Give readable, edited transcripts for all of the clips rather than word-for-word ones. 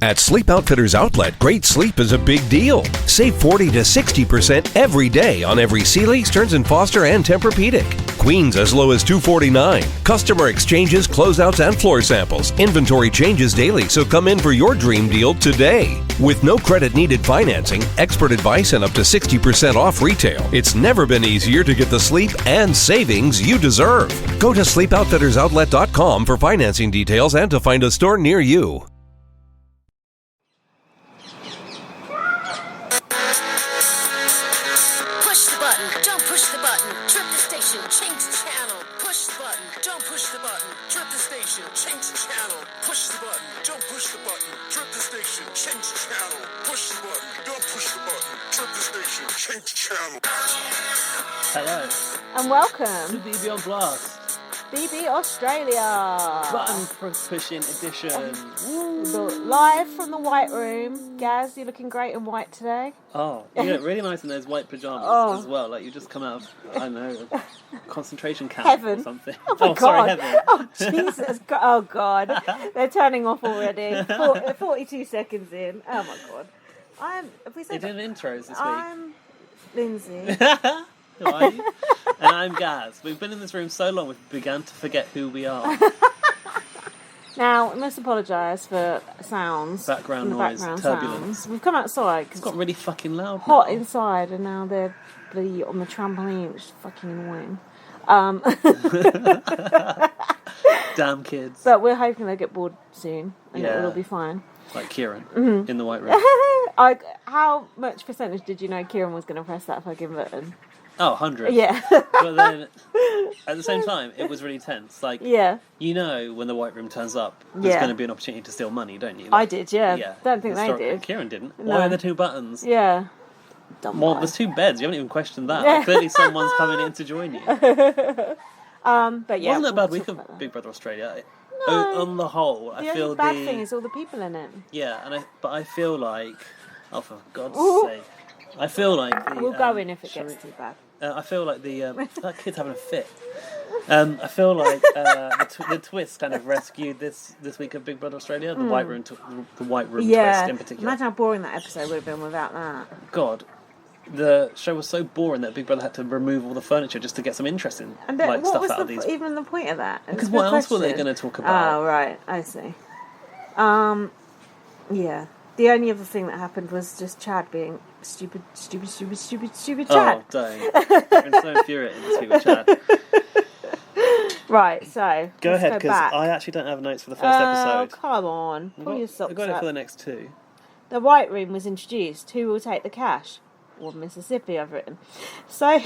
At Sleep Outfitters Outlet, great sleep is a big deal. Save 40 to 60% every day on every Sealy, Stearns & Foster, and Tempur-Pedic. Queens as low as $249. Customer exchanges, closeouts, and floor samples. Inventory changes daily, so come in for your dream deal today. With no credit needed financing, expert advice, and up to 60% off retail, it's never been easier to get the sleep and savings you deserve. Go to sleepoutfittersoutlet.com for financing details and to find a store near you. Hello. And welcome to BB on Blast. BB Australia. Button pushing edition. Live from the White Room. Gaz, you're looking great in white today. Oh, you look really nice in those white pyjamas as well. Like you just come out of, I don't know, a concentration camp heaven. Or something. Oh my God. Sorry, heaven. Oh, Jesus. Oh, God. They're turning off already. 42 seconds in. Oh, my God. They're doing intros this week. I'm Lindsay. Who are you? And I'm Gaz. We've been in this room so long we've begun to forget who we are. Now, we must apologise for sounds. Background noise, turbulence. Sounds. We've come outside because it's got really fucking loud. Hot now. inside, and now they're bloody on the trampoline, which is fucking annoying. Damn kids. But we're hoping they'll get bored soon, and it will all be fine. Like Kieran in the White Room. How much percentage did you know Kieran was going to press that fucking button? Oh, 100. Yeah. But then, at the same time, it was really tense. Like, you know when the White Room turns up, there's going to be an opportunity to steal money, don't you? Like, I did, yeah. Don't think they did. Kieran didn't. No. Why are there two buttons? Yeah. Well, there's two beds. You haven't even questioned that. Like, clearly someone's coming in to join you. But yeah. Wasn't it a bad week of Big Brother Australia? No. On the whole, I feel the bad thing is all the people in it. Yeah, but I feel like... Oh, for God's sake. I feel like the... We'll go in if it gets too bad. I feel like the... that kid's having a fit. I feel like the twist kind of rescued this week of Big Brother Australia. The White Room, the White Room twist in particular. Imagine how boring that episode would have been without that. God. The show was so boring that Big Brother had to remove all the furniture just to get some interesting stuff out of these. Even the point of that? Because what else were they going to talk about? Oh, right. I see. Yeah. The only other thing that happened was just Chad being stupid Chad. Oh, don't. I've been so infuriated this week with Chad. Right, so go ahead, because I actually don't have notes for the first episode. Oh, come on. Pull your socks I've got it up. for the next two. The White Room was introduced. Who will take the cash? Or Mississippi, I've written. So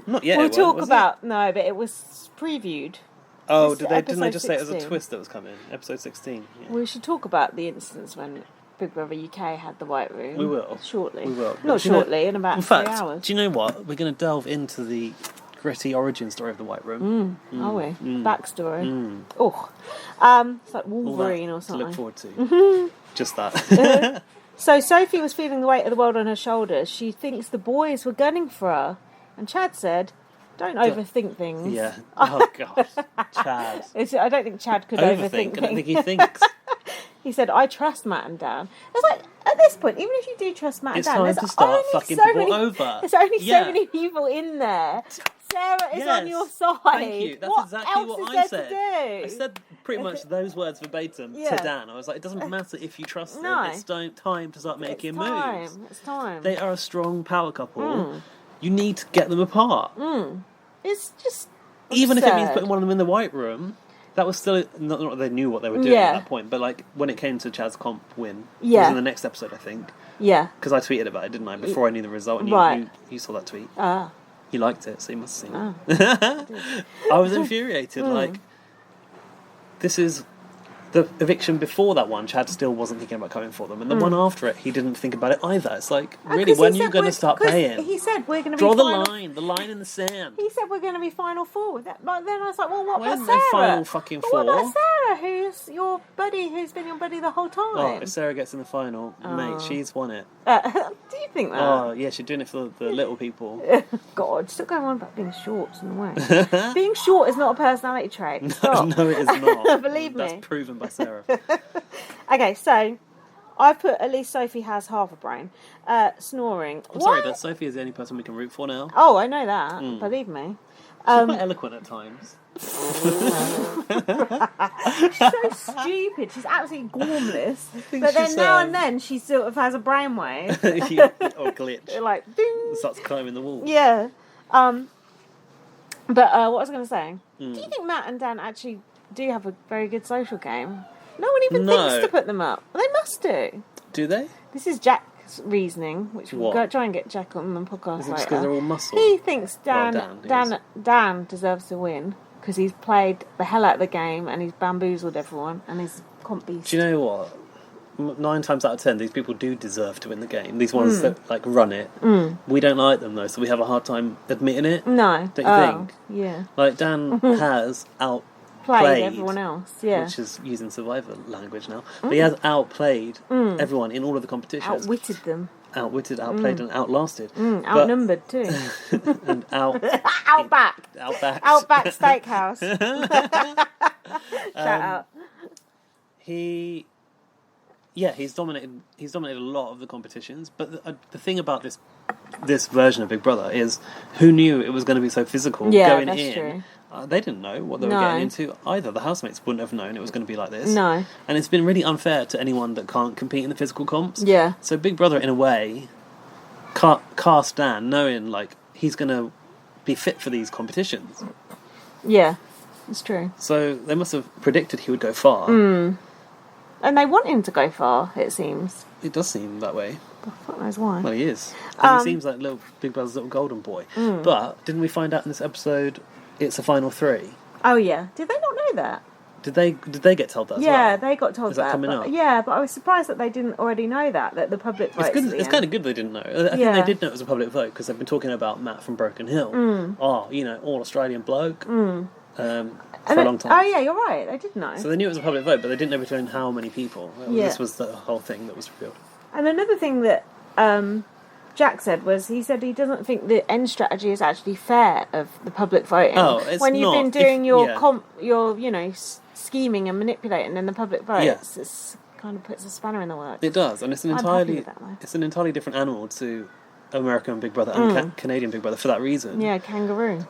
not yet. We'll talk about no, but it was previewed. Oh, didn't they just say it was a twist that was coming? Episode 16. Yeah. We should talk about the instance when Big Brother UK had the White Room. We will shortly. We will. Not shortly. In about 3 hours. Do you know what? We're going to delve into the gritty origin story of the White Room. Are we? Backstory. Oh, it's like Wolverine or something. To look forward to. Just that. So Sophie was feeling the weight of the world on her shoulders. She thinks the boys were gunning for her. And Chad said, don't overthink things. Yeah. Oh, God. Chad. I don't think Chad could overthink things. I don't think he thinks. He said, I trust Matt and Dan. It's like, at this point, even if you do trust Matt and Dan, it's time to start fucking people over. There's only so many people in there. Sarah is on your side. Thank you. That's exactly what I said. I said pretty much those words verbatim to Dan. I was like, it doesn't matter if you trust them. It's time to start making moves. It's time. They are a strong power couple. You need to get them apart. It's just even absurd. if it means putting one of them in the White Room. That was still not that they knew what they were doing at that point, but like when it came to Chad's comp win, it was in the next episode, I think. Yeah. Because I tweeted about it, didn't I? Before I knew the result, and you saw that tweet. Ah. You liked it, so you must have seen it. I was infuriated. Like, this is the eviction before that one. Chad still wasn't thinking about coming for them, and the one after it, he didn't think about it either. It's like, really, when are you going to start paying? He said we're going to draw the line in the sand. He said we're going to be final four. But then I was like, well, what about When Sarah? final fucking four? What about Sarah, who's your buddy, who's been your buddy the whole time? Oh, if Sarah gets in the final, mate, she's won it. Do you think that? Oh, yeah, she's doing it for the little people. God, still going on about being short in the way. Being short is not a personality trait. Stop. No, it is not. Believe me. That's proven by Sarah. Okay, so I put at least Sophie has half a brain. Snoring. I'm sorry, but Sophie is the only person we can root for now. Oh, I know that. Believe me. She's quite eloquent at times. She's so stupid. She's absolutely gormless. But then she's, now and then she sort of has a brainwave. Or glitch. Like, ding. Starts climbing the wall. Yeah. But what was I going to say? Do you think Matt and Dan actually do have a very good social game? No one even thinks to put them up. Well, they must do. Do they? This is Jack's reasoning, which we'll What? try and get Jack on the podcast Is it just later. because they're all muscle? He thinks Well, Dan deserves to win because he's played the hell out of the game and he's bamboozled everyone and he's comp beast. Do you know what? 9 times out of 10, these people do deserve to win the game. These ones that run it. We don't like them though, so we have a hard time admitting it. No. Don't you think? Yeah. Like Dan has outplayed Everyone else, yeah. which is using survivor language now. But he has outplayed everyone in all of the competitions. Outwitted them. Outplayed, and outlasted. Outnumbered too. And Outback. Outback Steakhouse. Shout out. He's dominated a lot of the competitions. But the thing about this version of Big Brother is, who knew it was going to be so physical going that's in? true. They didn't know what they were getting into either. The housemates wouldn't have known it was going to be like this. No. And it's been really unfair to anyone that can't compete in the physical comps. Yeah. So Big Brother, in a way, cast Dan knowing he's going to be fit for these competitions. Yeah, it's true. So they must have predicted he would go far. And they want him to go far, it seems. It does seem that way. But fuck knows why. Well, he is. 'Cause he seems like Big Brother's little golden boy. But didn't we find out in this episode it's a final 3? Oh yeah. Did they not know that? Did they get told that as Yeah, well? they got told Is that coming but, up? Yeah, but I was surprised that they didn't already know that the public vote. It's kind of good they didn't know. I think they did know it was a public vote because they've been talking about Matt from Broken Hill. Oh, all Australian bloke. For a long time. Oh yeah, you're right. They did know. So they knew it was a public vote, but they didn't know between how many people. Yeah. This was the whole thing that was revealed. And another thing that Jack said was he doesn't think the end strategy is actually fair of the public voting. Oh, it's when you've not. been doing your Yeah. scheming and manipulating in the public votes, Yeah. it's kind of puts a spanner in the works. It does, and it's an I'm happy entirely with that, though. it's an entirely different animal to American Big Brother and Canadian Big Brother for that reason. Yeah, kangaroo.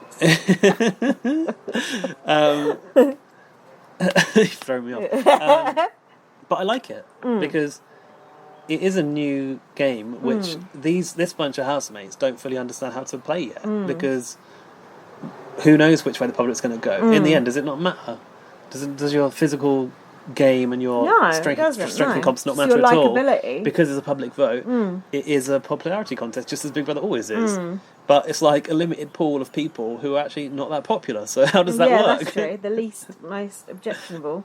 You throw me off. But I like it because it is a new game which this bunch of housemates don't fully understand how to play yet because who knows which way the public's going to go. In the end, does it not matter? Does your physical game and your strength and comps not It's matter your at all? likability. Because it's a public vote, it is a popularity contest, just as Big Brother always is. But it's like a limited pool of people who are actually not that popular. So how does that yeah, work? that's true. The least most objectionable.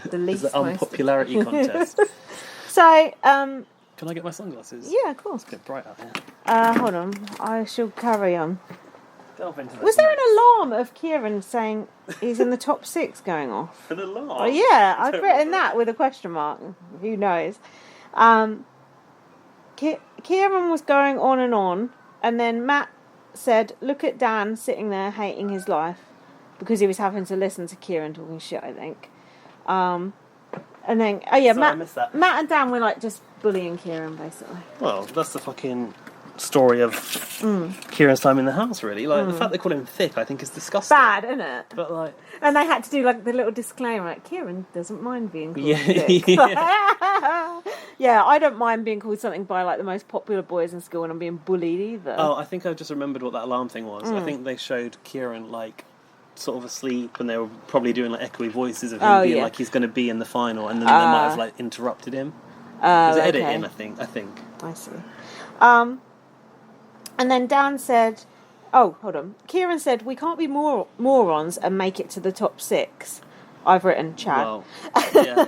The least It's an most. unpopularity contest. So, Can I get my sunglasses? yeah, of course. It's a bit bright out here. Hold on. I shall carry on. Delve into Was there an alarm of Kieran saying he's in the top 6 going off? an alarm? Oh yeah, I've don't written remember. that with a question mark. Who knows? Kieran was going on, and then Matt said, "Look at Dan sitting there hating his life," because he was having to listen to Kieran talking shit, I think. And then, Sorry, I Matt missed that. and Dan were like just bullying Kieran, basically. Well, that's the fucking story of Kieran's time in the house, really. Like, the fact they call him thick, I think, is disgusting. Bad, isn't it? But, like... And they had to do like the little disclaimer, like Kieran doesn't mind being called Yeah. thick. Yeah, I don't mind being called something by like the most popular boys in school when I'm being bullied either. Oh, I think I just remembered what that alarm thing was. I think they showed Kieran, like, sort of asleep, and they were probably doing, like, echoey voices of him being like he's going to be in the final, and then they might have, like, interrupted him. Was it editing, I think? I see. And then Dan said, oh, hold on. Kieran said, we can't be morons and make it to the top 6. I've written Chad. Well, yeah.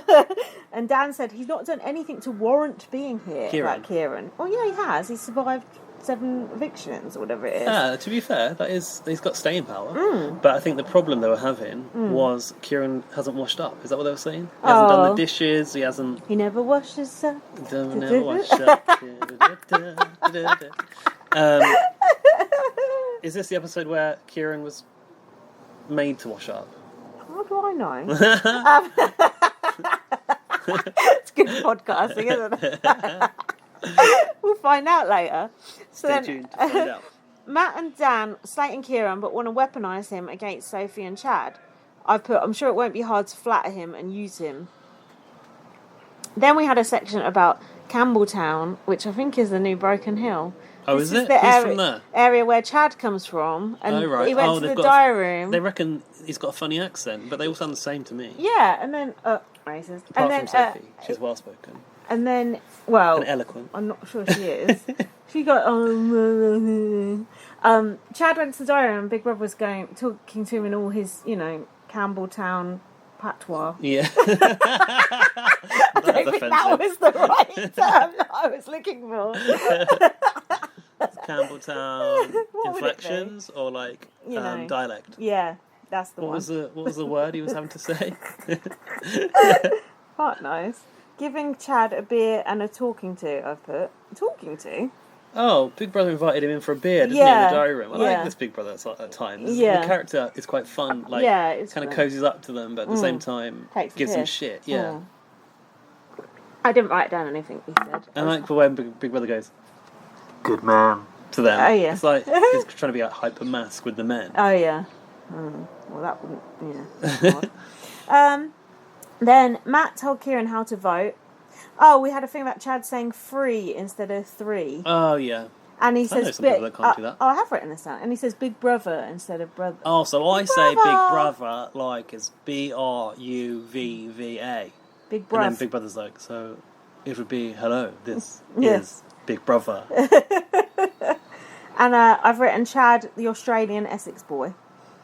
And Dan said, he's not done anything to warrant being here. Kieran. Oh, yeah, he has. He's survived 7 evictions or whatever it is. Yeah, to be fair, he's got staying power. But I think the problem they were having was Kieran hasn't washed up. Is that what they were saying? He hasn't done the dishes. He hasn't. He never washes up. Never washed up. Is this the episode where Kieran was made to wash up? How do I know? good podcasting, isn't it? We'll find out later. So Stay tuned to find out. Matt and Dan slating Kieran but want to weaponise him against Sophie and Chad. I'm sure it won't be hard to flatter him and use him. Then we had a section about Campbelltown, which I think is the new Broken Hill. Oh, This is it? the Who's from there? area where Chad comes from, and Oh, right. he went Oh, to the they've got diary room. They reckon he's got a funny accent, but they all sound the same to me. Yeah, and then racist. Apart And then from Sophie, she's well spoken and then well, and eloquent. I'm not sure she is. She got Chad went to the diary room, and Big Brother was talking to him in all his, Campbelltown patois. Yeah. I don't think that was the right term that I was looking for. Campbelltown What would it be? inflections or like dialect. Yeah, that's the one. What was the word he was having to say? Quite nice. Giving Chad a beer and a talking to, I've put. Talking to? Oh, Big Brother invited him in for a beer, didn't he, in the diary room? I like this Big Brother at times. Yeah. The character is quite fun. Like, it's kind of fun. cozies up to them, but at the same time gives them shit. Yeah. I didn't write down anything he said. And like for when Big Brother goes, "Good man," to them. Oh, yeah. It's like he's trying to be like hyper mask with the men. Oh, yeah. Well, that wouldn't... Yeah. Then Matt told Kieran how to vote. Oh, we had a thing about Chad saying 3 instead of 3. Oh yeah. And he I know says... some people that can't do that. Oh, I have written this down. And he says big brother instead of brother. Oh, so I say Big Brother. Brother like it's BRUVVA. Big And brother. then Big Brother's like, so it would be, hello, this Yeah. is Big Brother. And I've written Chad, the Australian Essex boy.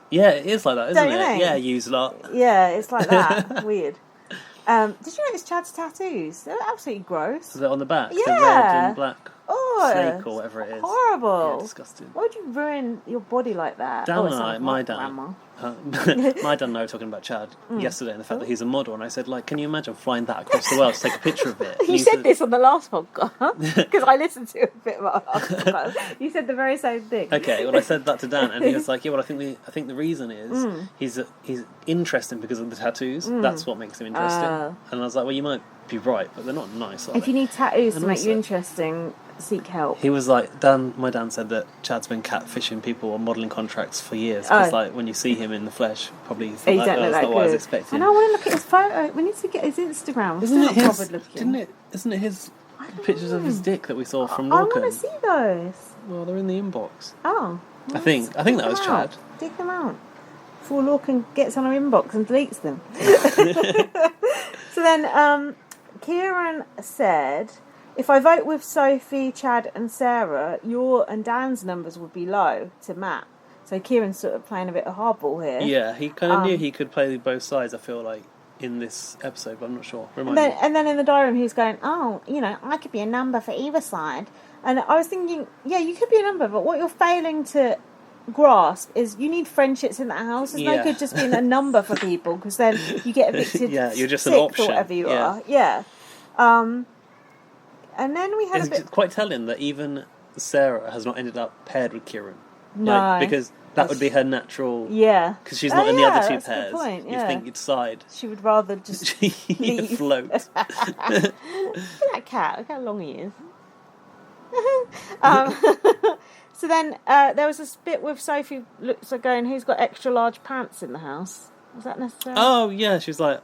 Yeah, it is like that, isn't Don't you it? think? Yeah, use lot. Yeah, it's like that. Weird. Did you notice Chad's tattoos? They're absolutely gross. Is it on the back? The Yeah. red and black Oh, snake or whatever it is. horrible. Yeah, disgusting. Why would you ruin your body like that? Dan it's and I, like my Grandma. dad, my dad and I were talking about Chad yesterday and the fact that he's a model, and I said, like, can you imagine flying that across the world to take a picture of it? You said this on the last podcast because I listened to a bit of our last podcast. You said the very same thing. Okay, well, I said that to Dan, and he was like, "Yeah, well, I think the reason is he's interesting because of the tattoos. That's what makes him interesting." And I was like, "Well, you might be right, but they're not nice." Are If they? you need tattoos And to make you also- interesting, seek help. He was like, my Dan said that Chad's been catfishing people on modelling contracts for years. Because like when you see him in the flesh, probably you think He like, don't look that's that not what I was good. expecting. And I want to look at his photo. We need to get his Instagram. I'm Isn't still it not his? bothered looking. Isn't it his pictures of his dick that we saw from I Lorcan? want to see those. Well, they're in the inbox. Oh. I think that was Chad. Dig them out. Before Lorcan gets on our inbox and deletes them. So then, Kieran said, if I vote with Sophie, Chad and Sarah, your and Dan's numbers would be low to Matt. So Kieran's sort of playing a bit of hardball here. Yeah, he kind of knew he could play both sides, I feel like, in this episode, but I'm not sure. Remind me. And then in the diary room, he was going, oh, I could be a number for either side. And I was thinking, yeah, you could be a number, but what you're failing to grasp is you need friendships in that house. It's no good just being a number for people, because then you get evicted. Yeah, you're just an sick option. or whatever you Yeah. are. Yeah. And then we had It's a bit. quite telling that even Sarah has not ended up paired with Kieran. No. Like, because that would be her natural... Yeah. Because she's not in the other two that's a good pairs. point, You'd yeah. think you'd side. She would rather just leave. Float. Look at that cat. Look how long he is. So then there was this bit with Sophie looks like going, who's got extra large pants in the house? Was that necessary? Oh, yeah, she was like...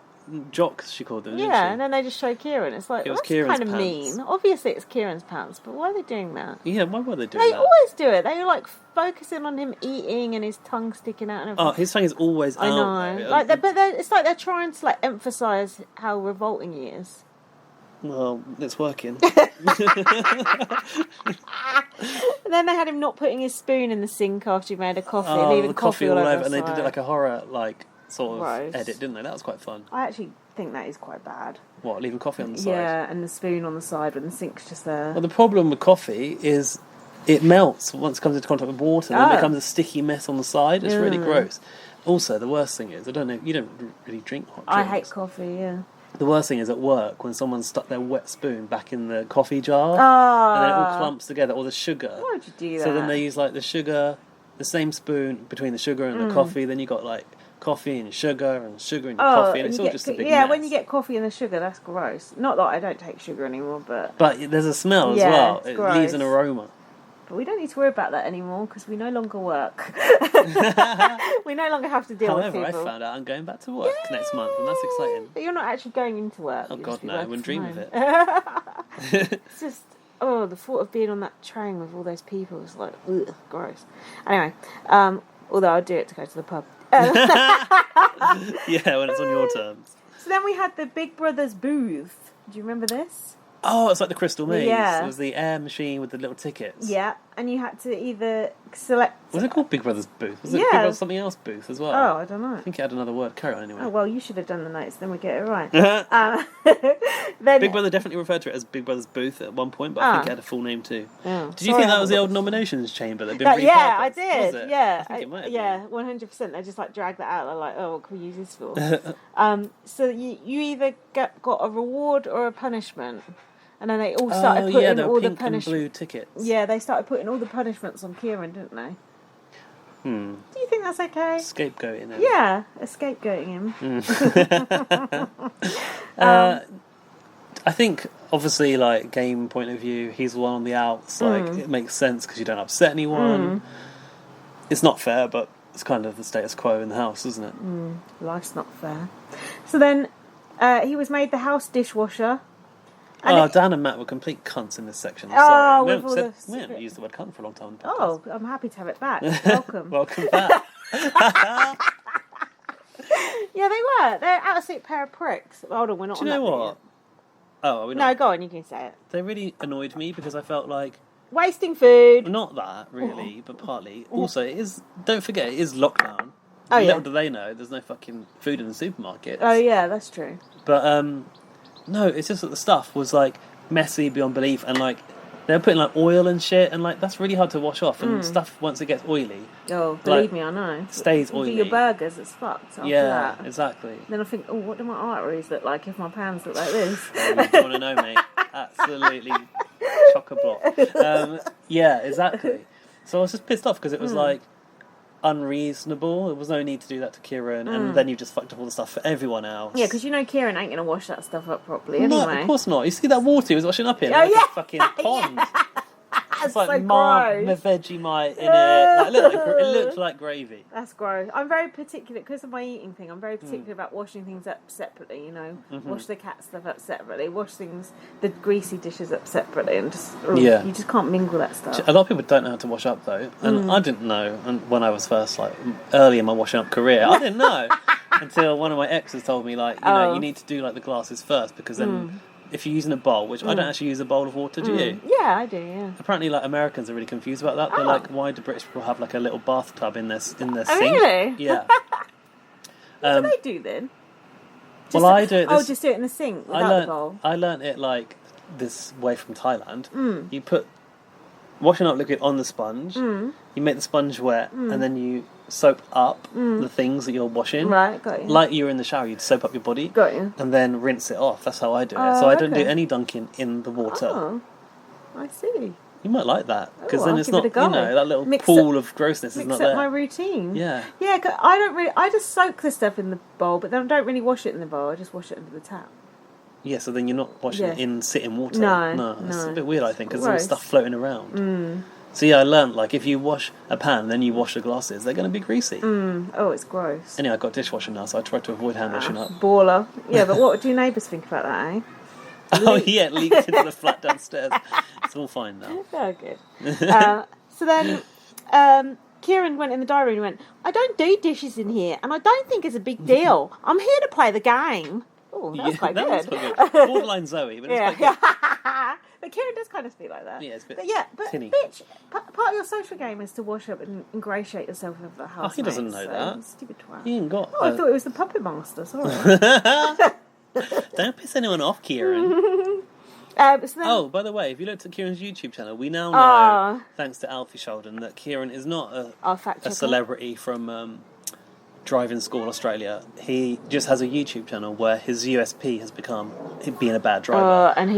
Jocks, she called them, didn't yeah, she? and then they just show Kieran. It's like, It was that's Kieran's kind of pants. mean. Obviously it's Kieran's pants, but why are they doing that? Yeah, why were they doing They that? always do it. They were like focusing on him eating and his tongue sticking out and everything. Oh, his tongue is always I out. know. Though. Like, it's like they're trying to like emphasise how revolting he is. Well, it's working. And then they had him not putting his spoon in the sink after he made a coffee, leaving the coffee all over, and they the did it side. like a horror, like sort of Gross. edit, didn't they? That was quite fun. I actually think that is quite bad. What, leaving coffee on the side? Yeah, and the spoon on the side when the sink's just there. Well, the problem with coffee is it melts once it comes into contact with water, and then it Oh. becomes a sticky mess on the side. It's really gross. Also, the worst thing is, I don't know, you don't really drink hot drinks. I hate coffee, yeah. The worst thing is at work when someone stuck their wet spoon back in the coffee jar, Oh. and then it all clumps together, or the sugar. Why would you do that? So then they use like the sugar, the same spoon between the sugar and the coffee. Then you got like coffee and sugar in your coffee, and it's all just a big mess. When you get coffee and the sugar, that's gross. Not that I don't take sugar anymore, but there's a smell as well. It gross. leaves an aroma. But we don't need to worry about that anymore because we no longer work. We no longer have to deal with people. However, I found out I'm going back to work next month, and that's exciting. But you're not actually going into work. Oh God, no! I wouldn't dream of it. It's just the thought of being on that train with all those people is like, ugh, gross. Anyway, although I'd do it to go to the pub. Yeah, when it's on your terms. So then we had the Big Brother's booth. Do you remember this? Oh, it's like the Crystal Maze. Yeah. It was the air machine with the little tickets. Yeah, and you had to either select... Was it called Big Brother's booth? Was it Big Brother something else booth as well? Oh, I don't know. I think it had another word. Carry on anyway. Oh, well, you should have done the notes, then we get it right. Then Big Brother definitely referred to it as Big Brother's booth at one point, but I think it had a full name too. Oh, did you think that was the old nominations chamber that had been repurposed? Yeah, I did. Was it? Yeah, I think it might have yeah, 100%. They just like dragged that out. They're like, oh, what can we use this for? So you either got a reward or a punishment. And then they all started putting all the punishments. Blue tickets. Yeah, they started putting all the punishments on Kieran, didn't they? Do you think that's okay? Scapegoating him. Yeah, scapegoating him. I think, obviously, like, game point of view, he's the one on the outs. Like, it makes sense because you don't upset anyone. It's not fair, but it's kind of the status quo in the house, isn't it? Life's not fair. So then he was made the house dishwasher. Dan and Matt were complete cunts in this section. I'm sorry. We haven't used the word cunt for a long time. Oh, I'm happy to have it back. Welcome. Welcome back. Yeah, they were. They're an absolute pair of pricks. Hold on, we're not Do you know what? Oh, are we No, not? go on, you can say it. They really annoyed me because I felt like... Wasting food. Not that, really, but partly. Also, it is... Don't forget, it is lockdown. Oh, Little do they know, there's no fucking food in the supermarkets. Oh, yeah, that's true. But, no, it's just that the stuff was, like, messy beyond belief, and, like, they were putting, like, oil and shit, and, like, that's really hard to wash off, and stuff, once it gets oily... Oh, believe me, I know. Stays you oily. do your burgers, it's fucked after that. Exactly. Then I think, oh, what do my arteries look like if my pans look like this? You don't want to know, mate. Absolutely chock-a-block. Yeah, exactly. So I was just pissed off, because it was, like, unreasonable. There was no need to do that to Kieran, and then you just fucked up all the stuff for everyone else. Yeah, because you know Kieran ain't going to wash that stuff up properly anyway. No, of course not. You see that water he was washing up in? Oh, Like yeah. a fucking pond. It's like so gross. Vegemite in it. Like, it looked like gravy. That's gross. I'm very particular, because of my eating thing, I'm very particular about washing things up separately, you know. Wash the cat stuff up separately, wash the greasy dishes up separately, and just, you just can't mingle that stuff. A lot of people don't know how to wash up, though. And I didn't know and when I was first, like, early in my washing up career. I didn't know until one of my exes told me, like, you know, you need to do, like, the glasses first, because then... If you're using a bowl, which I don't actually use a bowl of water, do you? Yeah, I do, yeah. Apparently, like, Americans are really confused about that. They're like, why do British people have, like, a little bathtub in their sink? Really? Yeah. What do they do, then? I do it... just do it in the sink without the bowl? I learnt it, like, this way from Thailand. You put washing up liquid on the sponge, you make the sponge wet, and then you soap up the things that you're washing. Right, got you. Like you're in the shower, you'd soap up your body. Got you. And then rinse it off. That's how I do it. So I don't do any dunking in the water. Oh, I see. You might like that, because Oh, then I'll it's give it not, a go. you know, that little pool of grossness is not Mix there. up my routine. Yeah. Yeah, 'cause I don't really... I just soak the stuff in the bowl, but then I don't really wash it in the bowl. I just wash it under the tap. Yeah, so then you're not washing it in sitting water. No. It's a bit weird, I think, because there's Gross. stuff floating around. So yeah, I learnt, like, if you wash a pan, then you wash the glasses, they're going to be greasy. Oh, it's gross. Anyway, I've got dishwasher now, so I try to avoid hand washing up. Baller. Yeah, but what do your neighbours think about that, eh? Oh yeah, it leaked into the flat downstairs. It's all fine now. Oh, good. So then Kieran went in the diary and went, I don't do dishes in here, and I don't think it's a big deal. I'm here to play the game. Oh, that's quite good. Was quite good. Borderline Zoe, but it's quite good. But Kieran does kind of speak like that. Yeah, it's a bit tinny. Bitch, part of your social game is to wash up and ingratiate yourself with the house. Oh, he doesn't know that. Stupid twat. He ain't got... I thought it was the puppet master, sorry. Don't piss anyone off, Kieran. So then, by the way, if you looked at Kieran's YouTube channel, we now know, thanks to Alfie Sheldon, that Kieran is not a celebrity from driving school Australia, he just has a YouTube channel where his USP has become being a bad driver. And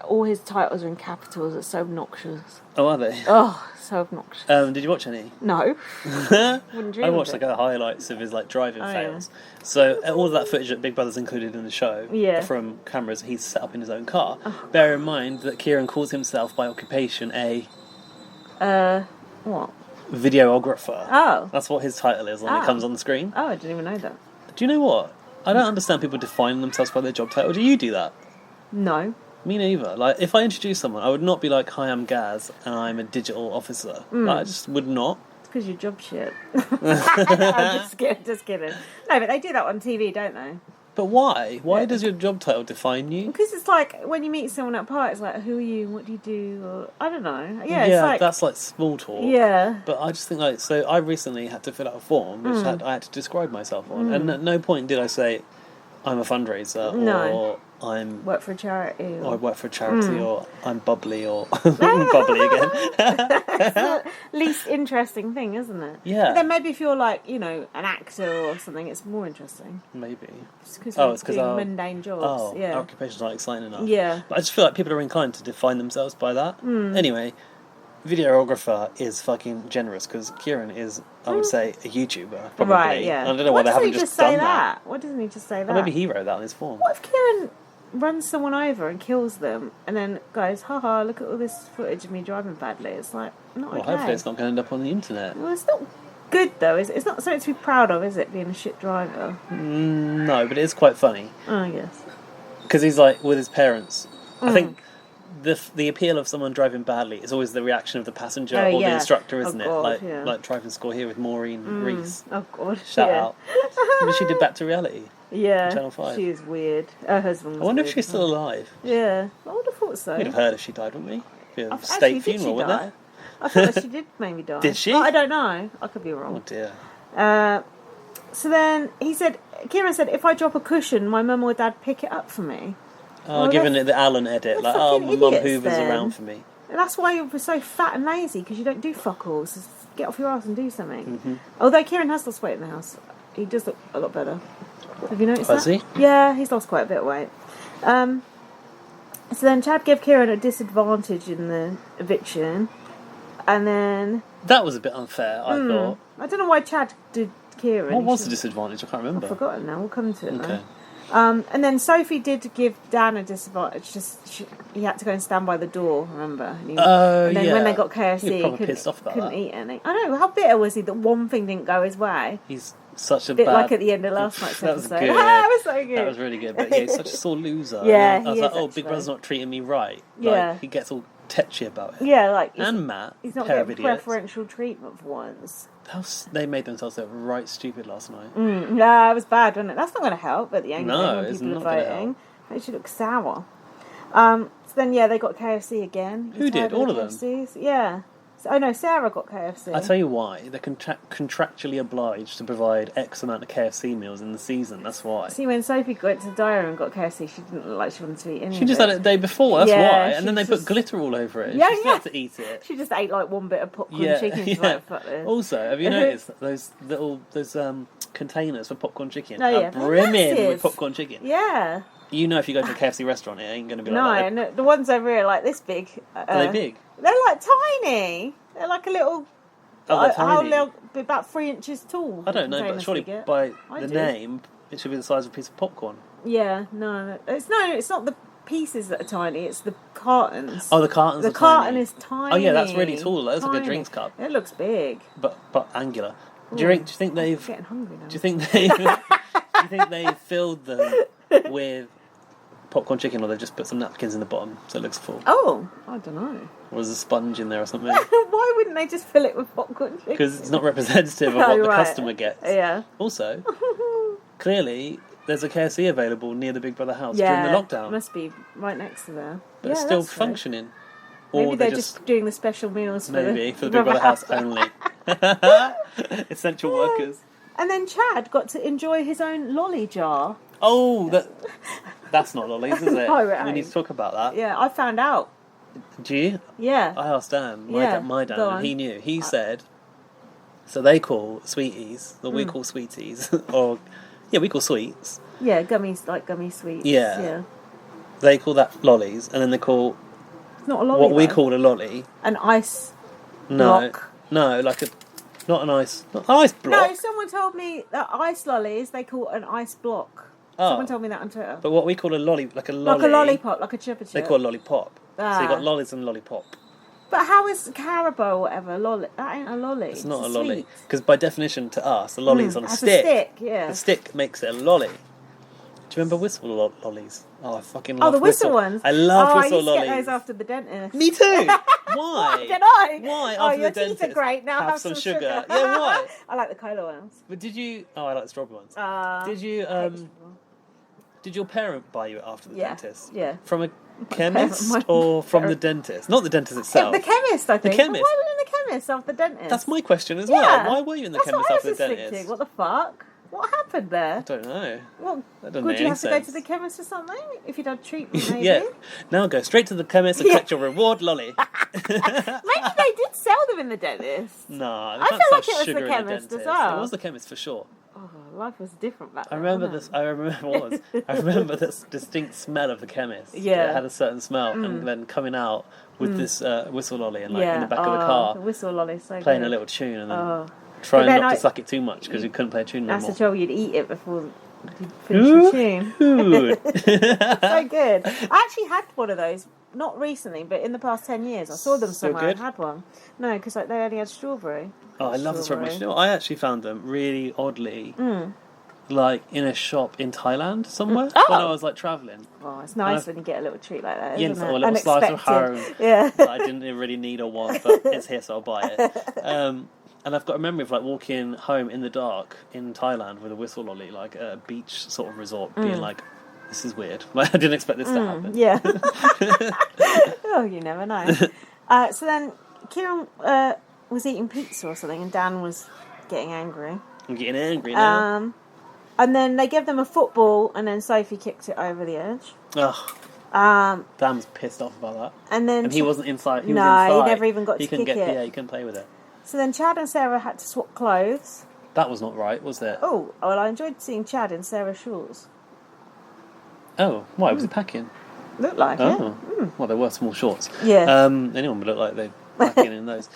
all his titles are in capitals. It's so obnoxious. Oh, are they? Oh, so obnoxious. Did you watch any? No. Wouldn't dream I watched of it. the highlights of his driving fails. Yeah. So all of that footage that Big Brother's included in the show from cameras he's set up in his own car. Oh. Bear in mind that Kieran calls himself by occupation what? Videographer. Oh. That's what his title is when it comes on the screen. Oh, I didn't even know that. Do you know what? I don't understand people defining themselves by their job title. Do you do that? No. Me neither. If I introduce someone, I would not be like, "Hi, I'm Gaz, and I'm a digital officer." I just would not. It's because your job shit. I'm just kidding. No, but they do that on TV, don't they? But why? Why does your job title define you? Because it's like when you meet someone at a party, it's like, who are you? What do you do? Or, I don't know. Yeah, it's like, that's like small talk. Yeah. But I just think so I recently had to fill out a form which I had to describe myself on, and at no point did I say I'm a fundraiser or I'm work for a charity, or I work for a charity, or I'm bubbly, or bubbly again. It's the least interesting thing, isn't it? Yeah. But then maybe if you're an actor or something, it's more interesting. Maybe. It's because it's because mundane jobs. Our occupations aren't exciting enough. Yeah. But I just feel like people are inclined to define themselves by that. Anyway, videographer is fucking generous because Kieran is, I would say, a YouTuber. Probably. Right. Yeah. I don't know why they haven't just done that. Why doesn't he just say that? Or maybe he wrote that on his form. What if Kieran runs someone over and kills them and then goes, haha, look at all this footage of me driving badly? It's like, not okay. Hopefully it's not going to end up on the internet. Well, it's not good though, is it? It's not something to be proud of, is it, being a shit driver? No, but it is quite funny. Oh, yes. Because he's with his parents. I think the appeal of someone driving badly is always the reaction of the passenger or the instructor, isn't it? Like driving school here with Maureen Reese. Oh, God. Shout out. Maybe she did Back to Reality. Yeah, Channel 5. she is weird. Her husband was I wonder weird. if she's still alive. Yeah, I would have thought so. We'd have heard if she died, wouldn't we? Be a Actually, state did funeral, she wouldn't die? there? I thought that she did maybe die. Did she? But I don't know. I could be wrong. Oh dear. So then Kieran said, if I drop a cushion, my mum or dad pick it up for me. Giving it the Alan edit, they're my fucking mum idiots hoovers then. around for me. And that's why you're so fat and lazy, because you don't do fuck all. So get off your ass and do something. Although Kieran has lost weight in the house. He does look a lot better. Have you noticed that? Has he? Yeah, he's lost quite a bit of weight. So then Chad gave Kieran a disadvantage in the eviction. And then... That was a bit unfair, I thought. I don't know why Chad did Kieran. What was the disadvantage? I can't remember. I've forgotten now. We'll come to it Okay. now. And then Sophie did give Dan a disadvantage. He had to go and stand by the door, remember? And then when they got KFC, he pissed off about couldn't that. eat any. I know, how bitter was he that one thing didn't go his way? He's such a bit bad... like at the end of last night's That was episode. good. That was so good. That was really good. But yeah, he's such a sore loser. Yeah, I was he like, is, Big actually. Brother's not treating me right. Yeah. He gets all tetchy about it. Yeah, and Matt, he's not pair of getting idiots. preferential treatment for once. They made themselves look right stupid last night. Yeah, it was bad, wasn't it? That's not going to help at the end when it's people not are gonna voting. Makes you look sour. So then, they got KFC again. Who did? All of them? KFCs. Yeah. Oh no, Sarah got KFC. I tell you why. They're contractually obliged to provide X amount of KFC meals in the season. That's why. See, when Sophie went to the diary and got KFC, she didn't look like she wanted to eat any. She just had it the day before. That's why. And then they put just... glitter all over it. Yeah, she still had to eat it. She just ate one bit of popcorn chicken. She's like, fuck this. Also, have you noticed those containers for popcorn chicken are brimming with popcorn chicken? Yeah. You know, if you go to a KFC restaurant, it ain't going to be like that. No, the ones over here are like this big. Are they big? They're like tiny. They're like a little. They're tiny. They'll be about 3 inches tall. I don't know, but surely by the name, it should be the size of a piece of popcorn. Yeah, no, it's not the pieces that are tiny. It's the cartons. Oh, the cartons. The carton is tiny. Oh yeah, that's really tall. That's like a drinks cup. It looks big, but angular. Do you think they've? I'm getting hungry now. Do you think they? Do you think they filled them with popcorn chicken, or they just put some napkins in the bottom so it looks full? Oh, I don't know. Or is a sponge in there or something? Why wouldn't they just fill it with popcorn chicken? Because it's not representative of what the customer gets. Yeah. Also, clearly, there's a KFC available near the Big Brother house during the lockdown. It must be right next to there. But it's still functioning. Maybe Or they're just doing the special meals for the Big Brother house only. Essential workers. And then Chad got to enjoy his own lolly jar. Oh, that's not lollies, is it? No, we need to talk about that. Yeah, I found out. Do you? Yeah. I asked Dan, my Dan, and he knew. He said, So they call sweeties, or we call sweeties, or we call sweets. Yeah, gummies, like gummy sweets. Yeah. They call that lollies, and then they call It's not a lolly. what we though. call a lolly. An ice No, block. no, like not an ice block. No, someone told me that ice lollies they call an ice block. Oh. Someone told me that on Twitter. But what we call a lolly, like a lolly, Like a lollipop, like a chupa they chup. call a lollipop. So Ah. you got lollies and lollipop. But how is Haribo or whatever lolly? That ain't a lolly. It's not a a lolly sweet. because by definition to us, a lolly is on a That's stick. A stick, yeah. The stick makes it a lolly. Do you remember whistle lollies? Oh, I fucking Oh, love the whistle ones. I love whistle I used to lollies. get those after the dentist. Me too. Why? Can I? Why? Oh, After your the teeth dentist, are great. Now have some sugar. Yeah, why? I like the cola ones. But did you? Oh, I like the strawberry ones. Did you? I hate Did your parent buy you it after the Yeah, dentist? yeah. From a parent- chemist my or from the parent. dentist? Not the dentist itself. The chemist, I think. chemist. But why were you in the chemist after the dentist? That's my question as Yeah. well. Why were you in the That's chemist what after I the was just dentist? thinking. What the fuck? What happened there? I don't know. What? That doesn't Would make you any have to go sense. to the chemist or something if you'd had treatment? Maybe. Yeah. Now go straight to the chemist and Yeah. collect your reward lolly. Maybe they did sell them in the dentist. No, I feel like it was the chemist as well. It was the chemist for sure. Oh, life was different back I then. remember wasn't this. it? I remember I remember this distinct smell of the chemist. Yeah. It had a certain smell, and then coming out with this whistle lolly and like in the back of the the car, whistle lolly, so playing good. a little tune, and then Oh, trying But then not I- to suck it too much because you couldn't play a tune that's the anymore. trouble. You'd eat it before you finish the tune. Good. So good. I actually had one of those. Not recently, but in the past 10 years. I saw them Still somewhere and good? had one. No, because like, they only had strawberry. Oh, I love the strawberry. You know, I actually found them really oddly, like in a shop in Thailand somewhere Oh. when I was like traveling. Oh, it's nice when you get a little treat like that, Yeah, isn't or it? a little slice of Unexpected. home Yeah. that I didn't really need or want, but it's here, so I'll buy it. And I've got a memory of like walking home in the dark in Thailand with a whistle lolly, like at a beach sort of resort, being like, "This is weird." Like, I didn't expect this to happen. Yeah. Oh, you never know. So then Kieran was eating pizza or something, and Dan was getting angry. I'm getting angry now. And then they gave them a football, and then Sophie kicked it over the edge. Ugh. Dan's pissed off about that. And then And he wasn't inside. He No, was he inside. never even got he to couldn't kick get, it. Yeah, he couldn't play with it. So then Chad and Sarah had to swap clothes. That was not right, was it? Oh, well, I enjoyed seeing Chad in Sarah's shorts. Oh, why was he packing? Looked like it. Oh, well, they were small shorts. Yeah. Anyone would look like they're packing in those.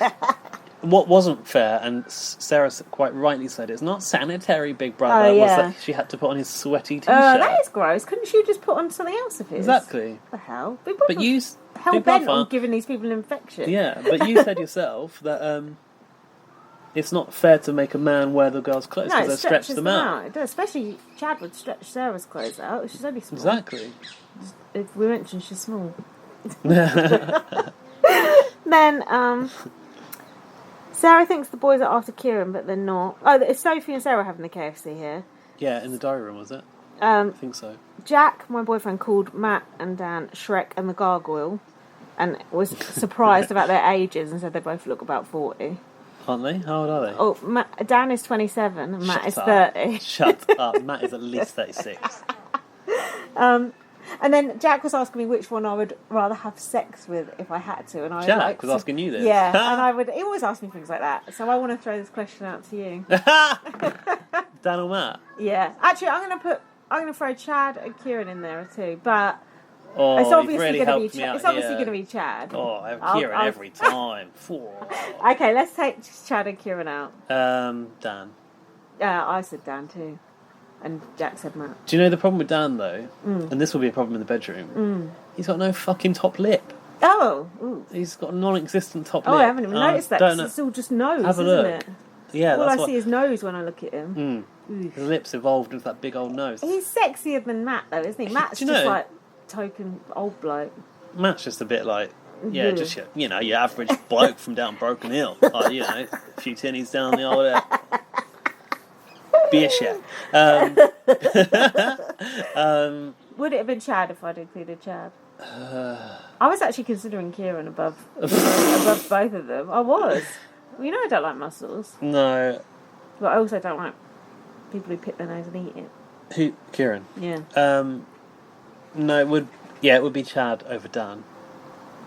What wasn't fair, and Sarah quite rightly said, it's not sanitary, Big Brother, Oh, yeah. was that she had to put on his sweaty t-shirt. Oh, that is gross. Couldn't she just put on something else of his? Exactly. What the hell? Big But you, hell Big bent Brother, on giving these people an infection. yeah, but you said yourself that it's not fair to make a man wear the girl's clothes No, because it they stretch stretches them them out. It does. Especially Chad would stretch Sarah's clothes out. She's only small. Exactly. If we mentioned she's small. Then Sarah thinks the boys are after Kieran, but they're not. Oh, it's Sophie and Sarah having the KFC here. Yeah, in the diary room, was it? I think so. Jack, my boyfriend, called Matt and Dan Shrek and the Gargoyle, and was surprised about their ages and said they both look about 40. Aren't they? How old are they? Oh, Dan is 27 and Matt Shut is up. 30. Shut up. Matt is at least 36. And then Jack was asking me which one I would rather have sex with if I had to, and I Jack was asking you this? Yeah, and I would. He always asks me things like that, so I want to throw this question out to you. Dan or Matt? Yeah, actually, I'm gonna throw Chad and Kieran in there too, but Oh, it's you've obviously really gonna be helped me out It's obviously here. gonna be Chad. Oh, I have I'll- Kieran I'll- every time. Okay, let's take Chad and Kieran out. Dan. I said Dan too, and Jack said Matt. Do you know the problem with Dan, though? And this will be a problem in the bedroom. He's got no fucking top lip. Oh, ooh. He's got a non-existent top Oh, lip. I haven't even noticed that. Don't 'Cause know. it's all just nose, Have a isn't look. it? Yeah, All I that's see is nose when I look at him. His lips evolved into that big old nose. He's sexier than Matt, though, isn't he? Matt's Do you just know- like token old bloke. Matt's just a bit like, yeah, Yeah. just your average bloke from down Broken Hill. Like, a few tinnies down the old beer shack. Would it have been Chad if I'd included Chad? I was actually considering Kieran above both of them. I was. Well, you know I don't like muscles, No, but I also don't like people who pick their nose and eat it. who? Kieran. Yeah. No, it would be Chad over Dan.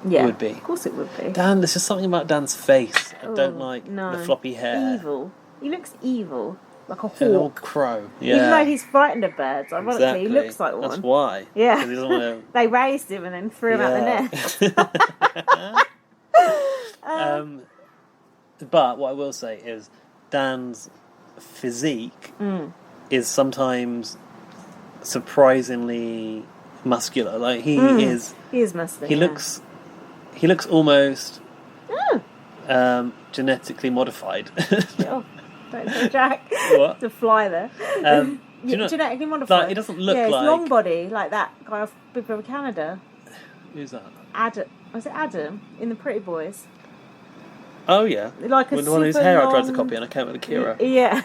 Yeah, It would be. Of course it would be. Dan, there's just something about Dan's face. I don't Oh, like no. the floppy hair. Evil. He looks evil. Like a An old hawk. crow. Yeah. Even though he's frightened of birds, ironically, exactly. he looks like one. That's why. Yeah. 'Cause he doesn't want They raised him and then threw him out the nest. to... But what I will say is Dan's physique is sometimes surprisingly muscular. Like he is. He is muscular. He looks. He looks almost genetically modified. Oh, don't say Jack. What? To fly there. Do you know, Genetically modified. like, he doesn't look yeah, like... he's long body, like that guy off Big Brother Canada. Who's that? Adam. Was it Adam in The Pretty Boys? Oh yeah, Like a with the one whose super hair I tried to long- copy and I came with Akira. Yeah.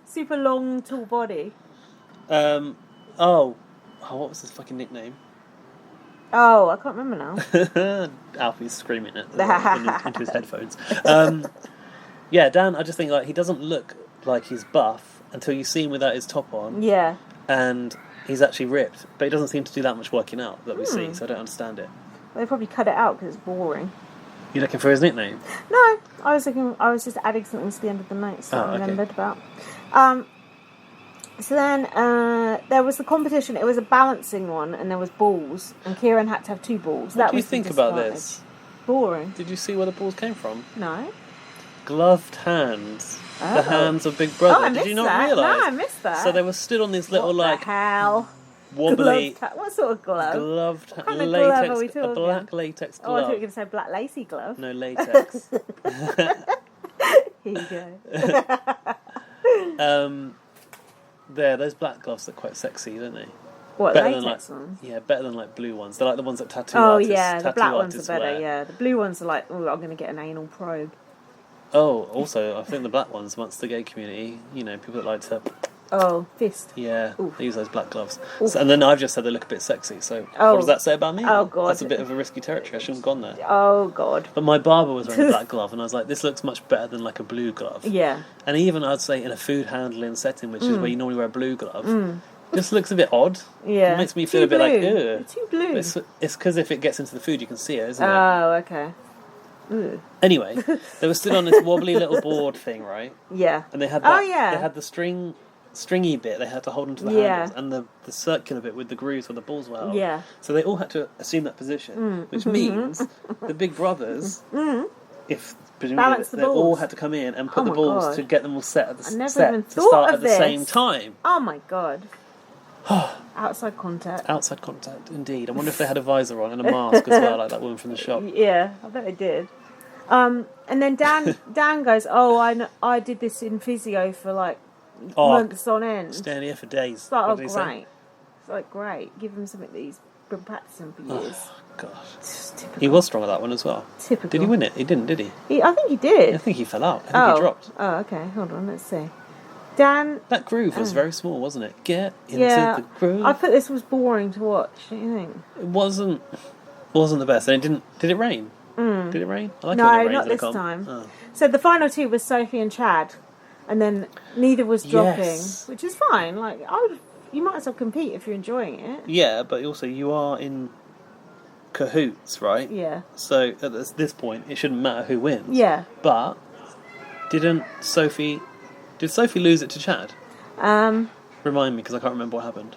Super long, tall body. Oh, what was his fucking nickname? Oh, I can't remember now. Alfie's screaming it into his headphones. Yeah, Dan, I just think like he doesn't look like he's buff until you see him without his top on, Yeah. and he's actually ripped. But he doesn't seem to do that much working out that we see, so I don't understand it. They probably cut it out because it's boring. You looking for his nickname? No, I was just adding something to the end of the notes that I okay. remembered about. So then there was the competition. It was a balancing one, and there was balls, and Kieran had to have 2 balls. What do you was the think about disadvantage. this? Boring. Did you see where the balls came from? No. Gloved hands. Oh. The hands of Big Brother. Oh, I Did missed you not that. realise? No, I missed that. So they were stood on this little What like the hell? wobbly What sort of glove? gloved What kind of latex, glove are we a talking? black latex Oh, I thought you were glove. going to say black lacy glove. No latex. Here you go. Those black gloves are quite sexy, don't they? What, Better than latex like ones? yeah, better than like blue ones. They're like the ones that tattoo Oh, artists. yeah, the tattoo black ones are artists better, wear. yeah. The blue ones are like, oh, I'm going to get an anal probe. Oh, also, I think the black ones amongst the gay community, you know, people that like to, Oh, fist. yeah, Oof. they use those black gloves. Oof. So, and then I've just said they look a bit sexy. So Oh. what does that say about me? Oh, God. That's a bit of a risky territory. I shouldn't have gone there. Oh, God. But my barber was wearing a black glove, and I was like, this looks much better than like a blue glove. Yeah. And even I'd say in a food handling setting, which is where you normally wear a blue glove, just looks a bit odd. Yeah. It makes me Too feel a bit like, blue. ugh. It's too blue. It's because if it gets into the food, you can see it, isn't it? Oh, okay. Ugh. Anyway, they were stood on this wobbly little board thing, right? Yeah. And they had Oh, that, yeah. they had the stringy bit. They had to hold onto the Yeah. handles, and the circular bit with the grooves where the balls were held. Yeah. So they all had to assume that position, which means the big brothers, if presumably Balance the they all balls. had to come in and put Oh the my balls God. to get them all set at the I never set even to thought start of at the this. same time. Oh, my God. Outside contact. Outside contact, indeed. I wonder if they had a visor on and a mask as well, like that woman from the shop. Yeah, I bet they did. And then Dan goes, oh, I did this in physio for like Oh, months on end. staying here for days. It's like, What oh, did he say? great. It's like, great. Give him something that he's been practicing for years. Gosh. It's just typical. He was strong at that one as well. Typical. Did he win it? He didn't, did he? I think he did. I think he fell out. I think he dropped. Oh, okay. Hold on. Let's see. Dan. That groove was very small, wasn't it? Get into Yeah. the groove. I thought this was boring to watch. Don't you think? It wasn't the best. And it didn't. Did it rain? Did it rain? I like it when it No, rains not in a this comp. time. Oh. So the final 2 was Sophie and Chad, and then neither was dropping, Yes. which is fine. Like, you might as well compete if you're enjoying it. Yeah, but also you are in cahoots, right? Yeah. So at this point, it shouldn't matter who wins. Yeah. But did Sophie lose it to Chad? Remind me, because I can't remember what happened.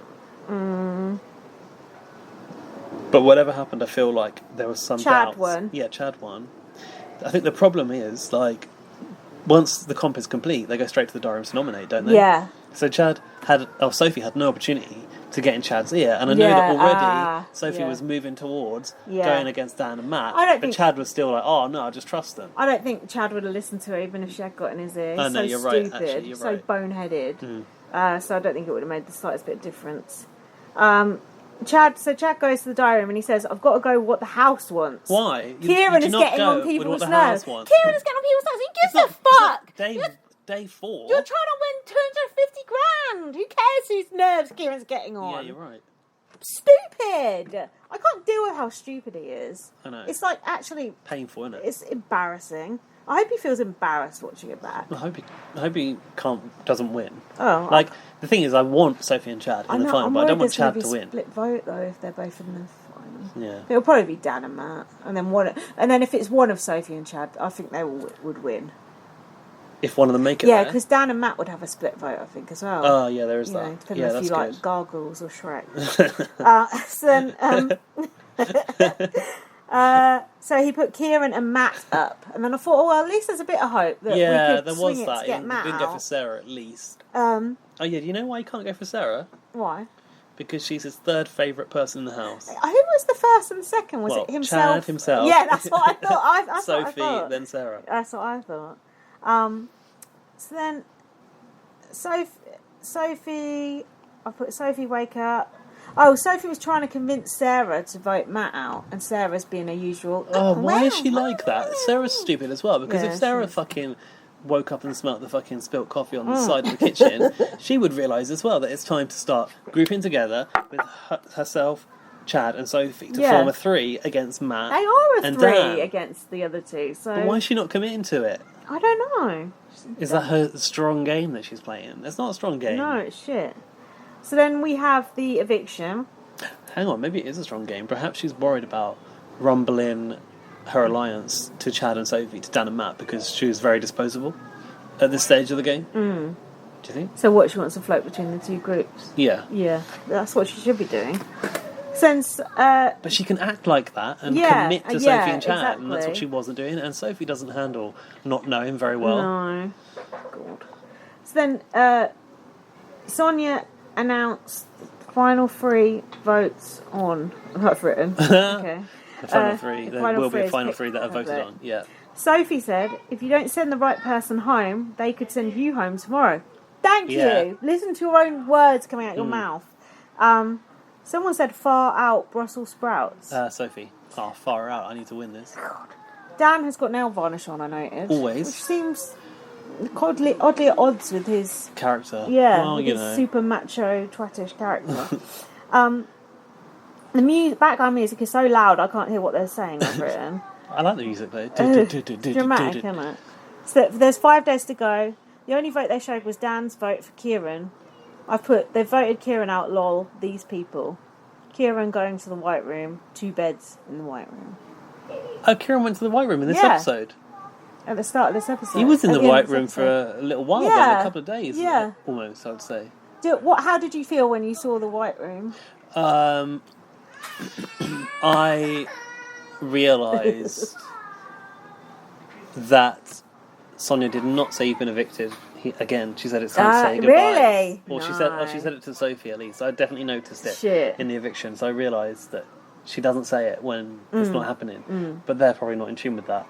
But whatever happened, I feel like there was some Chad doubts. won. Yeah, Chad won. I think the problem is, like, once the comp is complete, they go straight to the diary to nominate, don't they? Yeah. So Sophie had no opportunity to get in Chad's ear, and I know that already Sophie yeah. was moving towards Yeah. going against Dan and Matt, I don't but think- Chad was still like, oh no, I just trust them. I don't think Chad would have listened to her even if she had got in his ear. Oh, no, so you're right, stupid, actually, you're so right. boneheaded. So I don't think it would have made the slightest bit of difference. Chad goes to the diary room and he says, I've got to go with what the house wants. Why? Kieran do is not getting go on with people's what the nerves. house wants. Kieran is getting on people's nerves. Who gives a It's fuck? not day 4. You're trying to win 250 grand. Who cares whose nerves Kieran's getting on? Yeah, you're right. Stupid. I can't deal with how stupid he is. I know. It's like actually, Painful, isn't it? it's embarrassing. I hope he feels embarrassed watching it back. I hope he doesn't win. Oh, Like, the thing is, I want Sophie and Chad in the final, but I don't want Chad to win. Split vote though if they're both in the final. Yeah. It'll probably be Dan and Matt, and then if it's one of Sophie and Chad, I think they would win. If one of them make it, Yeah, because Dan and Matt would have a split vote, I think, as well. Oh, yeah, there is that. Depending Yeah, if that's you good. like Gargoyles or Shrek. So he put Kieran and Matt up, and then I thought, oh well, at least there's a bit of hope that we could there swing was it that. to get You Matt didn't go for out. Sarah at least. Oh yeah, do you know why you can't go for Sarah? Why? Because she's his third favourite person in the house. Who was the first and second? Was it himself? Chad himself. Yeah, that's what I thought. That's Sophie, what I thought. then Sarah. That's what I thought. So then, Sophie, I put Sophie wake up. Oh, Sophie was trying to convince Sarah to vote Matt out, and Sarah's being her usual. Oh, why is well, she like that? Sarah's stupid as well, because Yeah, if Sarah she is. fucking woke up and smelt the fucking spilt coffee on the side of the kitchen, she would realise as well that it's time to start grouping together with herself, Chad and Sophie to form a 3 against Matt. They are a and 3 Dan. against the other 2. So But why is she not committing to it? I don't know. Is that her strong game that she's playing? It's not a strong game. No, it's shit. So then we have the eviction. Hang on, maybe it is a strong game. Perhaps she's worried about rumbling her alliance to Chad and Sophie, to Dan and Matt, because she was very disposable at this stage of the game. Do you think? So what, she wants to float between the 2 groups? Yeah. Yeah, that's what she should be doing. Since But she can act like that and commit to Sophie and Chad, and that's what exactly. she wasn't doing. And Sophie doesn't handle not knowing very well. No. God. So then Sonia announced the final 3 votes on. I've written. Okay. The final 3, there final will be 3 a is final picked 3 that are voted public. on. Yeah. Sophie said, if you don't send the right person home, they could send you home tomorrow. Thank Yeah. you. Listen to your own words coming out your mouth. Someone said far out Brussels sprouts. Sophie. Oh, far out. I need to win this. Dan has got nail varnish on, I noticed. Always. Which seems oddly at odds with his... Character. Yeah, Well, with you his know. super macho, twattish character. The background music is so loud I can't hear what they're saying, I've written. I like the music though. Dramatic, isn't it? So there's 5 days to go. The only vote they showed was Dan's vote for Kieran. They voted Kieran out, lol, these people. Kieran going to the White Room, 2 beds in the White Room. Oh, Kieran went to the White Room in this Yeah. episode. At the start of this episode. He was in At the end White of this Room for episode. a little while, Yeah. then, a couple of days. Yeah. Almost, I would say. How did you feel when you saw the White Room? I realised that Sonia did not say you've been evicted. Again, she said it's time to say goodbye. Really? Or she No. said it to Sophie at least. I definitely noticed it Shit. in the eviction. So I realised that she doesn't say it when it's not happening. But they're probably not in tune with that.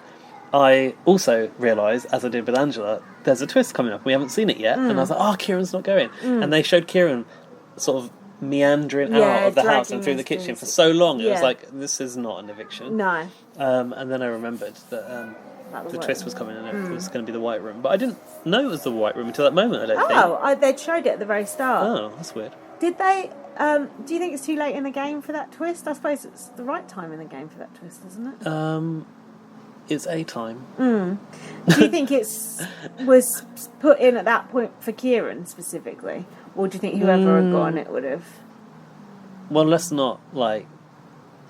I also realised, as I did with Angela, there's a twist coming up. We haven't seen it yet. And I was like, oh, Kieran's not going. And they showed Kieran sort of meandering out of the house and through the kitchen for so long. It was like, this is not an eviction. No. And then I remembered that the twist was coming and it was going to be the White Room. But I didn't know it was the White Room until that moment, I don't think. Oh, they showed it at the very start. Oh, that's weird. Did they... do you think it's too late in the game for that twist? I suppose it's the right time in the game for that twist, isn't it? It's a time. Do you think was put in at that point for Kieran specifically? Or do you think whoever had gotten it would have... Well, let's not,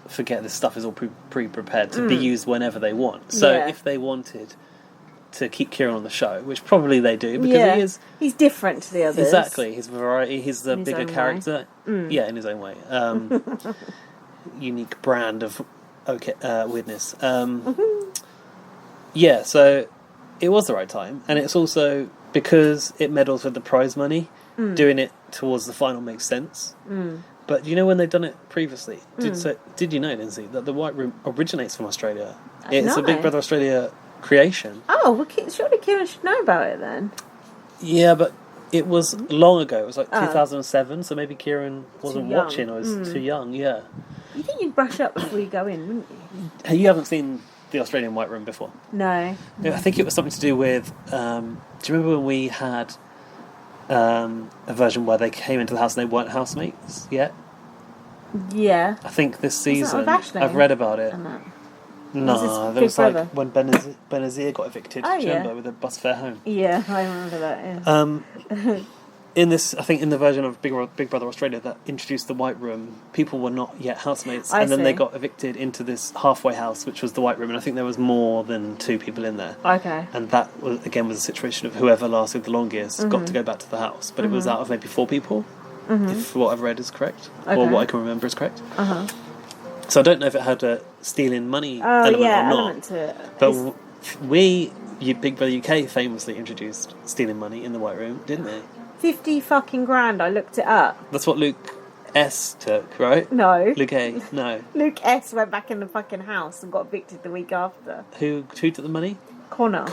forget this stuff is all pre-prepared to be used whenever they want. So Yeah. if they wanted to keep Kieran on the show, which probably they do, because he is... He's different to the others. Exactly. His variety, he's the In his bigger own way. character. Yeah, in his own way. Unique brand of weirdness. Yeah, so it was the right time. And it's also, because it meddles with the prize money, doing it towards the final makes sense. But you know when they've done it previously? Did you know, Lindsay, that the White Room originates from Australia? It's a Big No. Brother Australia creation. Oh, well, surely Kieran should know about it then. Yeah, but it was long ago. It was 2007, so maybe Kieran wasn't young. watching or was too young, yeah. You think you'd brush up before you go in, wouldn't you? Hey, you haven't seen the Australian White Room before? No. I think it was something to do with... do you remember when we had a version where they came into the house and they weren't housemates yet? Yeah. I think this that season, with Ashley? I've read about it. And that. No, Was this there Big was Brother? when Benazir got evicted. Oh, do you yeah. remember, with the bus fare home? Yeah, I remember that, yeah. in this, I think in the version of Big Brother Australia that introduced the White Room, people were not yet housemates, and then they got evicted into this halfway house, which was the White Room, and I think there was more than 2 people in there. Okay. And that was a situation of whoever lasted the longest got to go back to the house, but it was out of maybe 4 people, if what I've read is correct, or what I can remember is correct. So I don't know if it had a stealing money element or not. Element to it. But Big Brother UK famously introduced stealing money in the White Room, didn't they? 50 fucking grand, I looked it up. That's what Luke S took, right? No. Luke A, no. Luke S went back in the fucking house and got evicted the week after. Who took the money? Connor.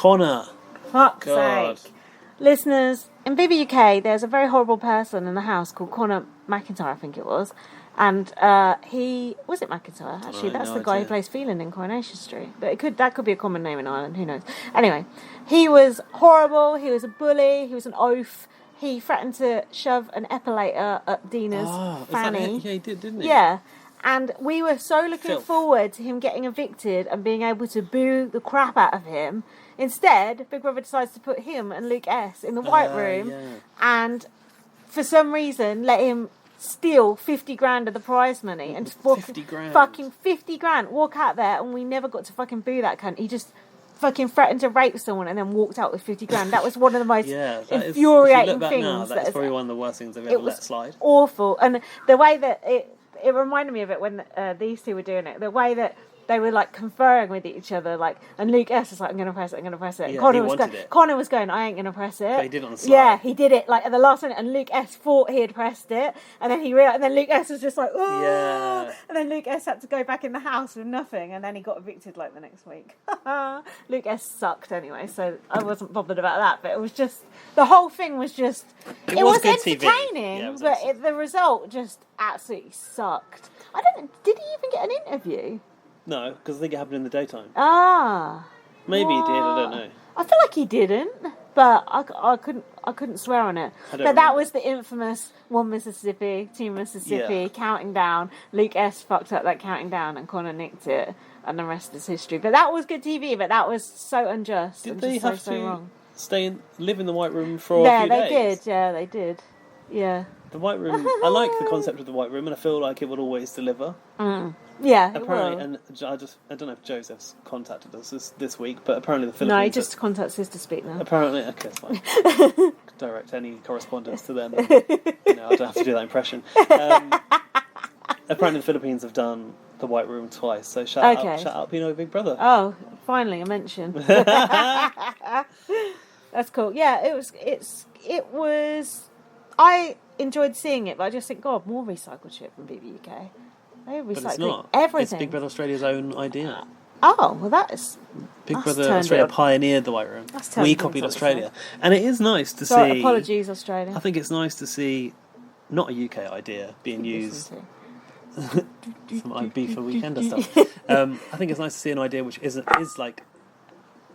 Fuck's God. sake. Listeners, in Viva UK, there's a very horrible person in the house called Connor McIntyre, I think it was. And he... Was it McIntyre? Actually, that's the guy who plays Phelan in Coronation Street. But that could be a common name in Ireland, who knows. Anyway, he was horrible, he was a bully, he was an oaf. He threatened to shove an epilator up Dina's fanny. Yeah, he did, didn't he? Yeah. And we were so looking forward to him getting evicted and being able to boo the crap out of him. Instead, Big Brother decides to put him and Luke S in the White Room and for some reason let him steal 50 grand of the prize money and fucking 50 grand, walk out there, and we never got to fucking boo that cunt. He just fucking threatened to rape someone and then walked out with 50 grand. That was one of the most infuriating things. That's probably one of the worst things I've ever let slide. Awful. And the way that it reminded me of it when these two were doing it. The way that they were like conferring with each other, like, and Luke S was like, I'm gonna press it. Yeah, Connor was going, I ain't gonna press it. But he did it on the slide. Yeah, he did it like at the last minute, and Luke S thought he had pressed it, and then he realized, and then Luke S was just like, oh, yeah. And then Luke S had to go back in the house with nothing, and then he got evicted like the next week. Luke S sucked anyway, so I wasn't bothered about that. But it was just the whole thing was just it was entertaining, yeah, but the result just absolutely sucked. I don't know, did he even get an interview? No, because I think it happened in the daytime. Maybe he did, I don't know. I feel like he didn't, but I couldn't swear on it. But that was the infamous 1 Mississippi, 2 Mississippi counting down. Live fucked up that counting down and Connor nicked it, and the rest is history. But that was good TV, but that was so unjust. Did and they just have so to wrong. live in the White Room for a few days? Yeah, they did. Yeah. The White Room, I like the concept of the White Room, and I feel like it would always deliver. Yeah, apparently, and I don't know if Joseph's contacted us this week, but apparently the Philippines... No, he just contacts us to speak now. Apparently, okay, it's fine. Direct any correspondence to them. I don't have to do that impression. Apparently the Philippines have done the White Room twice, so shout out Pinoy Big Brother. Oh, finally a mention. That's cool. Yeah, it was... I enjoyed seeing it, but I just think, God, more recycled shit from BBUK. They recycle everything. It's Big Brother Australia's own idea. Oh, well, that is... Big Brother Australia pioneered the White Room. We copied Australia. And it is nice to see... Apologies, Australia. I think it's nice to see not a UK idea being used... Some like beef for weekender stuff. I think it's nice to see an idea which is like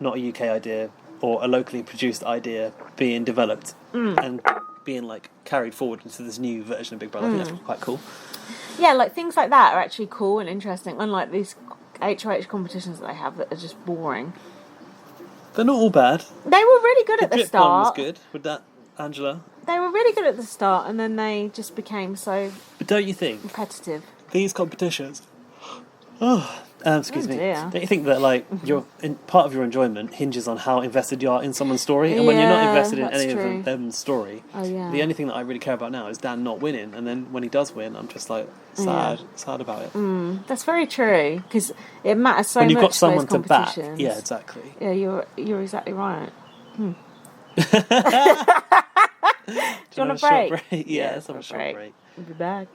not a UK idea or a locally produced idea being developed and being like carried forward into this new version of Big Brother. I think that's quite cool. Yeah, like things like that are actually cool and interesting, unlike these HOH competitions that they have that are just boring. They're not all bad. They were really good at the drip start. one was good with that Angela. They were really good at the start, and then they just became so... But don't you think competitive? These competitions... excuse me. Dear. Don't you think that like part of your enjoyment hinges on how invested you are in someone's story, and when you're not invested in any of them's story, the only thing that I really care about now is Dan not winning, and then when he does win, I'm just like sad about it. That's very true, because it matters so much. When you've got someone to back, yeah, exactly. Yeah, you're exactly right. Do you want a break? Yeah, let's have a short break. We'll be back.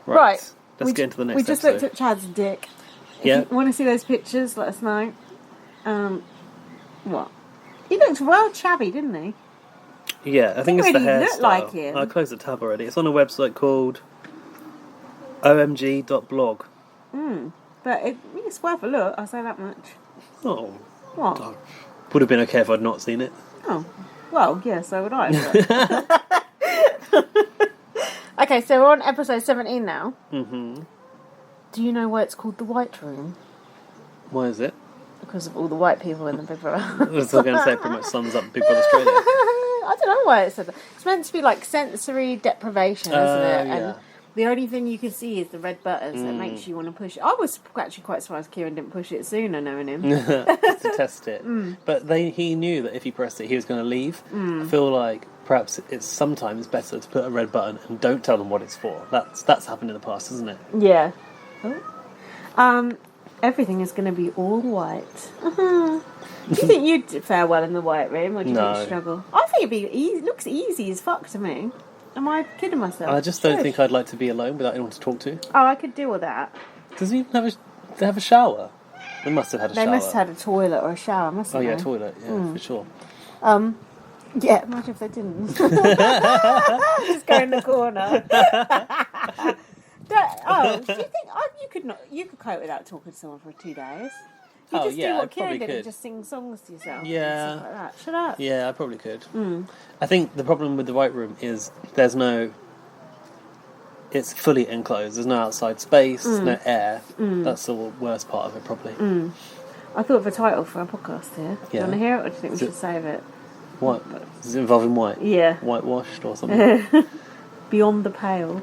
Right. Let's get into the next We just looked at Chad's dick. If you want to see those pictures, let us know. What? He looked well chubby, didn't he? Yeah, I think it's the hairstyle. Looked like him. I closed the tab already. It's on a website called omg.blog. But it's worth a look, I'll say that much. Oh. What? Oh. Would have been okay if I'd not seen it. Oh. Well, yeah, so would I. Okay, so we're on episode 17 now. Mm-hmm. Do you know why it's called the White Room? Why is it? Because of all the white people in the Big Brother. I was going to say pretty much sums up Big Brother Australia. I don't know why it said that. It's meant to be like sensory deprivation, isn't it? Yeah. And the only thing you can see is the red buttons that makes you want to push it. I was actually quite surprised Kieran didn't push it sooner, knowing him. To test it. But he knew that if he pressed it, he was going to leave. I feel like perhaps it's sometimes better to put a red button and don't tell them what it's for. That's happened in the past, isn't it? Yeah. Oh. Everything is going to be all white. Do you think you'd fare well in the white room, or do you think you'd struggle? I think it'd be easy. It looks easy as fuck to me. Am I kidding myself? I just don't think I'd like to be alone without anyone to talk to. Oh, I could deal with that. Does he even have a shower? They must have had a shower. They must have had a toilet or a shower, mustn't they? Oh yeah, toilet. Yeah, for sure. Yeah, imagine if they didn't. Just go in the corner. Do you think you could cope without talking to someone for 2 days? You just do what Kieran did and just sing songs to yourself. Yeah. And stuff like that. Shut up. Yeah, I probably could. I think the problem with the white room is it's fully enclosed. There's no outside space, no air. That's the worst part of it, probably. I thought of a title for our podcast here. Do you want to hear it, or do you think we should save it? What? Is it involving white? Yeah. Whitewashed or something? Beyond the Pale.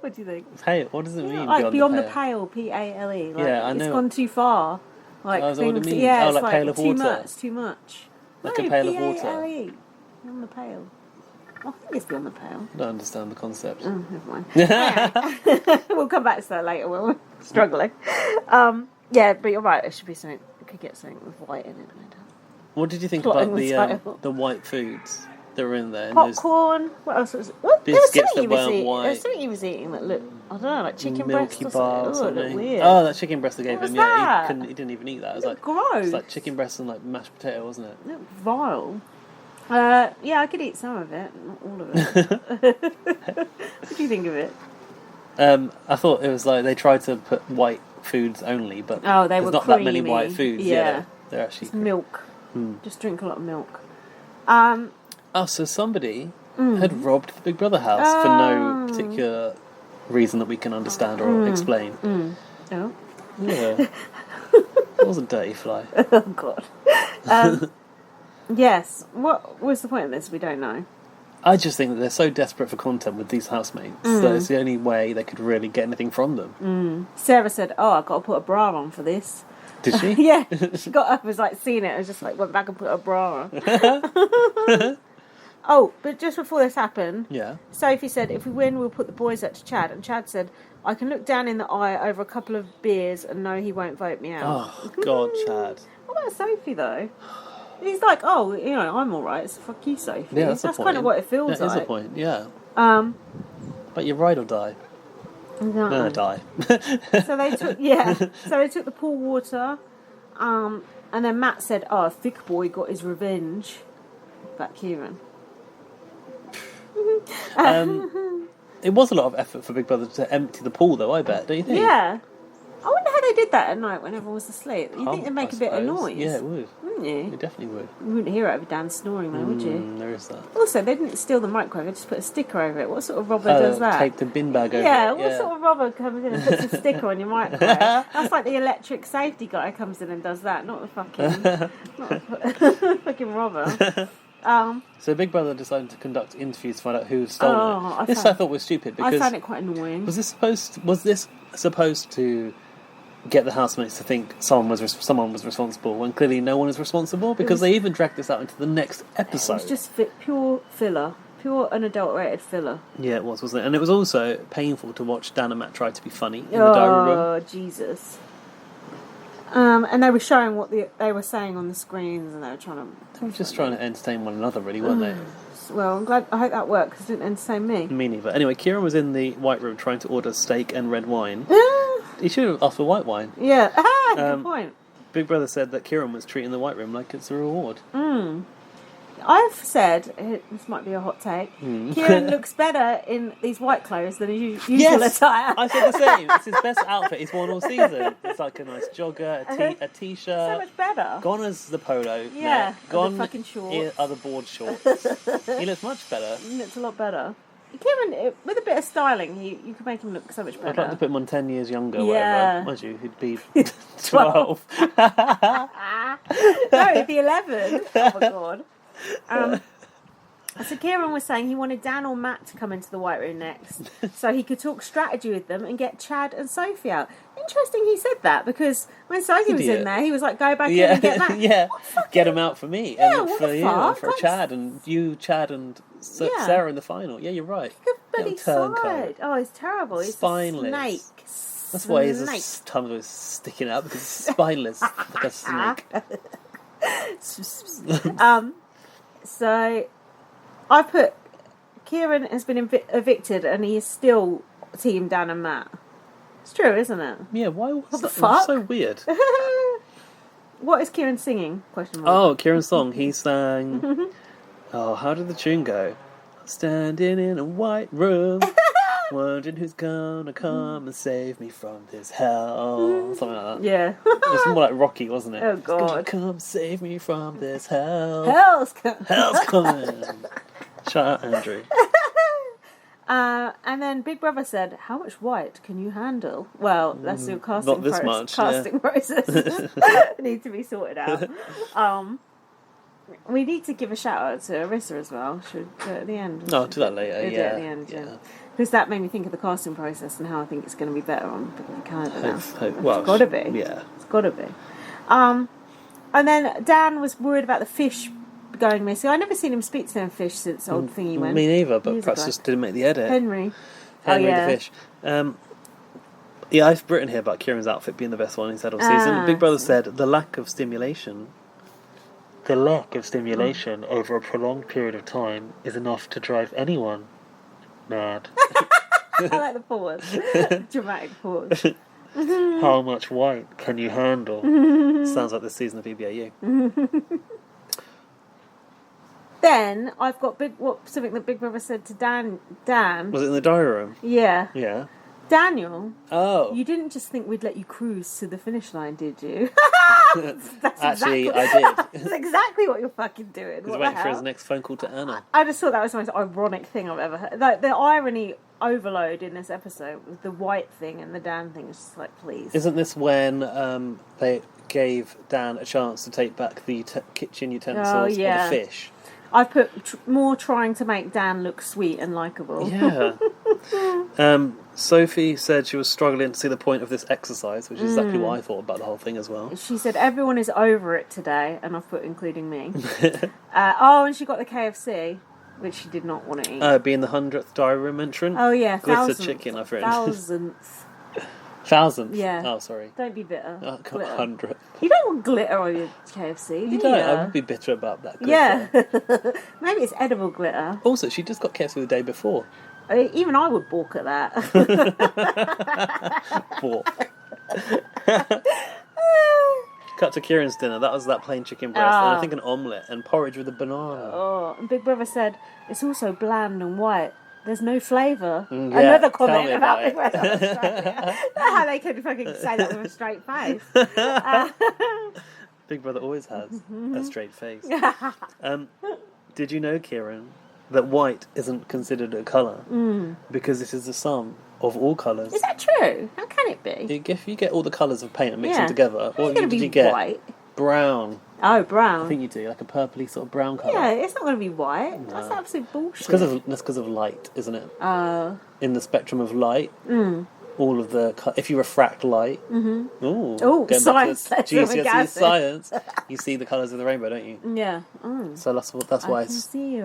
What do you think? Pale? What does it mean? Like beyond the pale, P-A-L-E. Like, yeah, I know. It's gone too far. Like is that what it means? Yeah, it's like pail of water. Too much. Like a pail of water. P-A-L-E. Beyond the Pale. I think it's Beyond the Pale. I don't understand the concept. Oh, never mind. Anyway, we'll come back to that later when we're struggling. Yeah, but you're right. It should be something. We could get something with white in it. What did you think Plotting about the white foods that were in there? Popcorn. What else was it? What? Biscuits there was something that he was weren't eating. white. There was something he was eating that looked, I don't know, like chicken Milky breast bar or or something. Oh, it looked something. weird. Oh, that chicken breast they gave What him. was Yeah, that? he didn't even eat that. It was like gross. It's like chicken breast and like mashed potato, wasn't it? It looked vile. Yeah, I could eat some of it, not all of it. What do you think of it? I thought it was like they tried to put white foods only, but Oh, they there's were not creamy. that many white foods. Yeah. They're actually It's milk. Hmm. Just drink a lot of milk. Oh, so somebody had robbed the Big Brother house for no particular reason that we can understand or explain. Oh. Yeah. It was a dirty fly. Oh, God. Yes. What was the point of this? We don't know. I just think that they're so desperate for content with these housemates that it's the only way they could really get anything from them. Sarah said, "Oh, I've got to put a bra on for this." Did she? Yeah. She got up, was like seeing it, and just like went back and put a bra on. Oh, but just before this happened, Yeah. Sophie said, "If we win, we'll put the boys up to Chad." And Chad said, "I can look down in the eye over a couple of beers and know he won't vote me out." Oh, God, Chad. What about Sophie though? He's like, "Oh, you know, I'm all right. So fuck you, Sophie." Yeah, that's the point. kind of what it feels That like. is the point, yeah. Um, But you ride or die. No, die. So they took, So they took the pool water, and then Matt said, "Oh, thick boy got his revenge." About Kieran. It was a lot of effort for Big Brother to empty the pool, though, I bet, don't you think? Yeah. I wonder how they did that at night when everyone was asleep. You think they'd make I a bit of suppose. noise? Yeah, it would. Wouldn't you? It definitely would. You wouldn't hear it over Dan snoring though, would you? There is that. Also, they didn't steal the microwave, they just put a sticker over it. What sort of robber does that? Take the bin bag over Yeah, it. what sort of robber comes in and puts a sticker on your microwave? That's like the electric safety guy comes in and does that, not the fucking robber. So Big Brother decided to conduct interviews to find out who stole Oh, it. I thought was stupid because I found it quite annoying. was this supposed to get the housemates to think someone was responsible when clearly no one is responsible? Because they even dragged this out into the next episode. It was just pure filler. Pure unadulterated filler. Yeah, it was, wasn't it? And it was also painful to watch Dan and Matt try to be funny in the diary room. Oh, Jesus. And they were showing what they were saying on the screens, and they were trying to... They were just trying to entertain one another, really, weren't they? Well, I hope that worked, because it didn't entertain me. Me neither. Anyway, Kieran was in the white room trying to order steak and red wine. He should have asked for white wine. Yeah, good point. Big Brother said that Kieran was treating the white room like it's a reward. I've said, this might be a hot take, Kieran looks better in these white clothes than his usual attire. I said the same. It's his best outfit he's worn all season. It's like a nice jogger, a t-shirt. So much better. Gone as the polo. Yeah, Gone and the fucking shorts. Here are the board shorts. He looks much better. He looks a lot better. Kieran, with a bit of styling, you could make him look so much better. I'd like to put him on 10 years younger or Yeah. whatever. Mind you, he'd be 12. No, it'd be 11. Oh my god. So Kieran was saying he wanted Dan or Matt to come into the White Room next, so he could talk strategy with them and get Chad and Sophie out. Interesting he said that, because when Sophie was in there, he was like, go back in and get Matt. Yeah, get him out for me. Yeah, and what for the you, fuck? for Chad, and you, Chad, and Sarah in the final. Yeah, you're right. Bloody side. Oh, he's terrible. He's Spineless. a snake. That's why his tongue was sticking out, because it's spineless, like a snake. So I put Kieran has been evicted and he is still Team Dan and Matt. It's true, isn't it? Yeah, why was What the that fuck? so weird? What is Kieran singing? Question mark. Oh, Kieran's song. He sang. Oh, how did the tune go? Standing in a white room, wondering who's gonna come and save me from this hell. Something like that. Yeah. It was more like Rocky, wasn't it? Oh, Who's gonna God. come save me from this hell. Hell's coming. Hell's coming. Shout out, Andrew. And then Big Brother said, "How much white can you handle?" Well, let's do a casting not this much, casting process. Need to be sorted out. We need to give a shout out to Arissa as well. Should we do it at the end? No, I'll do that later. We'll do it Yeah, at the end, yeah. Because that made me think of the casting process and how I think it's going to be better on Big Brother Canada now. Well, It's got to be. Yeah. It's got to be. And then Dan was worried about the fish going missing. I never seen him speak to them fish since old thingy went. Me neither, but Years perhaps ago. just didn't make the edit. Henry. Henry yeah. the fish. Yeah, I've written here about Kieran's outfit being the best one he's had all season. Big Brother said the lack of stimulation over a prolonged period of time is enough to drive anyone mad. I like the pause. Dramatic pause. How much white can you handle? Sounds like this season of BBAU. Then I've got something that Big Brother said to Dan. Was it in the diary room? Yeah. Yeah. Daniel, Oh. you didn't just think we'd let you cruise to the finish line, did you? Actually, I did. That's exactly what you're fucking doing. He's What waiting the for hell? his next phone call to Anna. I just thought that was the most ironic thing I've ever heard. Like, the irony overload in this episode with the white thing and the Dan thing is just like, please. Isn't this when they gave Dan a chance to take back the kitchen utensils or the fish? I've put more trying to make Dan look sweet and likeable. Yeah. Sophie said she was struggling to see the point of this exercise, which is exactly what I thought about the whole thing as well. She said everyone is over it today, and I've put including me. And she got the KFC, which she did not want to eat. Being the 100th diary room entrant. Oh yeah, Glitter 1,000th. chicken, I've written. 1,000th. 1,000th? Yeah. Oh, sorry. Don't be bitter. Oh, God, Glitter. 100th. You don't want glitter on your KFC, do You don't. I would be bitter about that. Yeah. Maybe it's edible glitter. Also, she just got KFC the day before. Even I would balk at that. Cut to Kieran's dinner. That was that plain chicken breast, and I think an omelette and porridge with a banana. Oh, and Big Brother said it's also bland and white. There's no flavour. Yeah, Another tell comment me about about Big Brother Australia. Not how they could fucking say that with a straight face. Big Brother always has a straight face. Did you know, Kieran, that white isn't considered a colour because it is the sum of all colours? Is that true? How can it be? If you get all the colours of paint and mix them together, what did you get? White. Brown. Oh, brown. I think you do, like a purpley sort of brown colour. Yeah, it's not going to be white. That's absolute bullshit. That's because of light, isn't it? In the spectrum of light, all of the if you refract light, science GCSE science, you see the colours of the rainbow, don't you? Yeah. So that's why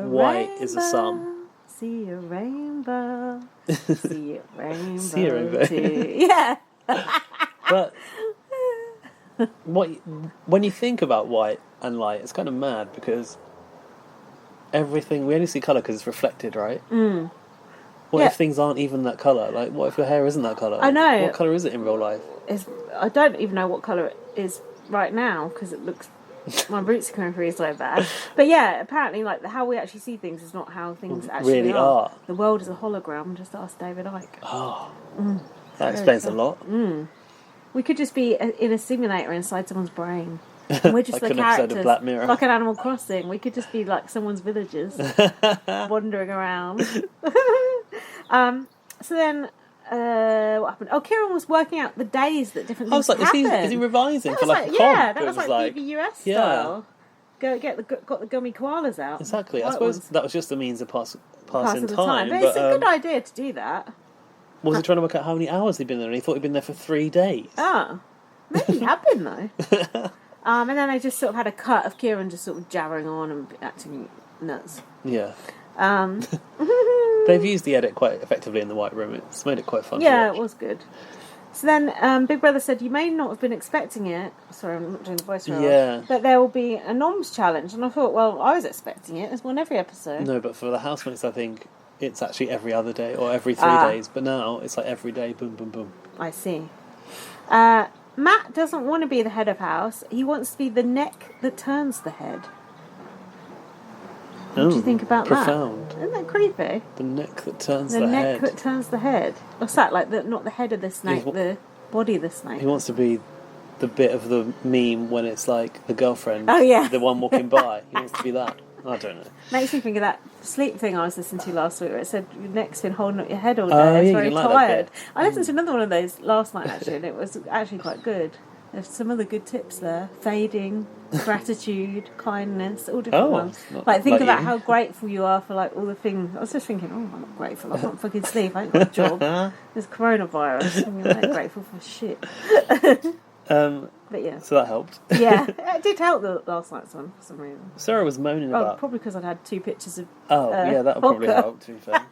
white is a sum. See a rainbow. See a rainbow. See a rainbow. Too. Yeah. But when you think about white and light, it's kind of mad because everything we only see colour because it's reflected, right? What if things aren't even that colour? Like, what if your hair isn't that colour? I know. What colour is it in real life? I don't even know what colour it is right now because it looks. My roots are coming through so bad. But yeah, apparently, like how we actually see things is not how things actually really are. are. The world is a hologram. Just ask David Icke. Oh, that explains a lot. We could just be in a simulator inside someone's brain. And we're just Like the an episode characters, of Black Mirror. like an Animal Crossing. We could just be like someone's villagers, wandering around. So then what happened? Oh, Kieran was working out the days that different I things was like, happened. is he revising That for was like a comp? that It was was like US yeah. style. Got the gummy koalas out. Exactly. I White suppose ones. that was just the means of passing Pass of the time. But it's a good idea to do that. Was he trying to work out how many hours he'd been there? And he thought he'd been there for 3 days. Oh, maybe he had been though. And then I just sort of had a cut of Kieran just sort of jabbering on and acting nuts. Yeah. Um, They've used the edit quite effectively in the White Room. It's made it quite fun to yeah, watch. it was good. So then Big Brother said, you may not have been expecting it. Sorry, I'm not doing the voice roll. Yeah. But there will be a noms challenge. And I thought, well, I was expecting it. There's one every episode. No, but for the housemates, I think it's actually every other day or every 3 days. But now it's like every day, boom, boom, boom. I see. Matt doesn't want to be the head of house. He wants to be the neck that turns the head. What do you think about profound. that? Isn't that creepy? The neck that turns the The neck head. that turns the head. What's that? Like not the head of the snake, the body of the snake. He wants to be the bit of the meme when it's like the girlfriend, Oh, yeah. the one walking by. He wants to be that. I don't know. Makes me think of that sleep thing I was listening to last week where it said your neck's been holding up your head all day. Oh, It's yeah, very you like that tired. bit. I listened to another one of those last night actually, and it was actually quite good. There's some other good tips there. Fading, gratitude, kindness, all different ones. Like think about how grateful you are for like all the things. I was just thinking, I'm not grateful. I can't fucking sleep. I ain't got a job. There's coronavirus. And you're like grateful for shit. But yeah. So that helped. Yeah, it did help the last night's one for some reason. Sarah was moaning about... Probably because I'd had 2 pictures of... yeah, that would probably vodka. help, to be fair.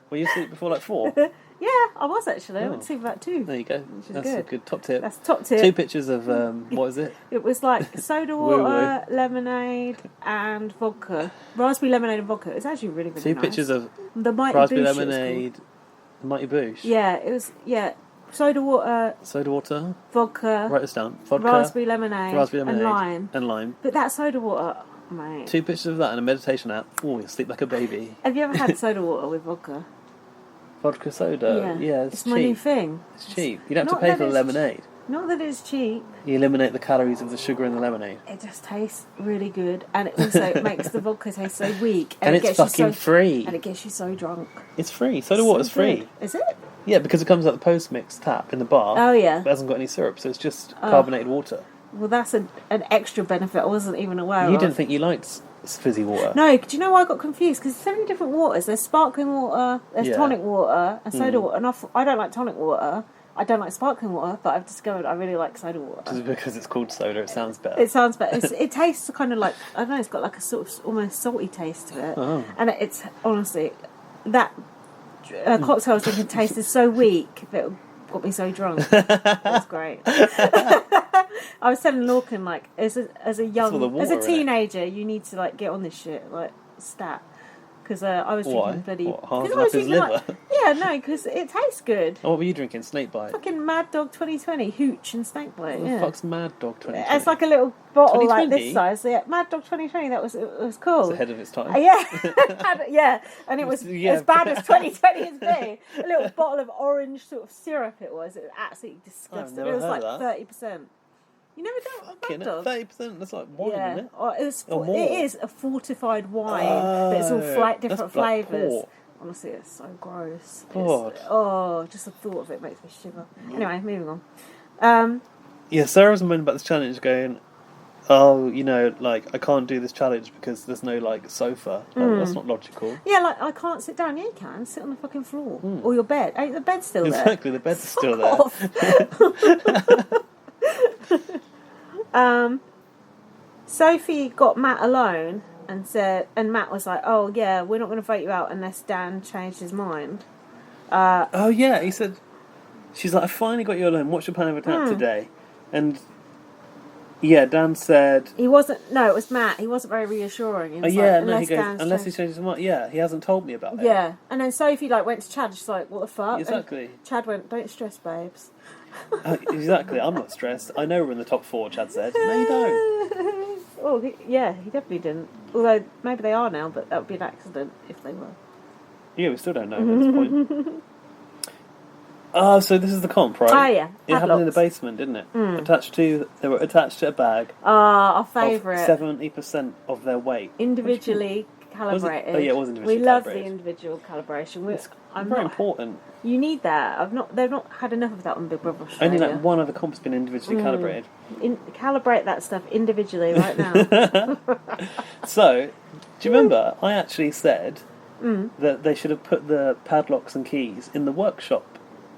Were you asleep before like 4? Yeah, I was actually. I went to sleep about 2. There you go. Which is That's a good top tip. That's top tip. 2 pictures of, what is it? It was like soda water, lemonade, and vodka. Raspberry lemonade and vodka. It's actually really, really 2 nice. pictures of the Mighty raspberry Boosh, it was lemonade, Mighty Boosh. called. Yeah, it was, soda water, Soda water. vodka, Write this down. Vodka, raspberry lemonade, and lime. And lime. But that soda water, mate. 2 pictures of that and a meditation app. Oh, you'll sleep like a baby. Have you ever had soda water with vodka? Vodka soda. Yeah, it's my new cheap. thing. It's cheap. You don't have Not to pay that for the it's lemonade. Not that it's cheap. You eliminate the calories of the sugar in the lemonade. It just tastes really good, and it also makes the vodka taste so weak. And it it's gets you fucking free. And it gets you so drunk. It's free. Soda water's free. Is it? Yeah, because it comes out the post-mix tap in the bar. Oh, yeah. But it hasn't got any syrup, so it's just carbonated water. Well, that's an extra benefit I wasn't even aware of. You didn't think you liked fizzy water? No, do you know why I got confused? Because there's so many different waters. There's sparkling water, there's tonic water, and soda water. And I don't like tonic water. I don't like sparkling water, but I've discovered I really like soda water. Just because it's called soda, it sounds better. It sounds better. It tastes kind of like, I don't know, it's got like a sort of almost salty taste to it. Oh. And it's, honestly, that cocktail I was drinking tasted so weak that it got me so drunk. It was great. I was telling Lorcan, like, as a teenager, you need to like get on this shit, like, stat. Because I was drinking bloody... What, hard I was his drinking, liver? because it tastes good. Oh, what were you drinking? Snakebite? Fucking Mad Dog 2020, hooch and snakebite. What the fuck's Mad Dog 2020? It's like a little bottle like 2020? this size. Yeah, Mad Dog 2020. It was cool. It's ahead of its time. Yeah, and it was as bad as 2020 has been. A little bottle of orange sort of syrup. It was absolutely disgusting. never It was heard like that. 30%. You never done Fucking Mad Dog? 30%? That's like wine, isn't it? It more. is a fortified wine, but it's all different that's black flavours. port. Honestly, it's so gross. God. Just the thought of it makes me shiver. Anyway, moving on. Yeah, Sarah was moaning about this challenge going, oh, you know, like, I can't do this challenge because there's no, like, sofa. Like, that's not logical. Yeah, like, I can't sit down. Yeah, you can. Sit on the fucking floor. Or your bed. Ain't the bed still there? Exactly, the bed's still there. Sophie got Matt alone and Matt was like, oh yeah, we're not going to vote you out unless Dan changed his mind. Oh, yeah, he said, she's like, I finally got you alone. What's your plan of attack today? And, yeah, Dan said... It was Matt. He wasn't very reassuring. He was he goes, unless he changes his mind. Yeah, he hasn't told me about it. Yeah, and then Sophie went to Chad. She's like, what the fuck? Exactly. And Chad went, don't stress, babes. Exactly, I'm not stressed. I know we're in the top 4, Chad said. No, you don't. Oh, he definitely didn't. Although, maybe they are now, but that would be an accident if they were. Yeah, we still don't know at this point. So this is the comp, right? Oh, yeah. It happened in the basement, didn't it? They were attached to a bag Our favourite. of 70% of their weight. Individually calibrated. Oh yeah, it was individually We love the calibrated. individual calibration. It's very important. You need that. They've not had enough of that on Big Brother Australia. Only like one other comp's been individually calibrated. Calibrate that stuff individually right now. So, do you remember? I actually said that they should have put the padlocks and keys in the workshop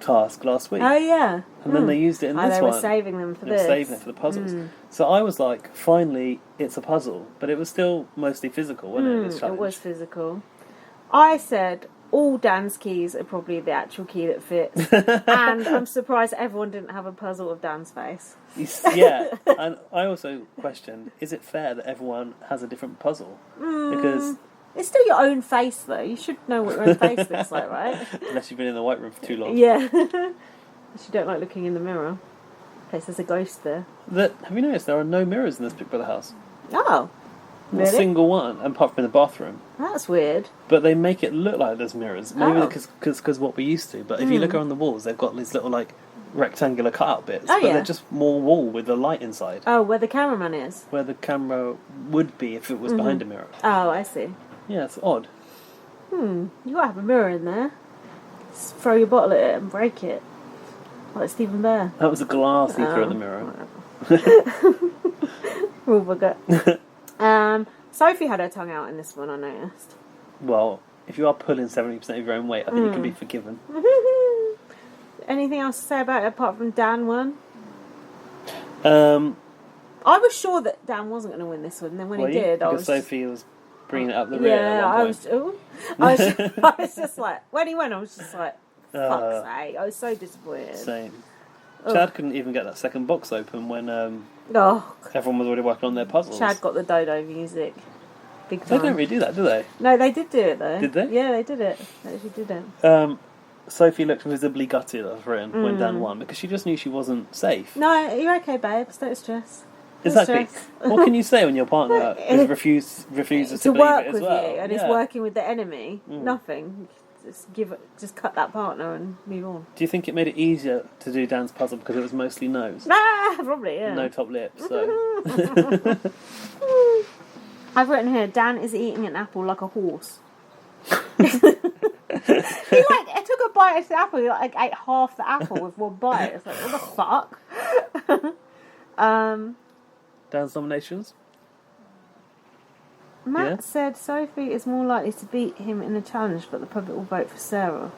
task last week. Oh yeah. And then they used it in this they one. were saving them for They were this. saving it for the puzzles. So I was like, finally, it's a puzzle. But it was still mostly physical, wasn't it? This It challenge? was physical. I said all Dan's keys are probably the actual key that fits. And I'm surprised everyone didn't have a puzzle of Dan's face. Yeah, and I also questioned, is it fair that everyone has a different puzzle? Because It's still your own face, though. You should know what your own face looks like, right? unless you've been in the White Room for too long. Yeah. Unless you don't like looking in the mirror. In case there's a ghost there. Have you noticed there are no mirrors in this Big Brother house? Oh. Not Really? a single one, apart from in the bathroom. That's weird. But they make it look like there's mirrors. Maybe Oh. because what we used to. But if you look around the walls, they've got these little like rectangular cutout bits. Oh, but yeah. they're just more wall with a light inside. Oh, where the cameraman is? Where the camera would be if it was behind a mirror. Oh, I see. Yeah, it's odd. You gotta have a mirror in there. Just throw your bottle at it and break it. Like Stephen Bear. That was a glass he threw Oh, at the mirror. Rule book. Sophie had her tongue out in this one, I noticed. Well, if you are pulling 70% of your own weight, I think you can be forgiven. Anything else to say about it apart from Dan won? Um, I was sure that Dan wasn't going to win this one, and then when were he you? did, I Because was... Sophie was bringing it up the rear Yeah, at one I point. was... Ooh. I was just like... When he went, I was just like, fuck's sake. I was so disappointed. Same. Oh. Chad couldn't even get that second box open when Oh, everyone was already working on their puzzles. Chad got the dodo music. Big They time. don't really do that, do they? No, they did do it, though. Did they? Yeah, they did it. They actually did it. Sophie looked visibly gutted, I've written, when Dan won, because she just knew she wasn't safe. No, you're okay, babes. Don't stress. Don't Exactly. stress. What can you say when your partner refuses to To believe work it as with well? you, and he's Yeah. working with the enemy. Nothing. Just cut that partner and move on. Do you think it made it easier to do Dan's puzzle because it was mostly nose? Ah, probably, yeah. No top lip, so... I've written here, Dan is eating an apple like a horse. He took a bite of the apple, he ate half the apple with one bite. It's like, what the fuck? Dan's nominations? Matt Yeah. said Sophie is more likely to beat him in a challenge, but the public will vote for Sarah.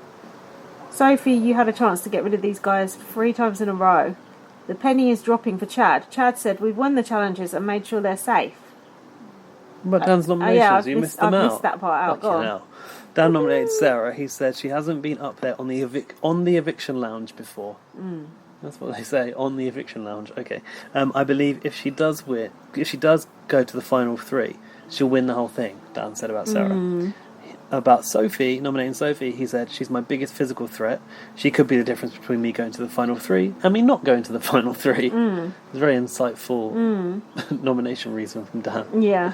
Sophie, you had a chance to get rid of these guys 3 times in a row. The penny is dropping for Chad. Chad said, we've won the challenges and made sure they're safe. But Dan's nominations, yeah, you missed them I've out. missed that part out. Go Fucking on. hell. Dan nominated Sarah. He said she hasn't been up there on the eviction lounge before. That's what they say, on the eviction lounge. Okay. I believe if she does go to the final 3, she'll win the whole thing. Dan said about Sarah. About Sophie, nominating Sophie, he said she's my biggest physical threat. She could be the difference between me going to the final 3 and me not going to the final 3. It's a very insightful nomination reason from Dan. Yeah.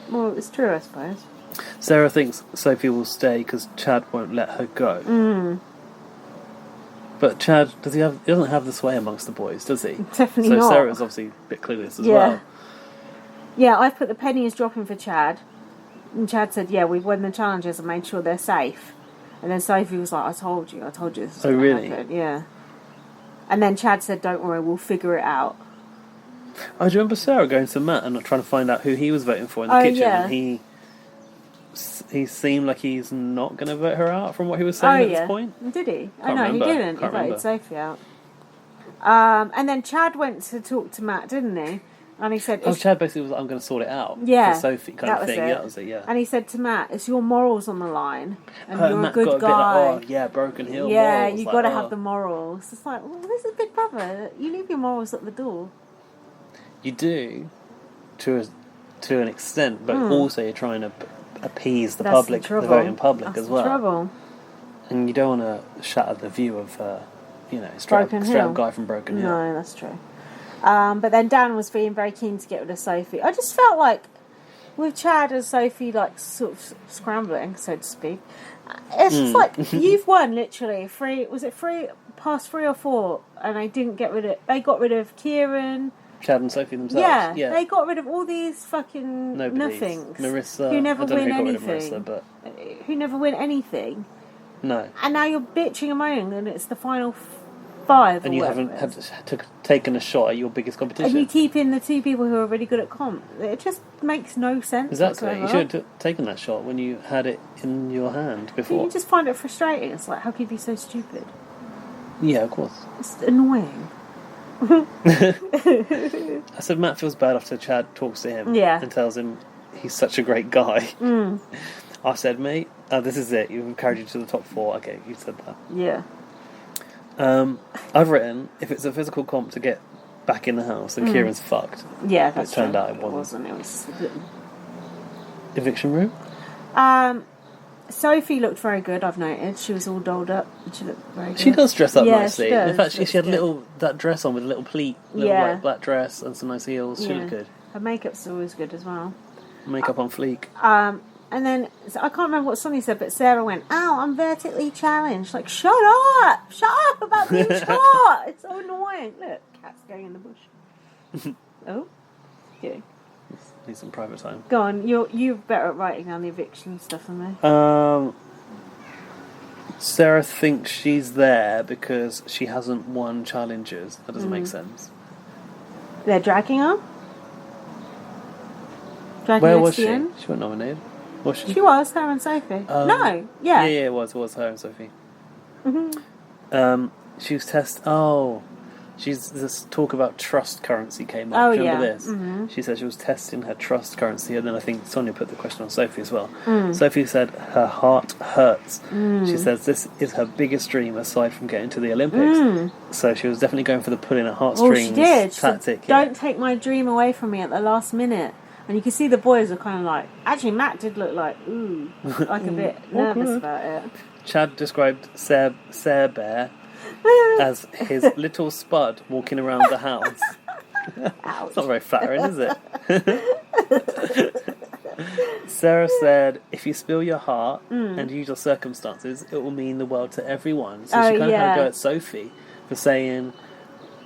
Well, it's true, I suppose. Sarah thinks Sophie will stay because Chad won't let her go. But Chad, he doesn't have the sway amongst the boys, does he? Definitely so not. Sarah's obviously a bit clueless as Yeah. well. Yeah, I've put the penny is dropping for Chad. And Chad said, yeah, we've won the challenges and made sure they're safe. And then Sophie was like, I told you this was Oh, gonna really? happen. Yeah. And then Chad said, don't worry, we'll figure it out. I do remember Sarah going to Matt and trying to find out who he was voting for in the Oh, kitchen, yeah. and he seemed like he's not going to vote her out from what he was saying at this point. Did he? Can't No, remember. he didn't. He Can't voted remember. Sophie out. And then Chad went to talk to Matt, didn't he? And he said, Oh, Chad basically was like, I'm going to sort it out Yeah, for Sophie kind that of was thing. it. Yeah, that was it, yeah. and he said to Matt, it's your morals on the line, and And you're Matt a good got a bit guy. like, oh, yeah, Broken Hill Yeah, morals. you like, got to oh. have the morals. It's like, well, this is Big Brother. You leave your morals at the door. You do, to an extent, but also you're trying to appease the That's public, the the trouble. voting public That's as the well. trouble. And you don't want to shatter the view of, straight Broken Hill. up guy from Broken Hill. No, that's true. But then Dan was feeling very keen to get rid of Sophie. I just felt like with Chad and Sophie like sort of scrambling, so to speak. It's just like you've won literally past 3 or 4, and they didn't get rid of. They got rid of Kieran, Chad and Sophie themselves. Yeah, they got rid of all these fucking nothings. Marissa, who never I don't win know who anything. got rid of Marissa, but who never win anything. no. And now you're bitching and moaning, and it's the final 5. And or you whatever haven't it is. taken a shot at your biggest competition. And you keep in the 2 people who are really good at comp. It just makes no sense. Exactly. Whatsoever. You should have taken that shot when you had it in your hand before. You just find it frustrating. It's like, how can you be so stupid? Yeah, of course. It's annoying. I said Matt feels bad after Chad talks to him and tells him he's such a great guy. I said, mate, this is it. You've carried you to the top 4. Okay, you said that. Yeah. I've written, if it's a physical comp to get back in the house, then Kieran's fucked. Yeah, that's It turned true. out it wasn't. It was... Eviction room? Sophie looked very good, I've noted. She was all dolled up. She looked very good. She does dress up nicely. She does. In fact, she had good. that dress on with a little pleat, like black dress and some nice heels. She looked good. Her makeup's always good as well. Makeup on fleek. And then, so I can't remember what Sonia said, but Sarah went, "Ow, I'm vertically challenged." Like, shut up! Shut up about being short! It's so annoying. Look, cat's going in the bush. Oh? Kidding. Need some private time. Go on, you're better at writing down the eviction stuff than me. Sarah thinks she's there because she hasn't won challenges. That doesn't make sense. They're dragging her? Dragging Where her was to she? the end? She wasn't nominated. Was she? She was, her and Sophie. No, yeah. Yeah, it was her and Sophie. She was she's this talk about trust currency came up. Oh, Do you remember yeah. this? Mm-hmm. She said she was testing her trust currency, and then I think Sonia put the question on Sophie as well. Sophie said her heart hurts. She says this is her biggest dream aside from getting to the Olympics. So she was definitely going for the pulling her heartstrings She did. tactic. She said, don't take my dream away from me at the last minute. And you can see the boys are kind of like... Actually, Matt did look like, like a bit nervous about it. Chad described Sarah Bear as his little spud walking around the house. It's not very flattering, is it? Sarah said, if you spill your heart and use your circumstances, it will mean the world to everyone. So she kind of had a go at Sophie for saying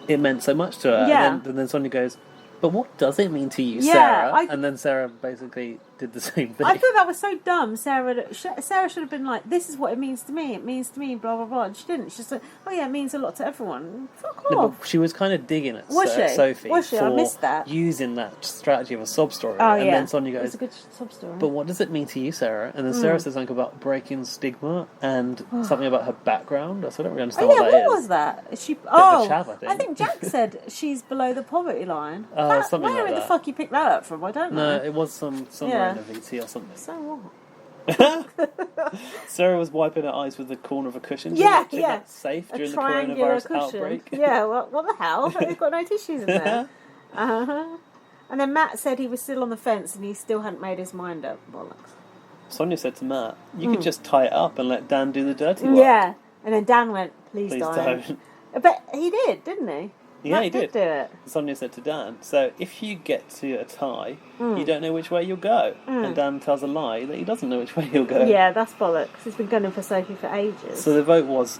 it meant so much to her. Yeah. And then Sonia goes, but what does it mean to you, Yeah, Sarah? And then Sarah basically did the same thing. I thought that was so dumb. Sarah should have been like, this is what it means to me. It means to me, blah, blah, blah. And she didn't. She just said, oh, yeah, it means a lot to everyone. Fuck No, off. but she was kind of digging at Was she? Sophie Was she? I for missed that. using that strategy of a sob story. Oh, and yeah. then Sonia It was goes, a good sub story. but what does it mean to you, Sarah? And then Sarah says something about breaking stigma and something about her background. So I don't really understand what what that is. was that? She? chav, I I think. think Jack said she's below the poverty line. Something where like the that. fuck you picked that up from? I don't know. No, it was somewhere Yeah. in the VT or something. So what? Sarah was wiping her eyes with the corner of a cushion. Yeah, Is yeah. that safe A during the triangular coronavirus cushion. outbreak? Yeah, what the hell? They've got no tissues in there. And then Matt said he was still on the fence and he still hadn't made his mind up. Bollocks. Sonia said to Matt, you could just tie it up and let Dan do the dirty work. Yeah. And then Dan went, please Please don't. don't. But he did, didn't he? Yeah, Matt he did. do it. Sonia said to Dan, so if you get to a tie, you don't know which way you'll go. And Dan tells a lie that he doesn't know which way he'll go. Yeah, that's bollocks. He's been gunning for Sophie for ages. So the vote was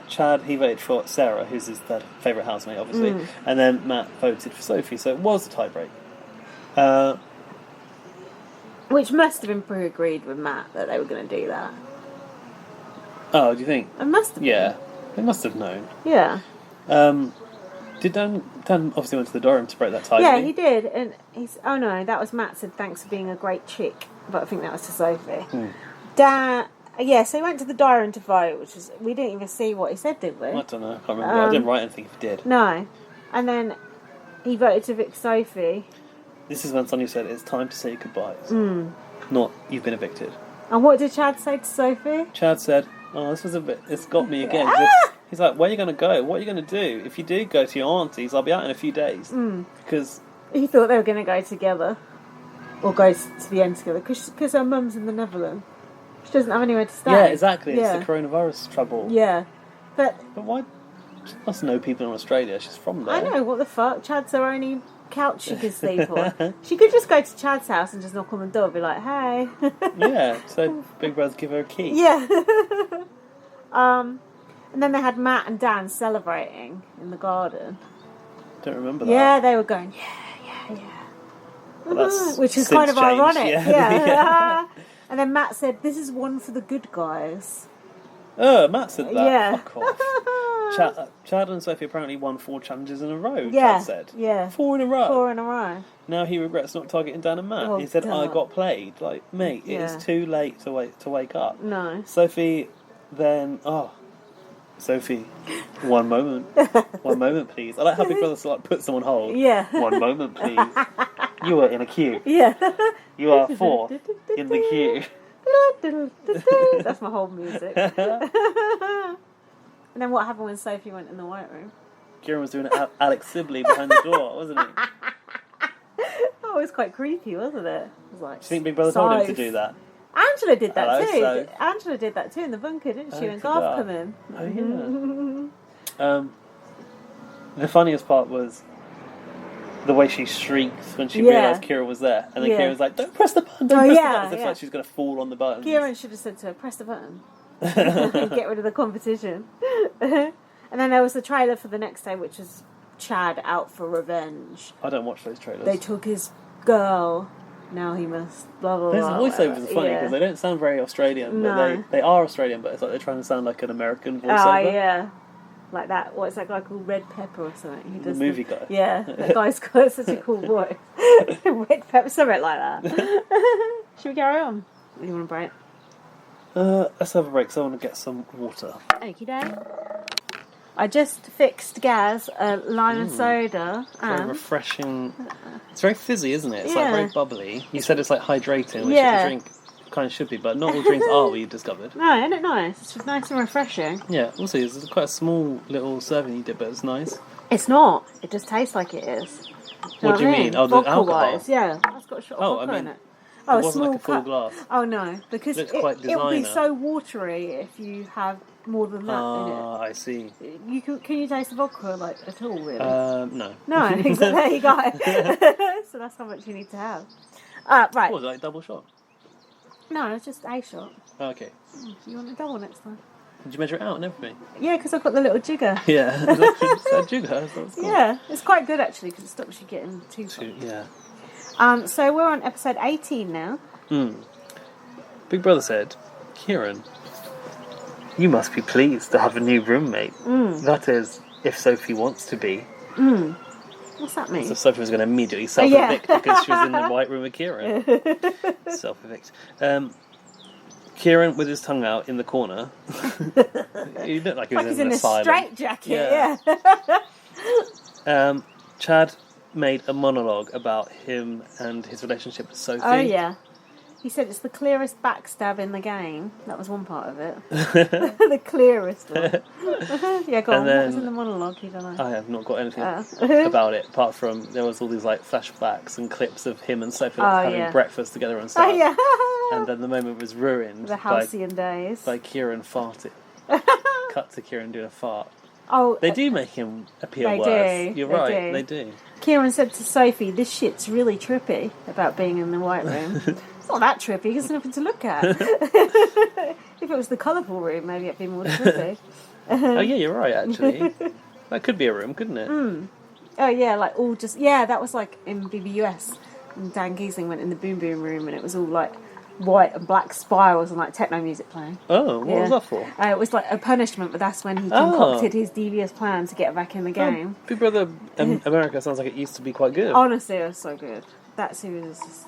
Chad, he voted for Sarah, who's his third favourite housemate, obviously. And then Matt voted for Sophie, so it was a tiebreak. Which must have been pre-agreed with Matt that they were going to do that. Oh, do you think? It must have been. Yeah, they must have known. Yeah. Did Dan obviously went to the Durham to break that tie? Yeah, didn't he did. And he's... Oh, no, that was Matt said, thanks for being a great chick. But I think that was to Sophie. Dan... Yeah, so he went to the Durham to vote, which is... We didn't even see what he said, did we? I don't know, I can't remember. I didn't write anything if he did. No. And then he voted to evict Sophie. This is when Sonia said, it's time to say your goodbyes. Not, you've been evicted. And what did Chad say to Sophie? Chad said, oh, this was a bit... It's got me again. He's like, where are you going to go? What are you going to do? If you do go to your auntie's, I'll be out in a few days. Because... He thought they were going to go together. Or go to the end together. Because her mum's in the Netherlands. She doesn't have anywhere to stay. Yeah, exactly. Yeah. It's the coronavirus trouble. Yeah. But why... She must know people in Australia. She's from there. I know, what the fuck? Chad's her only couch she could sleep on. She could just go to Chad's house and just knock on the door and be like, hey. Yeah, so Big Brother give her a key. Yeah. And then they had Matt and Dan celebrating in the garden. don't remember that. Yeah, they were going, yeah. But that's Which is since kind of changed, ironic. yeah. Yeah. And then Matt said, "This is one for the good guys." Oh, Matt said that. Yeah. Fuck off. Chad and Sophie apparently won 4 challenges in a row, Yeah. Chad said. Yeah. 4 in a row. 4 in a row. Now he regrets not targeting Dan and Matt. Oh, He said, I God. got played. Like, mate, it Yeah. is too late to wake up. No. Sophie then... Oh, Sophie, one moment. One moment, please. I like how Big Brother like, puts them on hold. Yeah. One moment, please. You are in a queue. Yeah. You are 4th in the queue. That's my whole music. And then what happened when Sophie went in the white room? Kieran was doing Alex Sibley behind the door, wasn't he? Oh, it was quite creepy, wasn't it? It was like, Do you think Big Brother told him to do that? Angela did that Hello, too. Soph. Angela did that too in the bunker, didn't she? Oh, When forgot. Garth come in. Oh, yeah. The funniest part was the way she shrieked when she realised Kira was there. And then Yeah. Kira was like, don't press the button, don't press the button. As if yeah. like she's going to fall on the button. Kieran should have said to her, "Press the button." Get rid of the competition. And then there was the trailer for the next day, which was Chad out for revenge. I don't watch those trailers. They took his girl. Now he must blah blah Those blah. voiceovers are funny Yeah. because they don't sound very Australian, but No. they are Australian, but it's like they're trying to sound like an American Oh voiceover. yeah, like that. What's that guy called? Red Pepper or something? He The does movie guy. Yeah, that guy's got such a cool voice. Red Pepper, something like that. Should we carry on? You want a break? Let's have a break, so I want to get some water. Okie doke. I just fixed Gaz a lime and soda Very and refreshing. It's very fizzy, isn't it? It's Yeah. like very bubbly. You said it's like hydrating, which Yeah. a drink kind of should be, but not all drinks are, we discovered. no, isn't it nice? It's just nice and refreshing. Yeah, also it's quite a small little serving you did, but it's nice. It's not. It just tastes like it is. What do you mean? Oh, the Vodka alcohol? wise, yeah. That's got a shot of Oh, vodka I in mean, it. Oh, it a wasn't small like a full cup. glass. Oh no, because Looks it quite will be designer. so watery if you have more than that Ah, I see. in it. You can you taste the vodka like at all really? No. No, exactly. There you go. So that's how much you need to have. Right. What was it, like double shot? No, it's just a shot. Oh, okay. You want a double next time? Did you measure it out and everything? Yeah, because I've got the little jigger. Yeah. That jigger, that's cool. Yeah, it's quite good actually because it stops you getting too full. Yeah. So we're on episode 18 now. Big Brother said, Kieran, you must be pleased to have a new roommate. That is, if Sophie wants to be. What's that mean? So Sophie was going to immediately self-evict because she was in the white room with Kieran. Self-evict. Kieran with his tongue out in the corner. He looked like he was Like he's in in an a asylum. straitjacket, yeah. Chad made a monologue about him and his relationship with Sophie. Oh, yeah. He said it's the clearest backstab in the game. That was one part of it. The clearest one. Yeah, go on. And What was then- in the monologue? You don't know. I have not got anything Oh. about it, apart from there was all these like flashbacks and clips of him and Sophie Oh, having yeah. breakfast together and stuff. Oh, yeah. And then the moment was ruined The by halcyon days. Kieran farting. Cut to Kieran doing a fart. Oh, They do make him appear They worse. do, You're they right, do. they do. Kieran said to Sophie, "This shit's really trippy about being in the white room." It's not that trippy, there's nothing to look at. If it was the colourful room, maybe it'd be more trippy. Oh yeah, you're right. Actually, that could be a room, couldn't it? Oh yeah, like all just, yeah, that was like in BBUS. And Dan Giesling went in the Boom Boom room and it was all like white and black spirals and like techno music playing. Oh, what was that for? It was like a punishment, but that's when he Oh. concocted his devious plan to get back in the game. Big Brother America sounds like it used to be quite good. Honestly, it was so good. That series is just,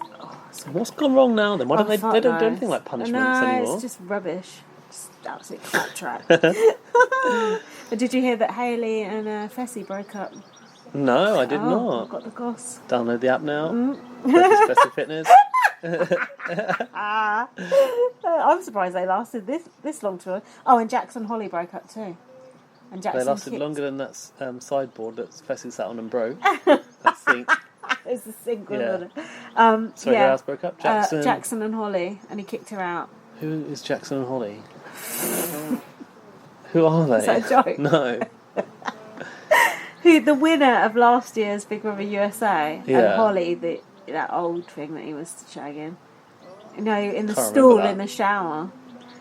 so What's gone wrong now then? Why don't fuck they don't do knows. anything like punishments no, anymore? it's just rubbish. Just absolute claptrap. But did you hear that Hayley and Fessy broke up? No, I did I've not. got the goss. Download the app now. Special Fitness. I'm surprised they lasted this long to. Oh, and Jackson and Holly broke up too. And Jackson They lasted kicked- longer than that sideboard that Fessy sat on and broke. That sink. It's a single, Yeah. wasn't it? Sorry, yeah. who else broke up? Jackson. Jackson and Holly, and he kicked her out. Who is Jackson and Holly? Who are they? Is that a joke? No. Who the winner of last year's Big Brother USA, Yeah. and Holly, that old thing that he was shagging. You know, in the Can't stool remember that. in the shower.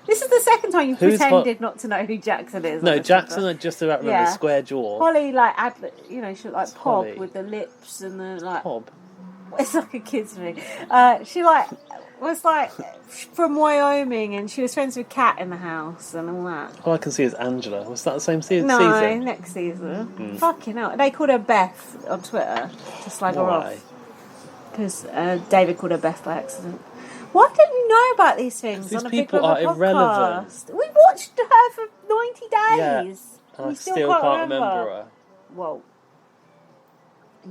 This is the second time you Who's pretended not to know who Jackson is. No, on this Jackson, episode. I just about remember the square jaw. Holly, like, she looked like Pob Holly. with the lips and the, like... Bob. It's like a kid's movie. She, like, was, like, from Wyoming, and she was friends with Kat in the house and all that. All I can see is Angela. Was that the same season? No, next season. Fucking hell. They called her Beth on Twitter to slag her Why? off. Because David called her Beth by accident. Why don't you know about these things These on a Big people Brother are irrelevant. podcast? We watched her for 90 days. Yeah, and You I still can't remember her. Whoa.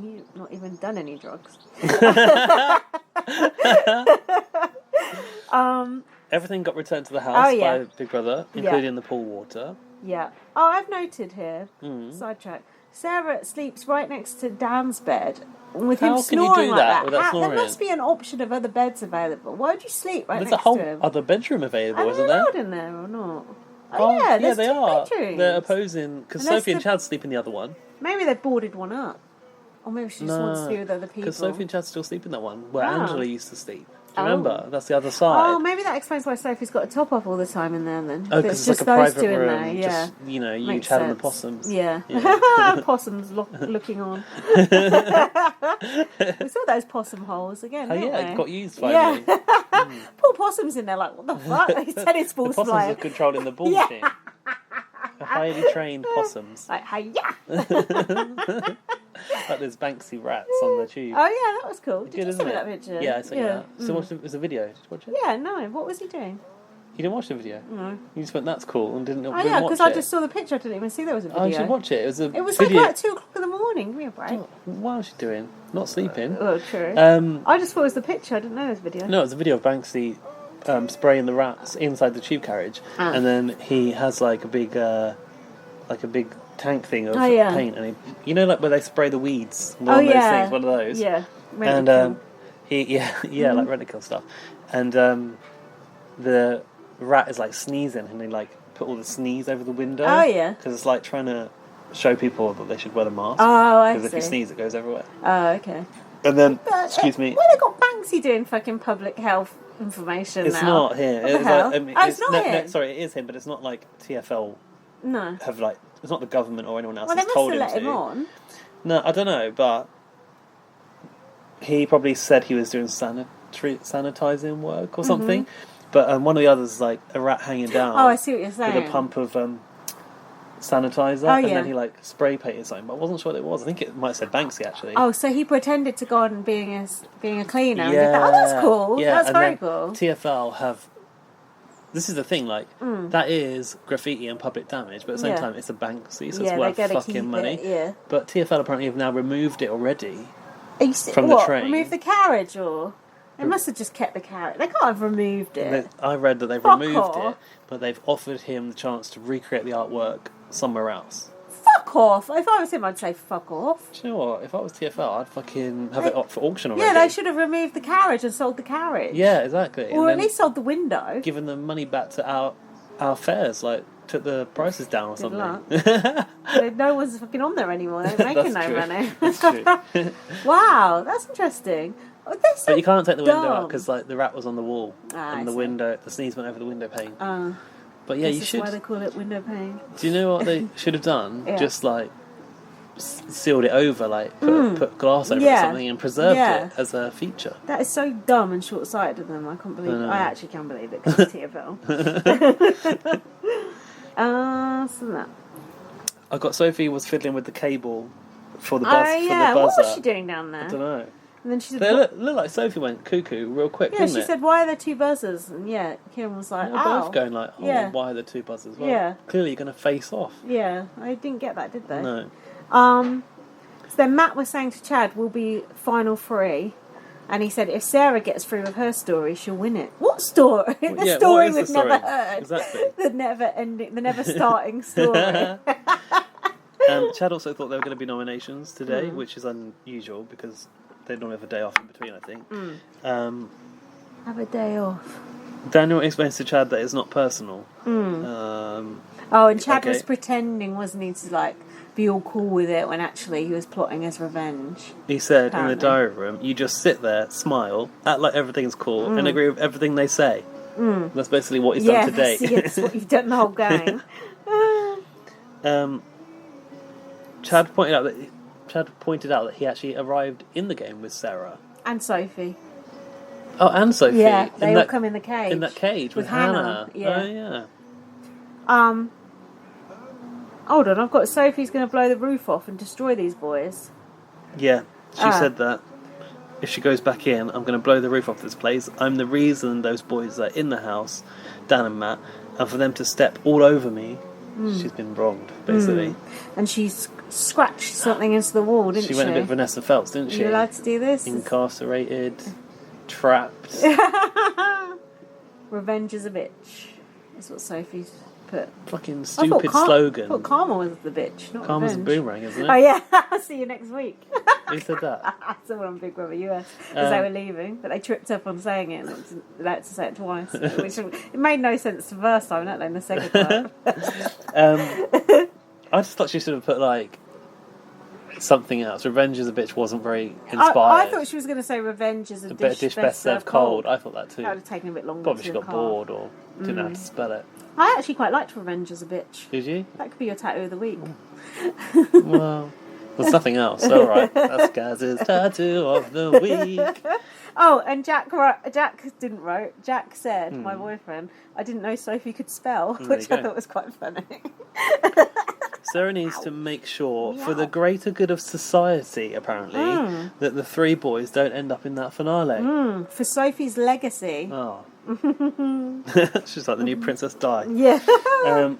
You've not even done any drugs. Everything got returned to the house yeah. by Big Brother, including the pool water. Yeah. Oh, I've noted here. Sidetrack. Sarah sleeps right next to Dan's bed with How him can you snoring do like that that. without There snoring? must be an option of other beds available. Why would you sleep right There's a next whole to him? other bedroom available, Are they isn't there? allowed in there or not? Oh, yeah, there's they two are. bedrooms. They're opposing because Unless Sophie and the- Chad sleep in the other one. Maybe they boarded one up. Or maybe she just wants to be with other people. because Sophie and Chad still sleep in that one where Ah. Angela used to sleep. Do you Oh. remember? That's the other side. Oh, maybe that explains why Sophie's got a top off all the time in there then. Oh, because it's just like a those private two in room. there, yeah. Just, you know, you, Makes Chad, and the sense. possums. Yeah. Possums looking on. We saw those possum holes again, Oh didn't yeah, we? it got used finally. Yeah. Poor possums in there like, what the fuck? His tennis The ball's possums flying. are controlling the ball Yeah. thing. The highly trained possums. Like, hi-ya! Like there's Banksy rats on the tube. Oh yeah, that was cool. Did Good, you isn't send me it? that picture? Yeah, I saw that. So watch it was a video. Did you watch it? Yeah, no. What was he doing? You didn't watch the video? No. You just went, that's cool, and didn't Oh watch yeah, it. because I just saw the picture. I didn't even see there was a video. Oh, you should watch it. It was a It was video. like 2 o'clock in the morning. Give me a break. What was she doing? Not sleeping. Oh, true. I just thought it was the picture. I didn't know there was a video. No, it was a video of Banksy spraying the rats inside the tube carriage, and then he has like a big tank thing of paint, and he, like where they spray the weeds. One of those things, one of those. Yeah. And like reticle stuff, and the rat is like sneezing, and they like put all the sneeze over the window. Oh yeah. Because it's like trying to show people that they should wear the mask. Oh, I see. Because if you sneeze, it goes everywhere. Oh, okay. And then, excuse me. Why they got Banksy doing fucking public health information It's now? not here. What the It's hell? like, It's not him? sorry, it is him, but it's not like TFL No. have like. It's not the government or anyone else Well, they has must told have him let to. him on. No, I don't know, but he probably said he was doing sanitizing work or something. But one of the others is like a rat hanging down. Oh, I see what you're saying. With a pump of sanitizer, Oh, and yeah. then he like spray painted something, but I wasn't sure what it was. I think it might have said Banksy actually. Oh, so he pretended to go on being a cleaner. And did that. Oh, that's cool. Yeah, That's and very then cool. TFL have. This is the thing, like that is graffiti and public damage, but at the same Yeah. time, it's a Banksy, so Yeah, it's worth they gotta fucking keep money. it, yeah. But TFL apparently have now removed it already. From the train. Remove the carriage, or they must have just kept the carriage. They can't have removed it. I read that they've Fuck removed off. it, but they've offered him the chance to recreate the artwork somewhere else. Fuck off! If I was him, I'd say fuck off. Do you know what? If I was TFL, I'd fucking have it up for auction already. Yeah, they should have removed the carriage and sold the carriage. Yeah, exactly. Or And at then least sold the window. given the money back to our fares, like took the prices down or something. luck. No one's fucking on there anymore. They're making That's no true. money. That's true. Wow, that's interesting. Oh, they're so But you can't take the window out dumb. because like the rat was on the wall I and the see. window, the sneeze went over the window pane. Oh, But yeah, this you is should. why they call it window pane. Do you know what they should have done? Yeah. Just like sealed it over, like put glass over it or Yeah. something, and preserved Yeah. it as a feature. That is so dumb and short-sighted of them. I can't believe. I know. I actually can't believe it because it's TFL. So that. I got Sophie was fiddling with the cable for the Oh buzz yeah, for the what buzzer. was she doing down there? I don't know. And then she said, They look like Sophie went cuckoo real quick, yeah, didn't she it? said, why are there 2 buzzers? And yeah, Kieran was like, They were oh. both going like, oh, Yeah. why are there 2 buzzers? Well, Yeah. clearly you're going to face off. Yeah, I didn't get that, did they? No. So then Matt was saying to Chad, we'll be final 3. And he said, if Sarah gets through with her story, she'll win it. What story? The Yeah, story what is we've the story? never heard. Exactly. The never starting story. Chad also thought there were going to be nominations today, which is unusual because they don't have a day off in between, I think. Have a day off. Daniel explains to Chad that it's not personal. Oh, and Chad Okay. was pretending, wasn't he, to like be all cool with it when actually he was plotting his revenge. He said in Apparently. the diary room, you just sit there, smile, act like everything's cool, and agree with everything they say. That's basically what he's done to date. Yes, what you've done the whole game. Chad pointed out that he actually arrived in the game with Sarah. And Sophie. Oh, and Sophie. Yeah, they all come in the cage. In that cage with Hannah. Yeah. Oh, yeah. Hold on, I've got Sophie's going to blow the roof off and destroy these boys. Yeah, she said that. If she goes back in, I'm going to blow the roof off this place. I'm the reason those boys are in the house, Dan and Matt, and for them to step all over me, she's been wronged, basically. And she scratched something into the wall, didn't she? She went a bit Vanessa Feltz, didn't she? Are you allowed to do this? Incarcerated, trapped. Revenge is a bitch. That's what Sophie's put. Fucking stupid slogan. I thought Karma was the bitch, not Karma's a revenge. boomerang, isn't it? Oh yeah, I'll see you next week. Who said that? I saw it on Big Brother US because they were leaving, but they tripped up on saying it and they had to say it twice. Which it made no sense the first time, not then the second time. I just thought she should have put like something else. Revenge is a bitch wasn't very inspired. I thought she was going to say revenge is a dish best served cold. I thought that too. That would have taken a bit longer. Probably she got bored or didn't know how to spell it. I actually quite liked revenge as a bitch. Did you? That could be your tattoo of the week. Well, there's nothing else. All right, that's Gaz's tattoo of the week. Oh, and Jack didn't wrote. Jack said, my boyfriend, I didn't know Sophie could spell, which I thought was quite funny. Sarah needs to make sure, for the greater good of society, apparently, that the three boys don't end up in that finale. For Sophie's legacy. Oh. She's like the new Princess Di. Yeah.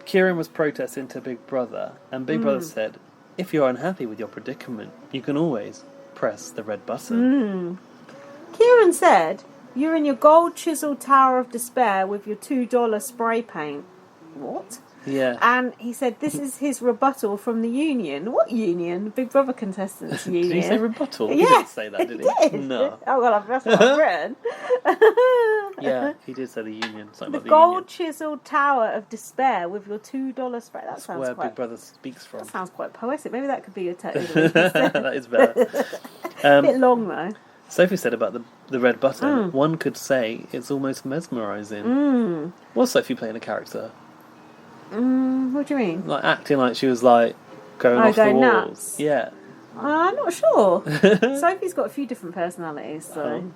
Kieran was protesting to Big Brother, and Big Brother said, if you're unhappy with your predicament, you can always press the red button. Kieran said, you're in your gold chiseled tower of despair with your $2 spray paint. What? Yeah. And he said this is his rebuttal from the union. What union? Big Brother contestants union. Did he say rebuttal? Yeah, He didn't say that, did he? Did. No. Oh, well, that's what I've written. Yeah, he did say the union. Something The about the gold union. chiseled tower of despair with your $2 spray. That That's sounds where quite... Big Brother speaks from. That sounds quite poetic. Maybe that could be your tattoo. That is better. A bit long, though. Sophie said about the red button, one could say it's almost mesmerising. Was Sophie playing a character? What do you mean? Like acting like she was like going off the going walls? nuts? Yeah. I'm not sure. Sophie's got a few different personalities, so...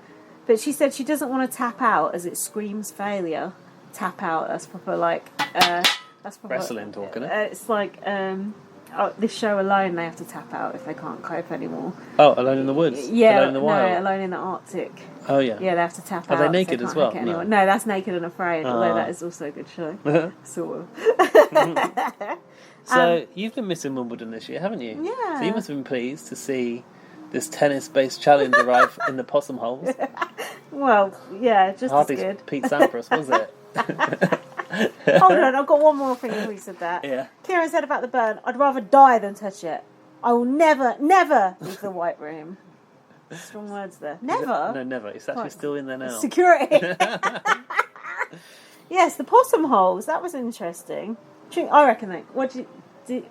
But she said she doesn't want to tap out as it screams failure. Tap out, that's proper like... that's proper, Wrestling talk, isn't it? It's like... this show Alone, they have to tap out if they can't cope anymore. Oh, Alone in the Woods? Yeah, Alone in the Wild? no, Alone in the Arctic. Oh, yeah. Yeah, they have to tap Are out. they if naked can't as well? hack it anymore. No. No, that's Naked and Afraid, although that is also a good show. Sort of. So, you've been missing Wimbledon this year, haven't you? Yeah. So you must have been pleased to see this tennis-based challenge arrive in the possum holes. Well, yeah, just Hardly as good. Pete Sampras, was it? Hold on, I've got one more thing before you said that. Yeah. Kieran said about the burn, I'd rather die than touch it. I will never, never leave the White Room. Strong words there. Never? No, never. It's actually still in there now. Security. Yes, the possum holes. That was interesting. I reckon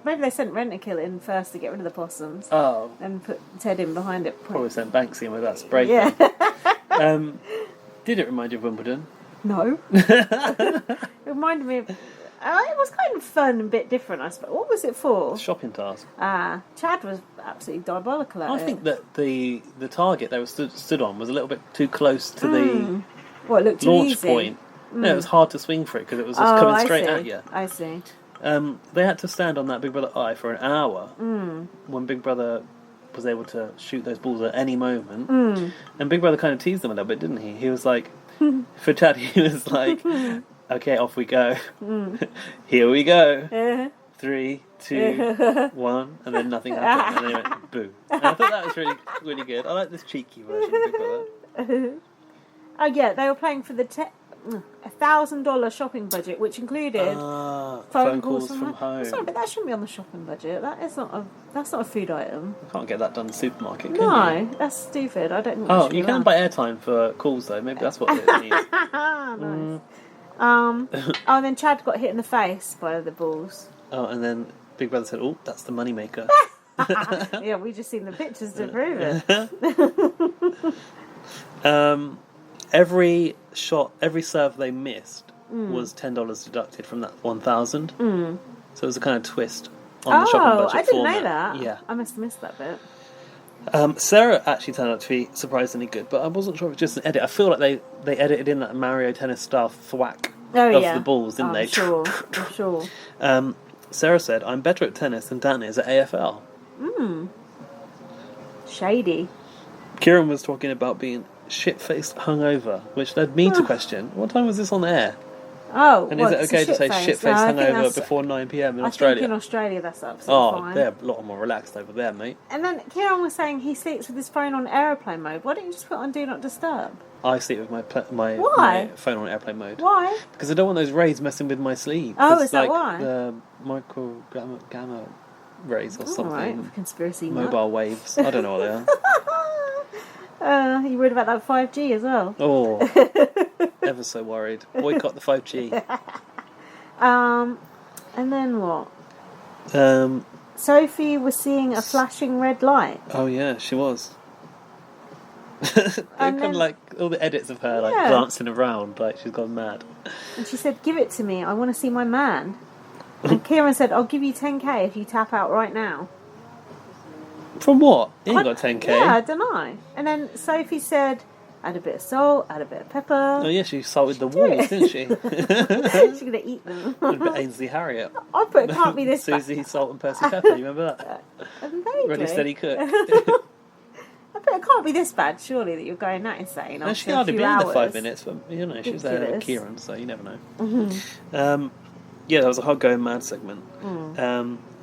maybe they sent Rent-A-Kill in first to get rid of the possums. Oh. And put Ted in behind it. Probably sent Banksy in with that spray. Yeah. Did it remind you of Wimbledon? No. It reminded me of... it was kind of fun and a bit different, I suppose. What was it for? Shopping task. Chad was absolutely diabolical at it. I think that the target they were stood on was a little bit too close to the What, it looked too launch easy? point. No, it was hard to swing for it because it was just coming straight at you. I see. They had to stand on that Big Brother eye for an hour when Big Brother was able to shoot those balls at any moment. And Big Brother kind of teased them a little bit, didn't he? He was like, for Chad, he was like, okay, off we go. Here we go. 3, 2, 1, and then nothing happened. And then he went, boo. And I thought that was really, really good. I like this cheeky version of Big Brother. Oh, yeah, they were playing for the $1,000 shopping budget, which included phone calls from home. Sorry, but that shouldn't be on the shopping budget. That's not a food item. You can't get that done in the supermarket, can you? No, that's stupid. I don't think. Oh, you can buy airtime for calls though. Maybe that's what it needs. Nice. And then Chad got hit in the face by the balls. Oh, and then Big Brother said, "Oh, that's the moneymaker." Yeah, we just seen the pictures to prove it. every serve they missed was $10 deducted from that 1,000. So it was a kind of twist on the shopping budget I didn't format. know that. Yeah. I must have missed that bit. Sarah actually turned out to be surprisingly good, but I wasn't sure if it was just an edit. I feel like they edited in that Mario Tennis style thwack of the balls, didn't they? I'm sure. Sarah said, "I'm better at tennis than Dan is at AFL." Shady. Kieran was talking about being shit-faced hungover, which led me to question, what time was this on air? Oh, And is it okay to say shit-faced hungover before 9 p.m. in Australia? I think in Australia that's absolutely fine. They're a lot more relaxed over there, mate. And then Kieran was saying he sleeps with his phone on aeroplane mode. Why don't you just put on Do Not Disturb? I sleep with my Why? phone on airplane mode. Why? Because I don't want those rays messing with my sleep. Oh, It's is that like why? The gamma rays or something. Alright, conspiracy nut. Mobile waves. I don't know what they are. You worried about that 5G as well? Oh, ever so worried. Boycott the 5G. And then what? Sophie was seeing a flashing red light. Oh yeah, she was. They're kind of like all the edits of her like glancing around like she's gone mad. And she said, "Give it to me. I want to see my man." And Kieran said, "I'll give you 10k if you tap out right now." From what? He ain't got 10k. Yeah, I don't know. And then Sophie said, "Add a bit of salt, add a bit of pepper." Oh yeah, she salted the walls, didn't she? She's gonna eat them. A bit Ainsley Harriet. I put it can't be this bad. Susie, Salt and Percy Pepper. You remember that? Vaguely. Ready, steady, cook. I bet it can't be this bad, surely, that you're going that insane. No, she hardly been in there 5 minutes, but you know, she was there with Kieran, so you never know. Yeah, that was a hard going mad segment.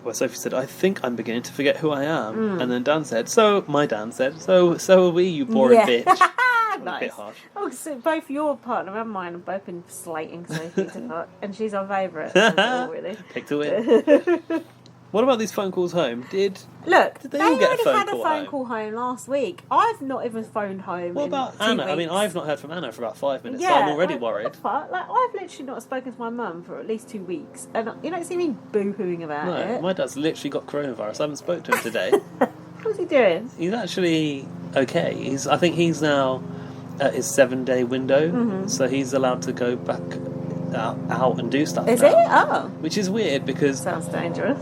Where Sophie said, "I think I'm beginning to forget who I am," and then my Dan said, "So are we, you boring bitch." Nice. A bit harsh. Oh, so both your partner and mine have both been slating Sophie to fuck, and she's our favourite. Really. Pick to win. What about these phone calls home? Did they all get a phone had a call phone home? call home last week. I've not even phoned home. What in about 2 Anna? weeks. I mean, I've not heard from Anna for about 5 minutes, so I'm already worried. What the fuck? Like, I've literally not spoken to my mum for at least 2 weeks, and you don't see me boo-hooing about No, it. my dad's literally got coronavirus. I haven't spoken to him today. What's he doing? He's actually okay. I think he's now at his 7-day window, so he's allowed to go back out and do stuff. Is now, it? Oh, which is weird because sounds dangerous.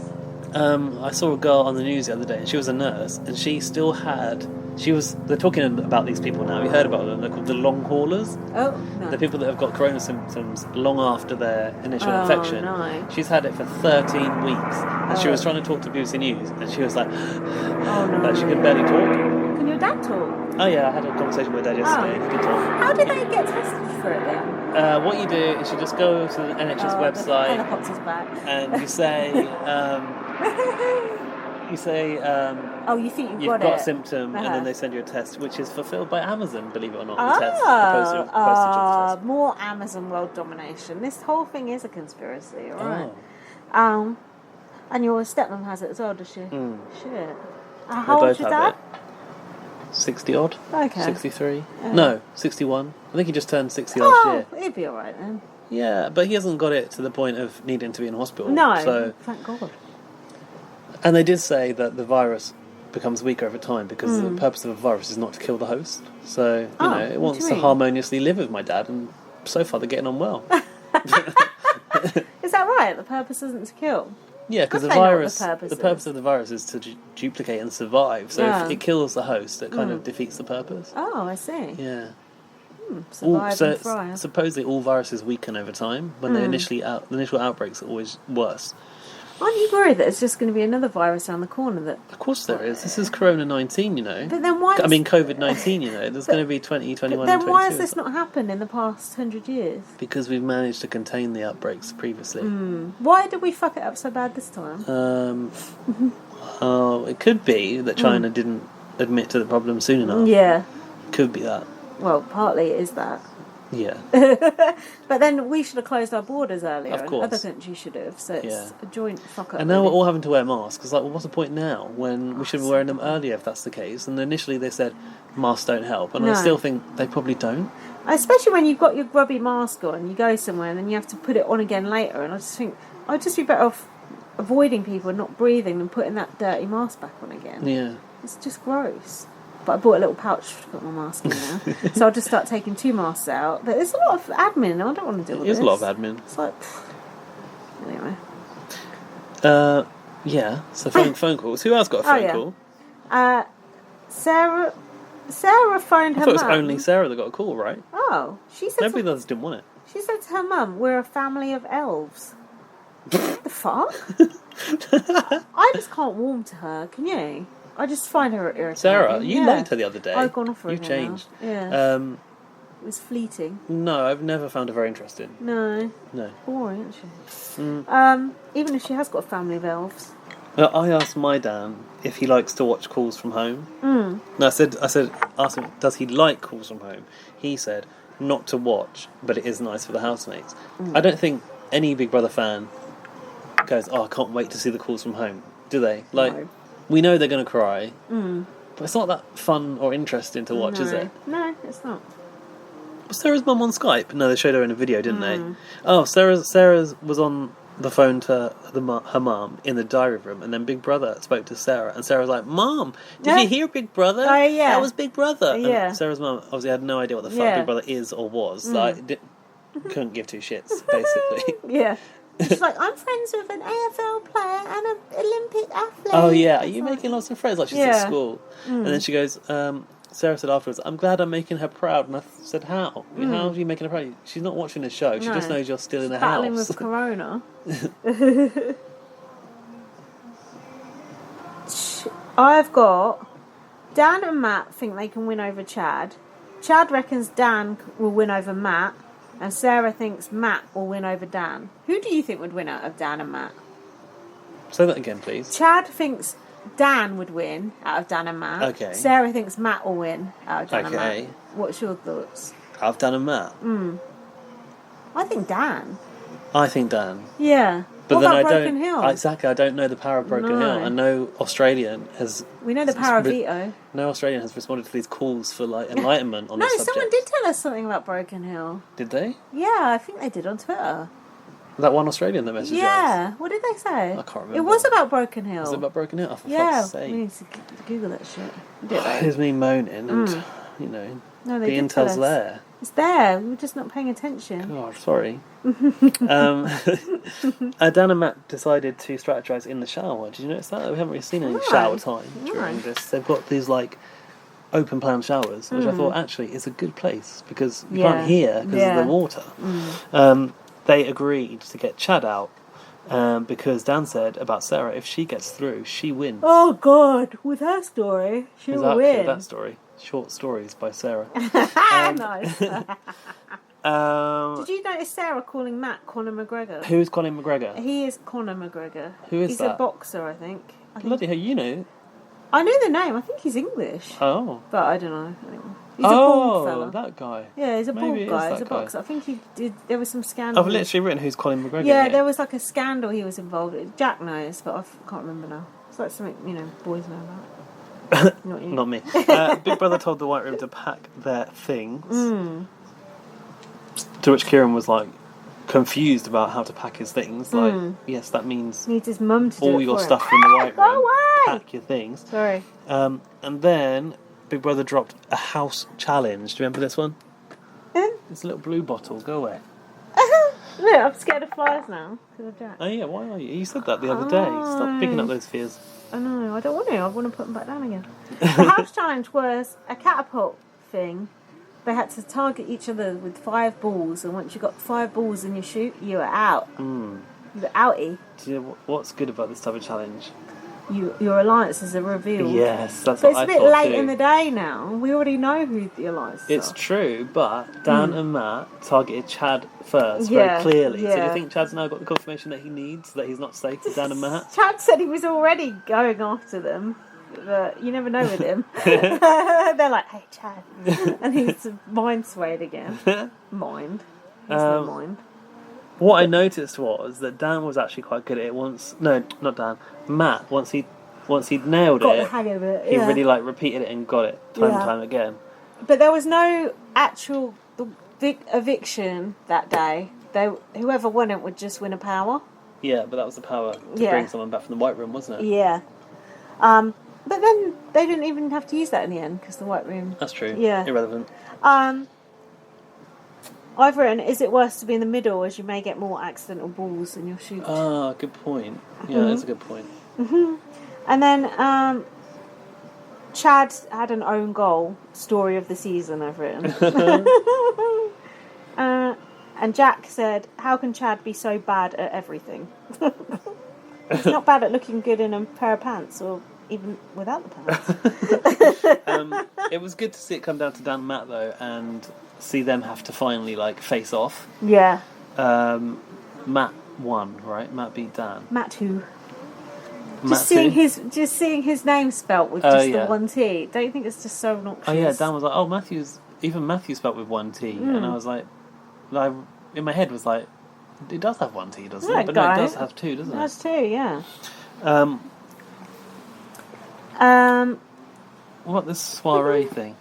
I saw a girl on the news the other day, and she was a nurse, and she still had. They're talking about these people now. Have you heard about them? They're called the long haulers. Oh, no. The people that have got corona symptoms long after their initial infection. No. She's had it for 13 weeks, and she was trying to talk to BBC News, and she was like, like she could barely talk. Can your dad talk? Oh yeah, I had a conversation with her dad yesterday. He could talk. How did they get tested for it then? What you do is you just go to the NHS The website helicopter's back. and you say, oh, you think you've you've got got it? a symptom, and then they send you a test, which is fulfilled by Amazon, believe it or not. The test, the postage of the test. More Amazon world domination. This whole thing is a conspiracy, alright? Oh. And your stepmom has it as well, does she? Shit. They How both old's your have dad? it. 60 odd. Okay. 63. No, 61. I think he just turned 60 last year. He'd be alright then. Yeah, but he hasn't got it to the point of needing to be in hospital. No, So, thank God. and they did say that the virus becomes weaker over time because the purpose of a virus is not to kill the host. So, you know, it what do wants you to mean? harmoniously live with my dad, and so far they're getting on well. Is that right? The purpose isn't to kill? Yeah, because How the do they know what virus, the purpose the is? purpose of the virus is to duplicate and survive. So Yeah. if it kills the host, it kind of defeats the purpose. Oh, I see. Yeah. Survive and thrive. Supposedly all viruses weaken over time. When they the initial outbreaks are always worse. Aren't you worried that it's just going to be another virus around the corner that... Of course there is. This is Corona-19, you know. But then why... I mean, COVID-19, you know. There's going to be 20, 21, But then and why 22. has this not happened in the past 100 years? Because we've managed to contain the outbreaks previously. Why did we fuck it up so bad this time? It could be that China didn't admit to the problem soon enough. Yeah. Could be that. Well, partly it is that. Yeah. But then we should have closed our borders earlier. Of course. And other countries should have. So it's a joint fuck up. And now really. we're all having to wear masks. It's like, well, what's the point now when we should be wearing them earlier if that's the case? And initially they said masks don't help. And I No. still think they probably don't. Especially when you've got your grubby mask on, you go somewhere and then you have to put it on again later. And I just think I'd just be better off avoiding people and not breathing than putting that dirty mask back on again. Yeah. It's just gross. But I bought a little pouch to put my mask in now. So I'll just start taking 2 masks out. But there's a lot of admin. I don't want to deal with this. There's a lot of admin. It's like... Anyway. Yeah, so phone calls. Who else got a phone call? Sarah phoned her I thought it was mum. only Sarah that got a call, right? Oh, she said Nobody else didn't want it. She said to her mum, "We're a family of elves." What the fuck? I just can't warm to her. Can you? I just find her irritating. Sarah, you liked her the other day. I've gone off her You've again changed. now. Yeah. It was fleeting. No, I've never found her very interesting. No. No. Boring, isn't she? Even if she has got a family of elves. Well, I asked my Dan if he likes to watch calls from home. No, I said, asked him, does he like calls from home? He said, not to watch, but it is nice for the housemates. I don't think any Big Brother fan goes, oh, I can't wait to see the calls from home, do they? Like, No. we know they're going to cry, but it's not that fun or interesting to watch, is it? No, it's not. Was Sarah's mum on Skype? No, they showed her in a video, didn't they? Oh, Sarah's was on the phone to her mum in the diary room, and then Big Brother spoke to Sarah, and Sarah was like, "Mom, did you hear Big Brother? Oh, yeah. That was Big Brother." Yeah. And Sarah's mum obviously had no idea what the fuck Yeah. Big Brother is or was. Like, couldn't give two shits, basically. Yeah. She's like, I'm friends with an AFL player and an Olympic athlete. Oh yeah, are you making lots of friends? Like she's at Yeah. school, and then she goes. Sarah said afterwards, "I'm glad I'm making her proud." And I said, "How? How are you making her proud? She's not watching the show. She No. just knows you're still in the Battling house." with Corona. I've got Dan and Matt think they can win over Chad. Chad reckons Dan will win over Matt, and Sarah thinks Matt will win over Dan. Who do you think would win out of Dan and Matt? Say that again, please. Chad thinks Dan would win out of Dan and Matt. Okay. Sarah thinks Matt will win out of Dan and Okay. Matt. What's your thoughts? I've done a Matt. I think Dan. I think Dan. Yeah. But what then about I Broken don't Hill? exactly. I don't know the power of Broken No. Hill. I know Australian has. We know the power of veto. No Australian has responded to these calls for like enlightenment on No, this subject. someone did tell us something about Broken Hill. Did they? Yeah, I think they did on Twitter. That one Australian that messaged us. Yeah, what did they say? I can't remember. It was about Broken Hill. Was it about Broken Hill? Oh, for Yeah, fuck's we sake. need to Google that shit. Did they? Here's me moaning and, you know, No, the they did tell intel's us. there. It's there. We were just not paying attention. God, sorry. Dan and Matt decided to strategize in the shower. Did you notice that? We haven't really seen any No. shower time No. during this. They've got these like open plan showers, which I thought actually is a good place because you Yeah. can't hear because Yeah. of the water. They agreed to get Chad out because Dan said about Sarah, if she gets through, she wins. Oh God, with her story, she will Exactly, win. that story. Short stories by Sarah. Nice. Did you notice Sarah calling Matt Conor McGregor? Who's Colin McGregor? He is Conor McGregor. Who is He's that? a boxer, I think. Bloody hell, you know. I know the name. I think he's English, Oh. but I don't know. Anyway. He's a bald fella. That guy. Yeah, he's a bald Maybe it is guy. He's that a guy. boxer. I think he did. There was some scandal. I've literally written who's Colin McGregor. Yeah, here. there was like a scandal he was involved in. Jack knows, but I can't remember now. It's like something, boys know about. Not you. Not me. Big Brother told the White Room to pack their things. To which Kieran was like confused about how to pack his things. Like, yes, that means Needs his mum to do all it your for him. stuff in the White Go Room. away! Pack your things. Sorry. And then Big Brother dropped a house challenge. Do you remember this one? It's a little blue bottle. Go away. Look, I'm scared of flies now because of Jack. Oh yeah, why are you? You said that the other day. Stop picking up those fears. I know, I don't want to. I want to put them back down again. The house challenge was a catapult thing. They had to target each other with 5 balls, and once you got 5 balls in your chute, you were out. You were outie. Do you know what's good about this type of challenge? Your alliances are revealed. Yes, that's But what it's I a bit thought late too. in the day now. We already know who the alliances It's are. true, but Dan and Matt targeted Chad first Yeah, very clearly. So do yeah. you think Chad's now got the confirmation that he needs, that he's not safe to Dan and Matt? Chad said he was already going after them, but you never know with him. They're like, hey, Chad. And he's mind swayed again. Mind. There's no mind. What I noticed was that Dan was actually quite good at it once. No, not Dan. Matt, once he'd nailed Got the it, hang of it. he Yeah. really repeated it and got it time and Yeah. time again. But there was no actual eviction that day. Whoever won it would just win a power. Yeah, but that was the power to Yeah. bring someone back from the White Room, wasn't it? Yeah. But then they didn't even have to use that in the end because the White Room. That's true. Yeah. Irrelevant. I've written, is it worse to be in the middle as you may get more accidental balls in your shoot? Ah, good point. Yeah, that's a good point. And then Chad had an own goal. Story of the season, I've written. And Jack said, how can Chad be so bad at everything? He's not bad at looking good in a pair of pants or even without the pants. It was good to see it come down to Dan and Matt, though, and see them have to finally, like, face off. Yeah. Matt won, right? Matt beat Dan. Matt who? Matt Just seeing his name spelt with just the one T. Don't you think it's just so obnoxious? Oh yeah, Dan was like, even Matthew spelt with one T, and I was like, in my head was like, it does have one T, doesn't it? But no, it does have two, doesn't it? It has two, yeah. What, this soiree thing?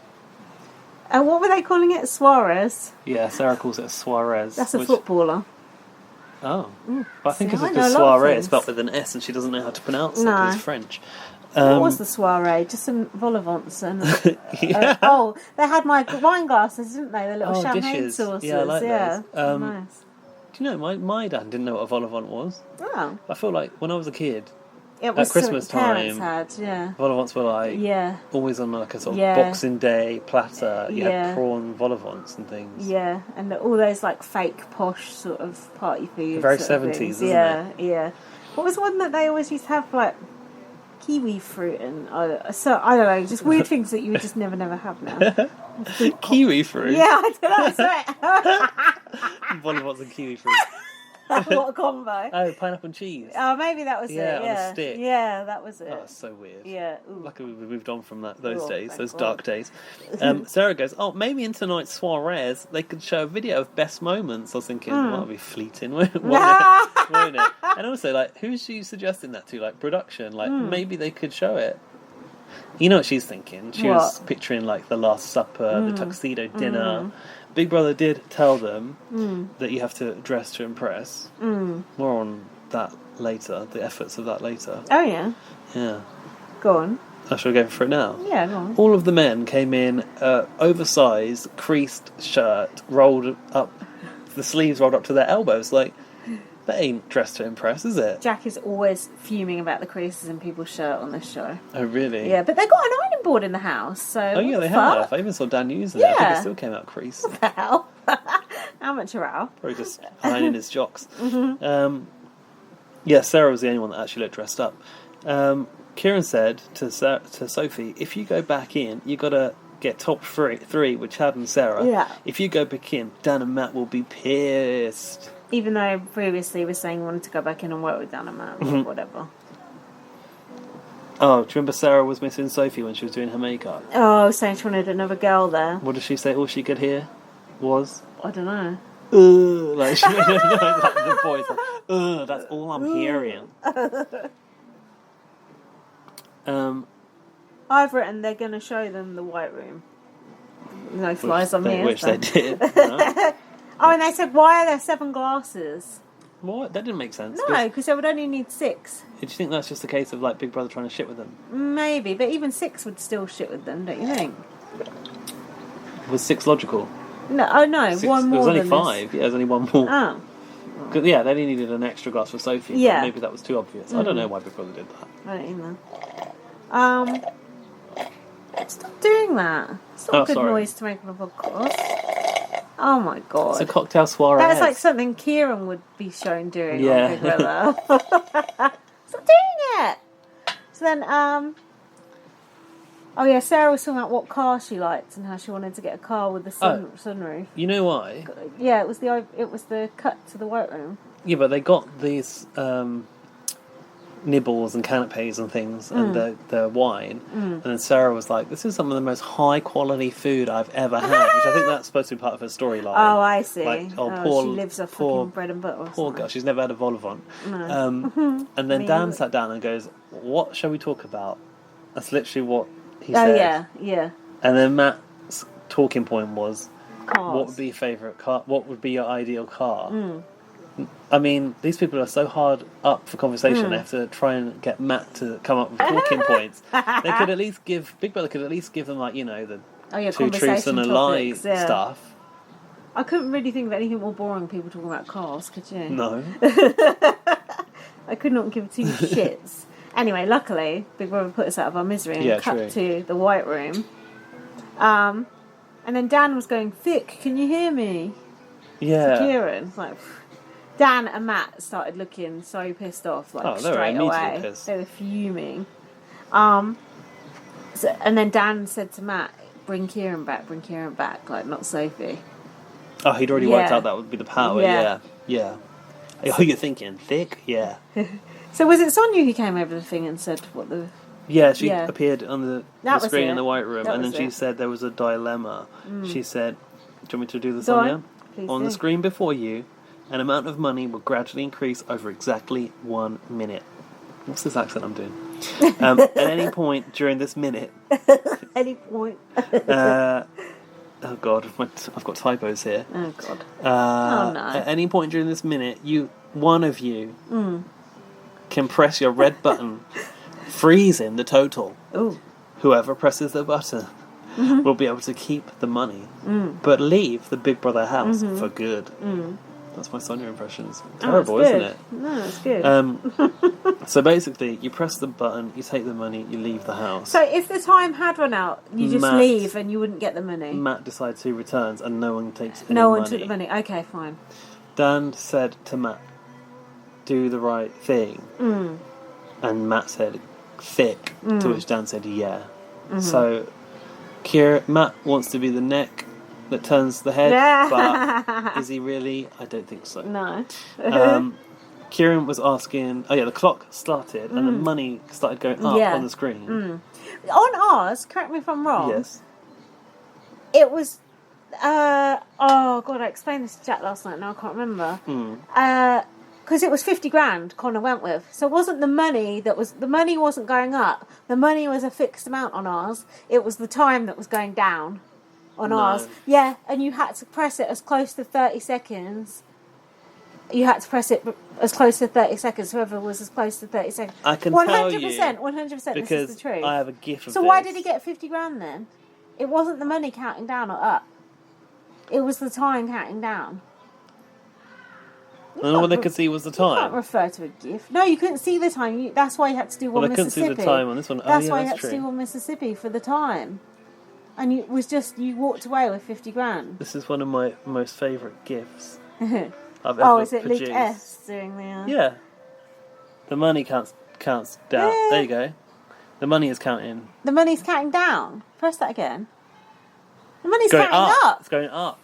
What were they calling it? Suarez? Yeah, Sarah calls it Suarez. That's a footballer. Oh. But I think it's I know because a lot of soiree things. is spelled with an S and she doesn't know how to pronounce it No. because it's French. What was the soiree? Just some vol au vents and they had my wine glasses, didn't they? The little champagne dishes. saucers. Yeah, I like those. Nice. Do you know, my dad didn't know what a vol au vent was. Oh, I feel like when I was a kid, it was Christmas something time, parents had, yeah. vol au vents were like Yeah, always on like a sort of Yeah. Boxing Day platter. You Yeah. had prawn vol au vents and things. yeah, and all those like fake posh sort of party food. Very sort of 70s, things. isn't yeah, it? Yeah. What was one that they always used to have, like kiwi fruit and so I don't know, just weird things that you would just never have now. Kiwi fruit. Yeah, I don't know. That's right. Vol au vents and kiwi fruit. What a combo. Oh, pineapple and cheese. Oh, maybe that was Yeah, it. on a stick. Yeah, that was it. Oh, that's so weird. Yeah. Ooh. Luckily we moved on from those Oh, days, thank those God. dark days. Sarah goes, oh, maybe in tonight's soirees they could show a video of best moments. I was thinking, well, that'll be fleeting, won't it? Won't it? And also, like, who's she suggesting that to? Like, production? Like, maybe they could show it. You know what she's thinking? She was picturing, like, the Last Supper, the tuxedo dinner. Big Brother did tell them that you have to dress to impress. More on that later, the efforts of that later. Oh, yeah. Yeah. Go on. I shall go for it now. Yeah, go on. All of the men came in oversized, creased shirt, rolled up, the sleeves rolled up to their elbows. Like, that ain't dressed to impress, is it? Jack is always fuming about the creases in people's shirt on this show. Oh, really? Yeah, but they got an ironing board in the house, so... Oh, yeah, they have. I even saw Dan using it. I think it still came out creased. What the hell? Amateur. Probably just ironing his jocks. Yeah, Sarah was the only one that actually looked dressed up. Kieran said to Sophie, if you go back in, you got to get top three with Chad and Sarah. Yeah. If you go back in, Dan and Matt will be pissed. Even though previously he was saying he wanted to go back in and work with Dan and Matt or whatever. Oh, do you remember Sarah was missing Sophie when she was doing her makeup? Oh, saying she wanted another girl there. What did she say all she could hear was? I don't know. Like, she made like the voice, like, that's all I'm hearing. I've written they're going to show them the White Room. No flies on me. Which they did. No. Oh, and they said, why are there 7 glasses? What? That didn't make sense. No, because they would only need 6. Do you think that's just a case of like Big Brother trying to shit with them? Maybe, but even 6 would still shit with them, don't you think? Was 6 logical? No, oh no, 6, one more. There was only than 5. Yeah, there's only one more. Oh, 'Cause, yeah, they only needed an extra glass for Sophie. But Yeah. maybe that was too obvious. I don't know why Big Brother did that. I don't either. Stop doing that. It's not good sorry. noise to make on a podcast. Oh my god. It's a cocktail soiree. That's like something Kieran would be shown doing Yeah. on Big Brother. Stop doing it! So then, oh yeah, Sarah was talking about what car she liked and how she wanted to get a car with the sunroof. You know why? Yeah, it was the cut to the White Room. Yeah, but they got these nibbles and canapes and things and the wine. And then Sarah was like, this is some of the most high quality food I've ever had, which I think that's supposed to be part of her storyline. Oh, I see. Like, She lives off fucking bread and butter or Poor something. girl, she's never had a vol au vent. No. And then Me Dan either. sat down and goes, what shall we talk about? That's literally what he Oh said. yeah. And then Matt's talking point was, Cars. what would be your favourite car? What would be your ideal car? I mean, these people are so hard up for conversation. They have to try and get Matt to come up with talking points. They could at least give Big Brother could at least give them like the two truths and a lie stuff. I couldn't really think of anything more boring. People talking about cars, could you? No. I could not give two shits. Anyway, luckily, Big Brother put us out of our misery and cut to the White Room. And then Dan was going, Vic, can you hear me? Yeah. To Kieran. Like, Dan and Matt started looking so pissed off, straight away. Pissed. They were fuming. And then Dan said to Matt, bring Kieran back, like, not Sophie. Oh, he'd already worked out that would be the power, yeah. Oh, you're thinking, Vic? Yeah. So was it Sonia who came over the thing and said what the... Yeah, she appeared on the screen in the White Room, and then she said there was a dilemma. She said, do you want me to do the Go on. Sonia? Please On do. the screen before you, an amount of money will gradually increase over exactly 1 minute. What's this accent I'm doing? At any point during this minute... Any point? Oh God, I've got typos here. Oh God. Oh no. At any point during this minute, one of you can press your red button, freezing the total. Ooh. Whoever presses the button will be able to keep the money, but leave the Big Brother house for good. That's my Sonia impression. It's terrible, isn't it? No, it's good. So basically, you press the button, you take the money, you leave the house. So if the time had run out, you just leave and you wouldn't get the money? Matt decides who returns and no one takes any money. No one took the money. Okay, fine. Dan said to Matt, do the right thing. And Matt said, thick, to which Dan said, yeah. So Matt wants to be the neck that turns the head, but is he really? I don't think so. No. Kieran was asking, the clock started and the money started going up on the screen. On ours, correct me if I'm wrong. Yes. It was, oh God, I explained this to Jack last night, now I can't remember. Because it was 50 grand Connor went with. So it wasn't the money the money wasn't going up. The money was a fixed amount on ours. It was the time that was going down on ours. Yeah, and you had to press it as close to 30 seconds. You had to press it as close to 30 seconds. Whoever was as close to 30 seconds. I can 100%, tell you 100%. because this is the truth. I have a gif of So this. why did he get 50 grand then? It wasn't the money counting down or up. It was the time counting down. And all they could see was the You can't time. refer to a GIF. No, you couldn't see the time. That's why you had to do one Well, they couldn't Mississippi. see the time on this one. That's why you that's had true. to do one Mississippi for the time. And you walked away with 50 grand. This is one of my most favourite gifs I've ever Is it produced. Luke S doing the... Yeah. The money counts down. Yeah. There you go. The money is counting. The money's counting down. Press that again. The money's Going counting up. It's going up.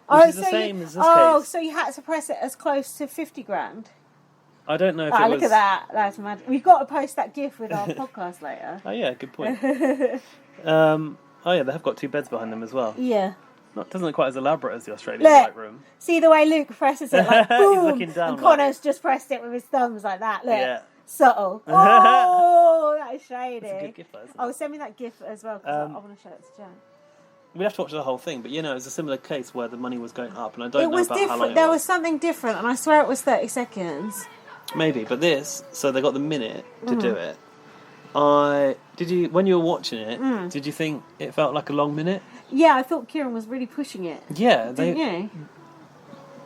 Which is the same as this case. So you had to press it as close to 50 grand. I don't know if it was... Look at that. That's magic. We've got to post that GIF with our podcast later. Oh yeah, good point. They have got 2 beds behind them as well. Yeah. Doesn't look quite as elaborate as the Australian Look. White Room. See the way Luke presses it, like boom, looking down, and Connor's just pressed it with his thumbs like that. Look, Yeah. subtle. Oh, that is shady. It's a good GIF, though, isn't it? Oh, send me that GIF as well because I want to show it to Jan. We'd have to watch the whole thing, but it was a similar case where the money was going up, and I don't It know was about how long different. it There was. was something different, and I swear it was 30 seconds. Maybe, but so they got the minute to do it. When you were watching it, did you think it felt like a long minute? Yeah, I thought Kieran was really pushing it. Yeah, Didn't you?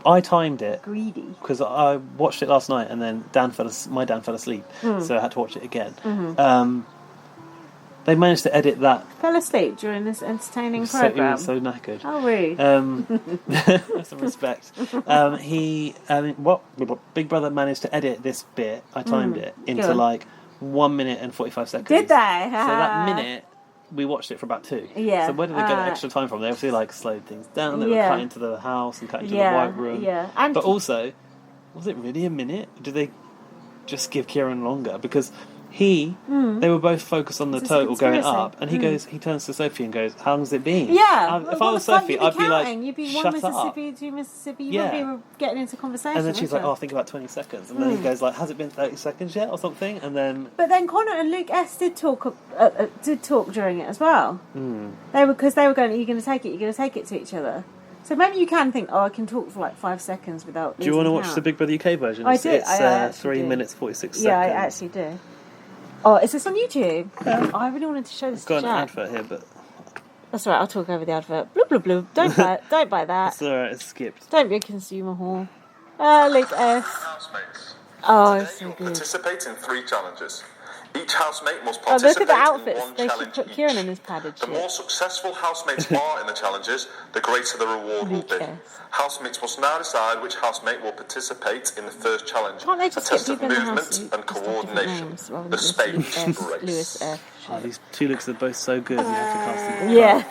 I timed it Greedy. because I watched it last night, and then my dad fell asleep, so I had to watch it again. They managed to edit that. Fell asleep during this entertaining He program. was so knackered. How rude. Some respect. Big Brother managed to edit this bit. I timed it into Good. like 1 minute and 45 seconds. Did they? So that minute, we watched it for about 2. Yeah. So where did they get the extra time from? They obviously slowed things down. They were Yeah. cut into the house and cut into the Yeah, White Room. yeah. And But also, was it really a minute? Did they just give Kieran longer? Because they were both focused on the It's a total going conspiracy. up, and he turns to Sophie and goes, "How long's it been?" Yeah. If I was Sophie, I'd be like, you'd be "Shut one up." Mississippi, 2 Mississippi. You Yeah. wouldn't be getting into conversation. And then she's would like, you? "Oh, I think about 20 seconds," and then he goes like, "Has it been 30 seconds yet, or something?" And then But then Connor and Luke S did talk during it as well. They were going, "Are you going to take it? You're going to take it to each other." So maybe you can think, I can talk for like 5 seconds without. Do you want to watch count. the Big Brother UK version? I do. It's I actually 3 do. minutes 46 Yeah, I seconds. actually do. Oh, is this on YouTube? Oh, I really wanted to show this I've got to an Jack. advert here, but That's all right. I'll talk over the advert. Bloop bloop bloop. Don't buy that. it's alright. It's skipped. Don't be a consumer whore. Luke S. Housemates. Oh, Today it's so you'll good. participate in 3 challenges. Each housemate must Oh, look participate at the in outfits. 1 They should challenge put each. Kieran in his padded The more shit. successful housemates are in the challenges, the greater the reward will be. Yes. Housemates must now decide which housemate will participate in the first challenge. Can't they just a get test of people in the house movement who and just have different coordination. names rather The than just Spades Luke S, race. Lewis F. Oh, these two looks are both so good. You have to cast them. Yeah.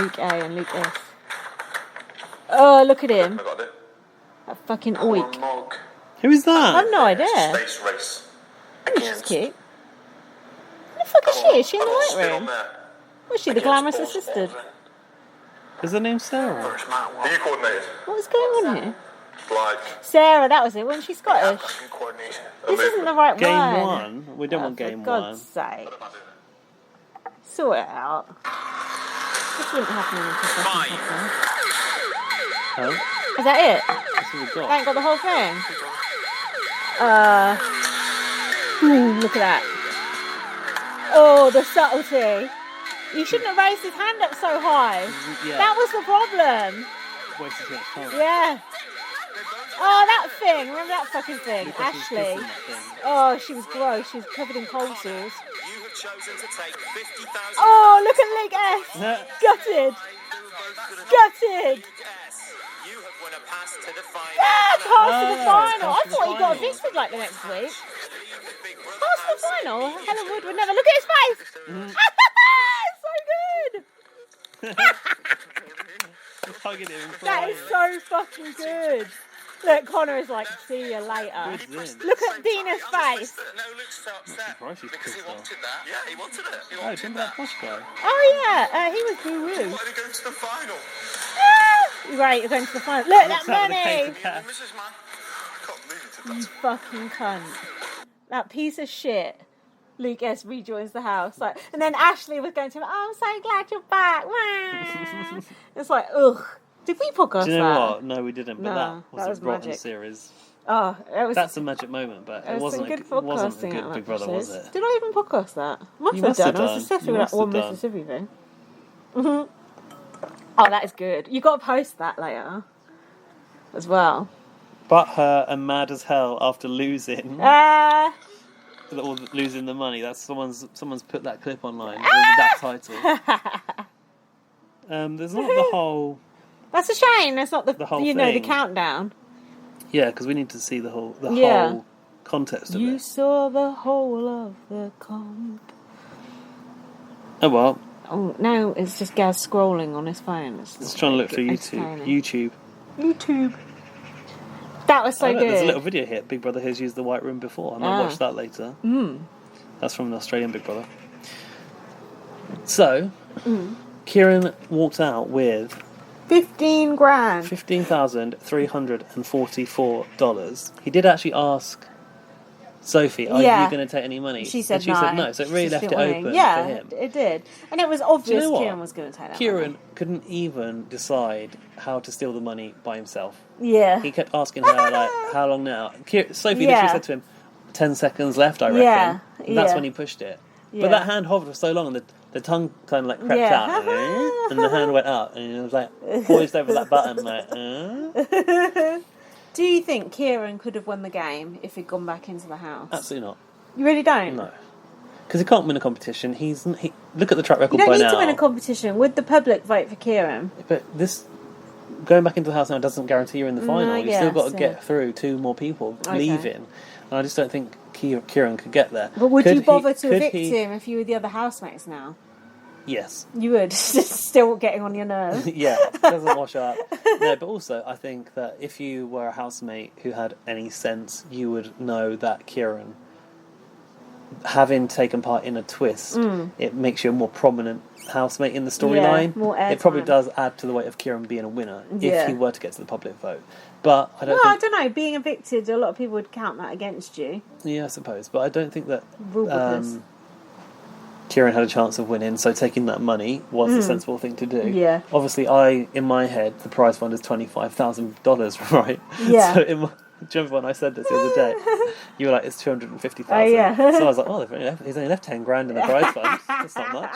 Luke A and Luke S. Oh, look at him. I got it. That fucking Or oik. Mog. Who is I that? have no idea. Space race. Oh, she's cute. Who the fuck is she? Is she in the I've got white spin on room? there. Was she the glamorous assistant? Is her name Sarah? Are you coordinated? What is going on here? Like Sarah, that was it. Wasn't she Scottish? coordination. This isn't the right Game one. 1. We don't want For game 1. God's sake. Sort it out. This wouldn't happen in a professional podcast. Oh, Is that it? that's what we They got. ain't got the whole thing? Ooh, look at that. Oh, the subtlety. You shouldn't have raised his hand up so high. Yeah. That was the problem. Wasted too much time. Yeah. Oh, that thing. Remember that fucking thing? Look like she's Ashley. kissing that thing. Oh, she was gross. She was covered in cold sores. You have chosen to take 50,000. Oh, look at Luke S. Gutted. Gutted. You have won a pass to the final. Yeah, pass to the Oh, final. I pass to the thought he got final. evicted like the next week. Pass to the final. Helen Wood would never. Look at his face. So good. Just hugging him and That crying. is so fucking good. Look, Connor is like, see you later. Good win. Look at Dina's face. No, Luke's so upset surprised she's because he pissed off. wanted that. Yeah, he wanted it. He Oh, wanted remember that posh guy? Oh yeah, he was boo-woo. Why did he go to the final? Right, you're going to the final. Look, that Looks out the case money. of cash. Mrs. Man. I can't believe he did You that. fucking cunt. That piece of shit. Luke S rejoins the house, like, and then Ashley was going to him. Oh, I'm so glad you're back. Wah. It's like, ugh. Did we podcast Do you know that? what? No, we didn't. But No, that was that was a rotten magic. series. Oh, it was. That's a magic moment, but There it was some wasn't. good It wasn't a podcasting good out Big of Brother, that was shit. it? Did I even podcast that? Must You have must have done. I was done. obsessed You with must that one have done. Mississippi thing. Oh, that is good. You got to post that later, as well. But her and mad as hell after losing Ah. or losing the money. That's someone's put that clip online with that title. There's not the whole. That's a shame. It's not The whole the thing. countdown. Yeah, because we need to see the whole Yeah. whole context of You it. saw the whole of the comp. Oh well, Oh, now it's just Gaz scrolling on his phone. It's just not trying to very look through good. YouTube. Entertaining. YouTube. That was so Oh, look, good. there's a little video here. Big Brother has used the White Room before. I might watch that later. That's from the Australian Big Brother. So, Kieran walked out with 15 grand. $15,344. He did actually ask Sophie, are Yeah. you going to take any money? She said and she no. said no. So it She really just left it didn't want open Yeah, for him. it did. And it was obvious what? Kieran was going to take that Kieran money. couldn't even decide how to steal the money by himself. Yeah. He kept asking her, like, how long now? Sophie Yeah. literally said to him, 10 seconds left, I reckon. Yeah, And that's yeah. when he pushed it. Yeah. But that hand hovered for so long, and the tongue kind of like crept Yeah. out, and the hand went up, and it was like poised over that button, like. Do you think Kieran could have won the game if he'd gone back into the house? Absolutely not. You really don't? No, because he can't win a competition. Look at the track You record don't by need now. to win a competition. Would the public vote for Kieran? But this going back into the house now doesn't guarantee you're in the final. I You've still got to guess, get through 2 more people Okay. leaving, and I just don't think Kieran could get there. But would Could you bother to could evict he- him if you were the other housemates now? Yes. You would. Still getting on your nerves. Yeah, doesn't wash up. No, but also I think that if you were a housemate who had any sense, you would know that Kieran, having taken part in a twist, it makes you a more prominent housemate in the storyline. more It probably airtime. does add to the weight of Kieran being a winner Yeah. if he were to get to the public vote. But I don't Well, I think. don't know. Being evicted, a lot of people would count that against you. Yeah, I suppose. But I don't think that. Rule bookers. Kieran had a chance of winning, so taking that money was the sensible thing to do. Yeah. Obviously, in my head, the prize fund is $25,000, right? Yeah. So do you remember when I said this the other day? You were like, it's 250,000. Oh, yeah. So I was like, oh, he's only left 10 grand in the prize fund. That's not much.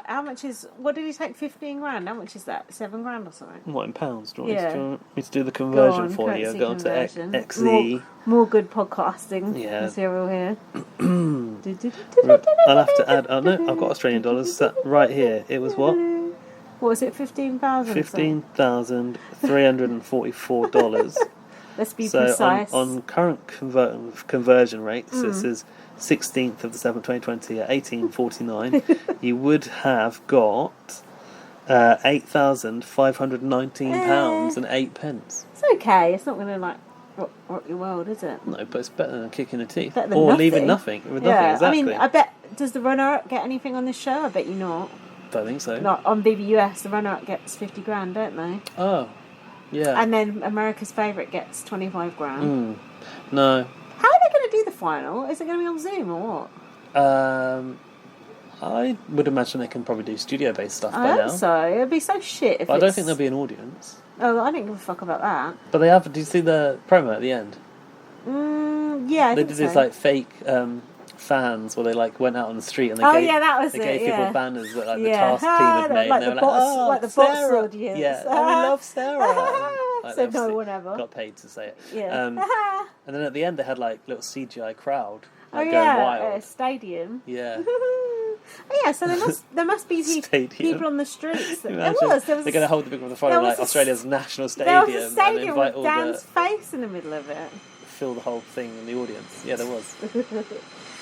How much is, what did he take, 15 grand? How much is that? 7 grand or something? What, in pounds? Do you Yeah. want me to do the conversion on, for you? currency Go on to conversion. XE. More good podcasting Yeah. material here. I'll have to add, oh no, I've got Australian dollars sat right here. It was what? What was it, 15,000? $15,344. Let's be So precise. on current conversion rates, this is 16th of the 7th, 2020 at 18.49. You would have got £8,519 and 8 pence. It's okay. It's not going to like rock your world, is it? No, but it's better than a kick in the teeth, Better than or nothing. leaving nothing with nothing. Yeah, Exactly. I mean, I bet. Does the runner-up get anything on this show? I bet you not. Don't think so. Like on BBUS, the runner-up gets 50 grand, don't they? Oh, yeah. And then America's favourite gets 25 grand. No. How are they going to do the final? Is it going to be on Zoom or what? I would imagine they can probably do studio-based stuff I by hope now. so. It'd be so shit if But I don't think there'll be an audience. Oh, I didn't give a fuck about that. But they have. Do you see the promo at the end? Yeah, I They think did so. this like fake fans where they like went out on the street and they Oh, gave, yeah, that was they it, gave people yeah. banners that like the Yeah. task team had made. Like and they the were bots- like, oh, like the bots Sarah. audience. Yeah, oh, we love Sarah. Like, Said they no obviously one ever. Got paid to say it. Yeah. And then at the end they had like little CGI crowd Oh like, yeah, going wild. stadium. Yeah. Oh yeah, so there must be Stadium. people on the streets. There Imagine was. they're going to hold the Big Brother final there was like a Australia's national There stadium, was a and stadium invite with all Dan's the face in the middle of it. fill the whole thing in the audience. Yeah, there was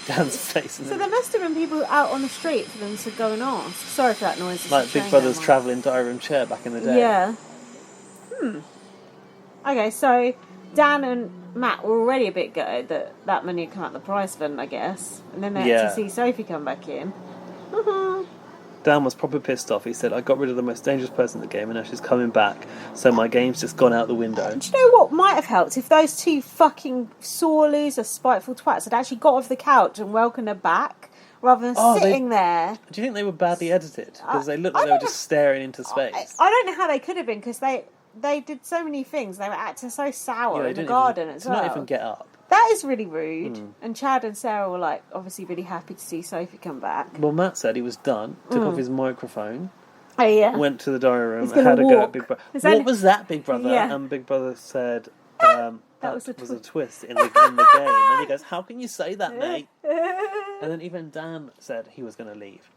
Dan's face. In So the there must have been people out on the street for them to go and ask. Sorry for that noise. it's like a Big train Brother's going by. travelling diary room chair back in the day. Yeah. Okay, so Dan and Matt were already a bit gutted that money had come out the prize fund, I guess. And then they had Yeah. to see Sophie come back in. Dan was proper pissed off. He said, I got rid of the most dangerous person in the game and now she's coming back, so my game's just gone out the window. Do you know what might have helped? If those two fucking sore loser, spiteful twats had actually got off the couch and welcomed her back, rather than Oh, sitting there. Do you think they were badly edited? Because they looked I like they were don't just staring into space. I don't know how they could have been, because they did so many things. They were acting so sour they in the didn't garden even, as to well. not even get up. That is really rude. And Chad and Sarah were like obviously really happy to see Sophie come back. Well, Matt said he was done, took off his microphone, Oh yeah. went to the diary room, He's and gonna had a go at walk. Big Brother. Is What that- was that, Big Brother? Yeah. And Big Brother said, that was a a twist in the game. And he goes, how can you say that, mate? And then even Dan said he was going to leave.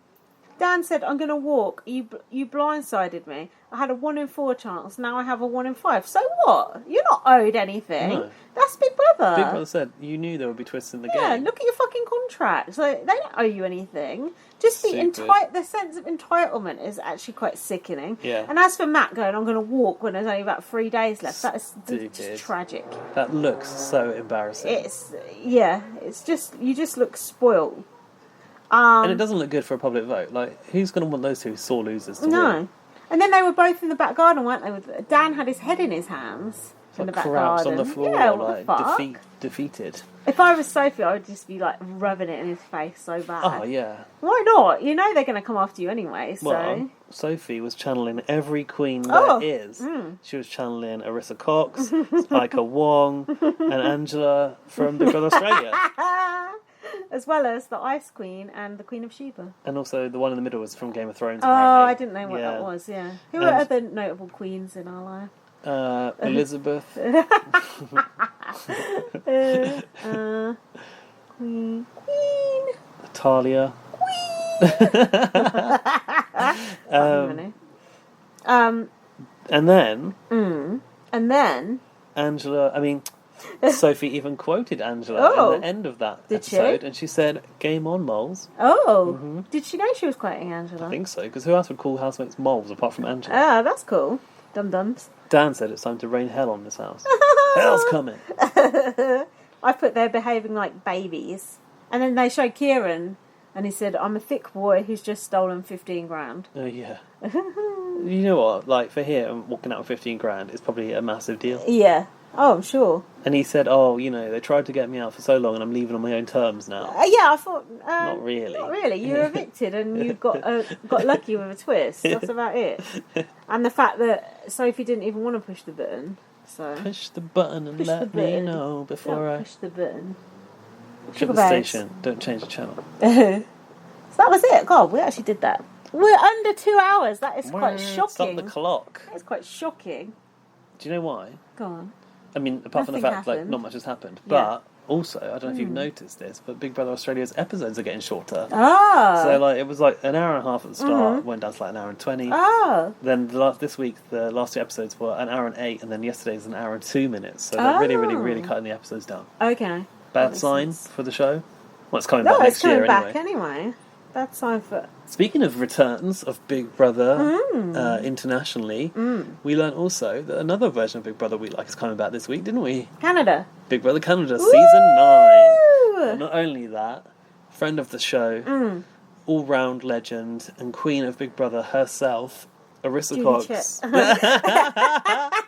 Dan said, "I'm going to walk. You blindsided me. I had a 1 in 4 chance. Now I have a 1 in 5. So what? You're not owed anything. No. That's Big Brother. Big Brother said, you knew there would be twists in the Yeah, game. look at your fucking contract. So they don't owe you anything. Just the Stupid. the sense of entitlement is actually quite sickening. Yeah. And as for Matt going, I'm going to walk when there's only about 3 days left. That is Stupid. just tragic. That looks so embarrassing. It's just you just look spoiled. And it doesn't look good for a public vote. Like, who's going to want those two sore losers to No. win? And then they were both in the back garden, weren't they? With Dan had his head in his hands in the Like back crouched garden. on the floor, Yeah, what the like fuck? defeated. If I was Sophie, I would just be like rubbing it in his face so bad. Oh, yeah. Why not? You know they're going to come after you anyway. So Well, Sophie was channeling every queen Oh, there is. She was channeling Arissa Cox, Ika Wong, and Angela from Big Brother Australia. as well as the Ice Queen and the Queen of Sheba. And also the one in the middle was from Game of Thrones. Oh, apparently. I didn't know what that was. Yeah, who And- are other notable queens in our life? Elizabeth. Queen. Talia. And then And then Sophie even quoted Angela Oh. at the end of that Did she? episode, and she said, "Game on, moles." did she know she was quoting Angela? I think so, because who else would call housemates moles apart from Angela? Ah, that's cool. Dum dums. Dan said it's time to rain hell on this house. Hell's coming. I put they're behaving like babies, and then they showed Kieran, and he said, "I'm a thick boy who's just stolen 15 grand." Oh yeah. You know what? Like for him, walking out with 15 grand is probably a massive deal. Yeah, Oh, I'm sure. And he said, "Oh, you know, they tried to get me out for so long, and I'm leaving on my own terms now." Yeah, I thought. Not really. Not really. You were evicted and you got lucky with a twist. That's about it. And the fact that Sophie didn't even want to push the button. So Push the button and let me know before I push the button. quit the station. Don't change the channel. So that was it. God, we actually did that. We're under 2 hours. That is quite Stop shocking. the clock. That's quite shocking. Do you know why? Go on. I mean, apart from the Nothing fact like happened. not much has happened, Yeah. but also I don't know if you've noticed this, but Big Brother Australia's episodes are getting shorter. Ah. So like it was like an hour and a half at the start, went down to like an hour and 20. Oh. Then this week the last 2 episodes were an hour and 8, and then yesterday's an hour and 2 minutes. So they're really cutting the episodes down. Okay. Bad makes sign sense. for the show. Well, it's coming No, back it's next coming year back anyway. anyway. Bad sign for. Speaking of returns of Big Brother internationally, we learned also that another version of Big Brother we like is coming back this week, didn't we? Canada. Big Brother Canada, Woo! Season 9. And not only that, friend of the show, all-round legend and queen of Big Brother herself, Arissa Judy Cox. Chet.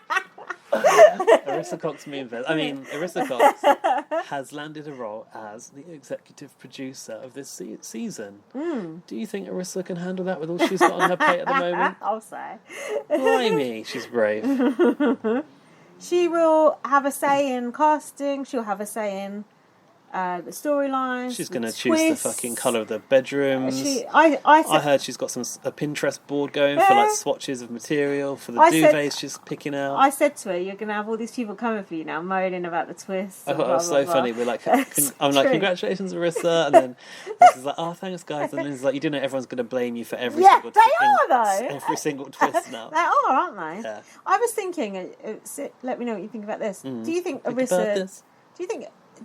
Arissa Cox Moonves. I mean, Arissa Cox has landed a role as the executive producer of this season. Do you think Arissa can handle that with all she's got on her plate at the moment? I'll say. Blimey, she's brave. She will have a say in casting. She'll have a say in the storylines. She's going to choose the fucking colour of the bedrooms. I heard she's got a Pinterest board going for like swatches of material for the duvets she's picking out. I said to her, "You're going to have all these people coming for you now, moaning about the twists." I thought that was so funny. We're like, It's I'm like, true. "Congratulations, Arissa," and then Arissa's like, "Oh, thanks, guys." And then he's like, "You do know everyone's going to blame you for every Yeah, single they are, though. every single twist now." They are, aren't they? Yeah. I was thinking. Let me know what you think about this. Do you think Think Arissa? about this.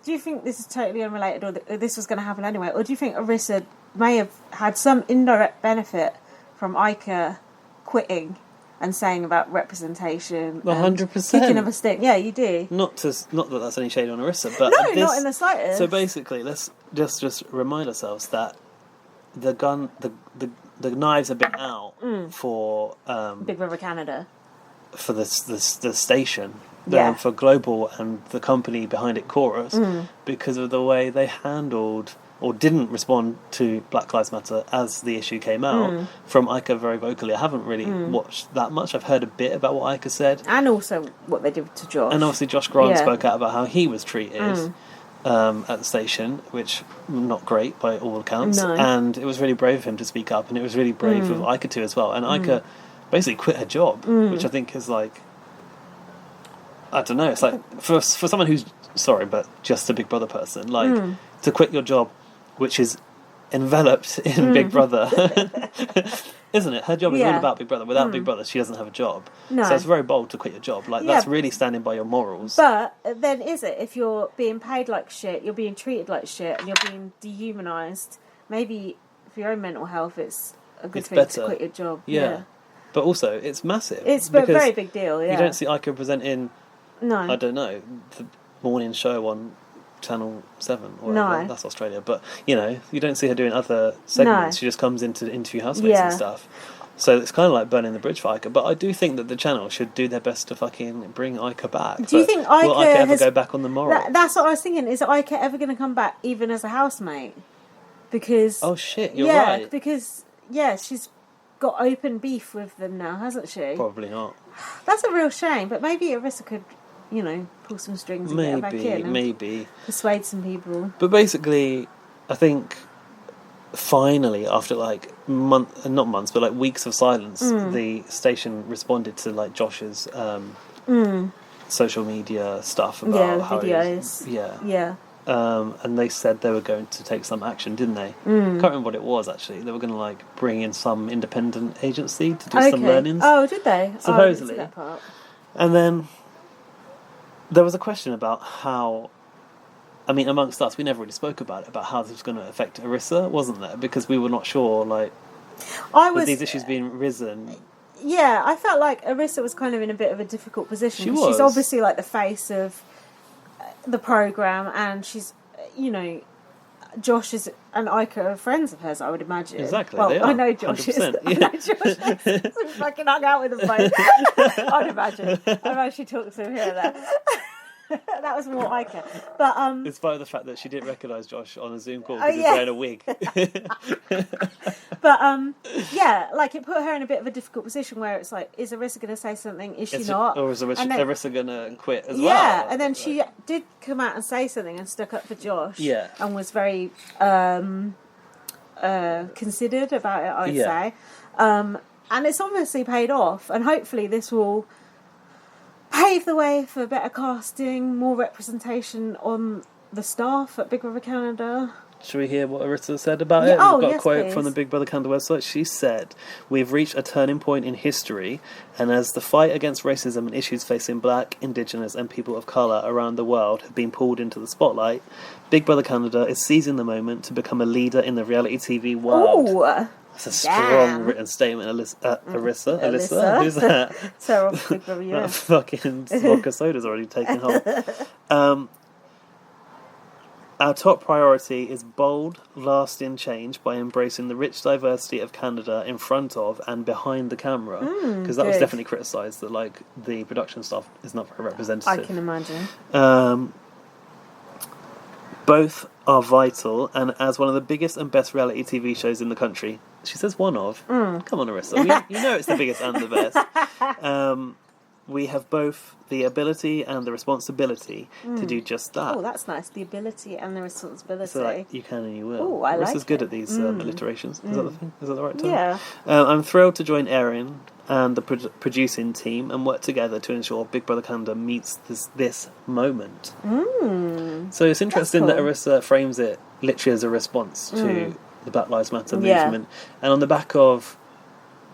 Do you think this is totally unrelated, or that this was going to happen anyway, or do you think Arissa may have had some indirect benefit from Ica quitting and saying about representation? 100%. Kicking of a stick. Yeah, you do. Not that that's any shade on Arissa, but No, not in the slightest. So basically, let's just remind ourselves that the knives have been out for Big Brother Canada. for the station, Yeah. for Global and the company behind it, Chorus, because of the way they handled or didn't respond to Black Lives Matter as the issue came out from Ica very vocally. I haven't really watched that much. I've heard a bit about what Ica said. And also what they did to Josh. And obviously Josh Grant Yeah. spoke out about how he was treated at the station, which not great by all accounts. No. And it was really brave of him to speak up, and it was really brave of Ica too as well. And Ica basically quit her job, which I think is like, I don't know, it's like for someone who's, sorry, but just a Big Brother person, like to quit your job, which is enveloped in Big Brother, isn't it? Her job is all Yeah. about Big Brother. Without Big Brother, she doesn't have a job. No. So it's very bold to quit your job. Like, Yeah. that's really standing by your morals. But then is it, if you're being paid like shit, you're being treated like shit, and you're being dehumanised, maybe for your own mental health it's a good It's thing better. to quit your job. Yeah. But also, it's massive. It's a because very big deal, yeah. You don't see Ica presenting, No. I don't know, the morning show on Channel 7 or No. whatever. That's Australia. But, you know, you don't see her doing other segments. No. She just comes into interview housemates Yeah. and stuff. So it's kind of like burning the bridge for Ica. But I do think that the channel should do their best to fucking bring Ica back. Do you But think will Ica Ica ever has- go back on the moral? That's what I was thinking. Is Ica ever going to come back even as a housemate? Because... Oh, shit, you're yeah, right. because, yeah, she's got open beef with them now, hasn't she? Probably not. That's a real shame, but maybe Arissa could, you know, pull some strings and get her back in and Maybe. persuade some people. But basically, I think finally, after like not months, but like weeks of silence, the station responded to like Josh's social media stuff about Yeah, how videos. he was, Yeah. and they said they were going to take some action, didn't they? Can't remember what it was actually. They were going to like bring in some independent agency to do some learnings. Oh, did they? Supposedly. Oh, I didn't see that part. And then there was a question about how, I mean, amongst us, we never really spoke about it, about how this was going to affect Arissa, wasn't there? Because we were not sure, like, with these issues being risen. Yeah, I felt like Arissa was kind of in a bit of a difficult position. She 'cause was. She's obviously like the face of the programme, and she's, you know, Josh and Ica are friends of hers, I would imagine. Exactly, Well, they are, I know Josh is. 100%, I know Josh is. We fucking hung out with them both. I'd imagine. I've actually talked to him here and there. That was more like it. But In spite of the fact that she didn't recognise Josh on a Zoom call Oh, because he's yeah. wearing a wig. but yeah, like it put her in a bit of a difficult position where it's like, is Arissa going to say something? Is she not? Or is And then- Arissa going to quit as well? Yeah, and then she did come out and say something and stuck up for Josh. Yeah. And was very considered about it, I'd Yeah. say. And it's obviously paid off, and hopefully this will pave the way for better casting, more representation on the staff at Big Brother Canada. Should we hear what Arissa said about Yeah, it? oh, We've got yes, a quote please. from the Big Brother Canada website. She said, "We've reached a turning point in history, and as the fight against racism and issues facing Black, Indigenous and people of colour around the world have been pulled into the spotlight, Big Brother Canada is seizing the moment to become a leader in the reality TV world." Ooh, That's a strong damn. written statement, Arissa. Alyssa. Who's that? Sarah off Big Brother That US. fucking vodka soda's already taken hold. Our top priority is bold, lasting change by embracing the rich diversity of Canada in front of and behind the camera. Because that was good. definitely criticised, that like the production staff is not very representative. I can imagine. Both are vital, and as one of the biggest and best reality TV shows in the country, she says one of. Come on, Arissa. You know it's the biggest and the best. We have both the ability and the responsibility to do just that. Oh, that's nice. The ability and the responsibility. So like, you can and you will. Ooh, I Arissa's like good it. at these alliterations. Is that the thing? Is that the right term? Yeah. I'm thrilled to join Erin and the producing team and work together to ensure Big Brother Canada meets this moment. So it's interesting that cool. Arissa frames it literally as a response to the Black Lives Matter Yeah. movement. And on the back of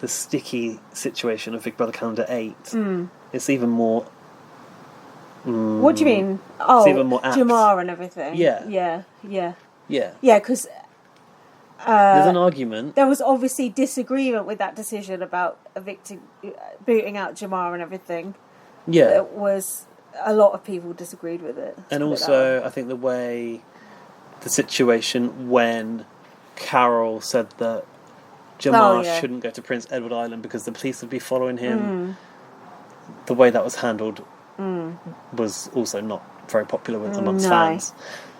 the sticky situation of Big Brother Canada 8, it's even more... What do you mean? Oh, even more apt. Jamar and everything. Yeah. Yeah. Yeah. Yeah, because There's an argument. there was obviously disagreement with that decision about booting out Jamar and everything. Yeah. It was... A lot of people disagreed with it. And also, I think the way... The situation when Carol said that Jamar shouldn't go to Prince Edward Island because the police would be following him. The way that was handled was also not very popular amongst fans.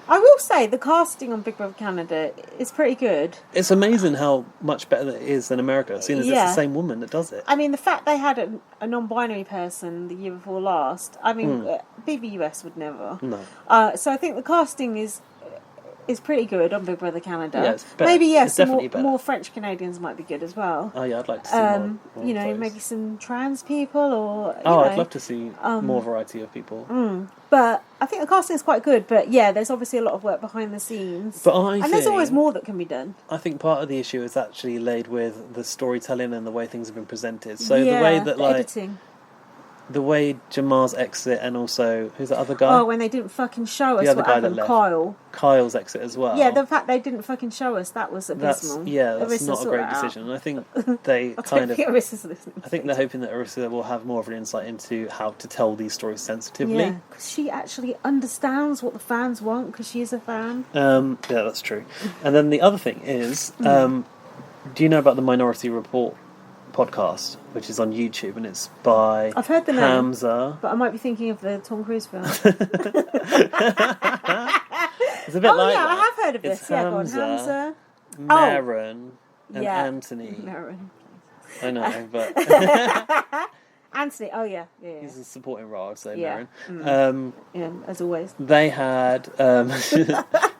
I will say the casting on Big Brother Canada is pretty good. It's amazing how much better it is than America, seeing as it's the same woman that does it. I mean, the fact they had a non-binary person the year before last, I mean, BBUS would never. No. So I think the casting is pretty good on Big Brother Canada. Yeah, it's better. Maybe, yes, It's definitely better. more French Canadians might be good as well. Oh yeah, I'd like to see more You of know, those. maybe some trans people or... you I'd know. love to see more variety of people. But I think the casting is quite good. But yeah, there's obviously a lot of work behind the scenes. But I and there's always think- more that can be done. I think part of the issue is actually laid with the storytelling and the way things have been presented. So yeah, the way that the like editing. the way Jamar's exit and also who's the other guy? Oh, when they didn't fucking show us The other what guy that happened, left. Kyle. Kyle's exit as well. Yeah, the fact they didn't fucking show us, that was that's abysmal. that's Arissa not a sorted great it out. decision. And I think they I kind don't of. think Arissa's listening. I think they're hoping that Arissa will have more of an insight into how to tell these stories sensitively. Yeah, because she actually understands what the fans want, because she is a fan. Yeah, that's true. And then the other thing is, do you know about the Minority Report podcast, which is on YouTube, and it's by I've heard the name. Hamza. But I might be thinking of the Tom Cruise film. It's a bit like yeah, that. I have heard of It's this. Yeah, go on. Hamza, Hamza. Maren, and Yeah. Anthony. Marin. I know, but Anthony. Oh, yeah. he's a supporting role, I'd say Yeah. Maren. Yeah, as always. They had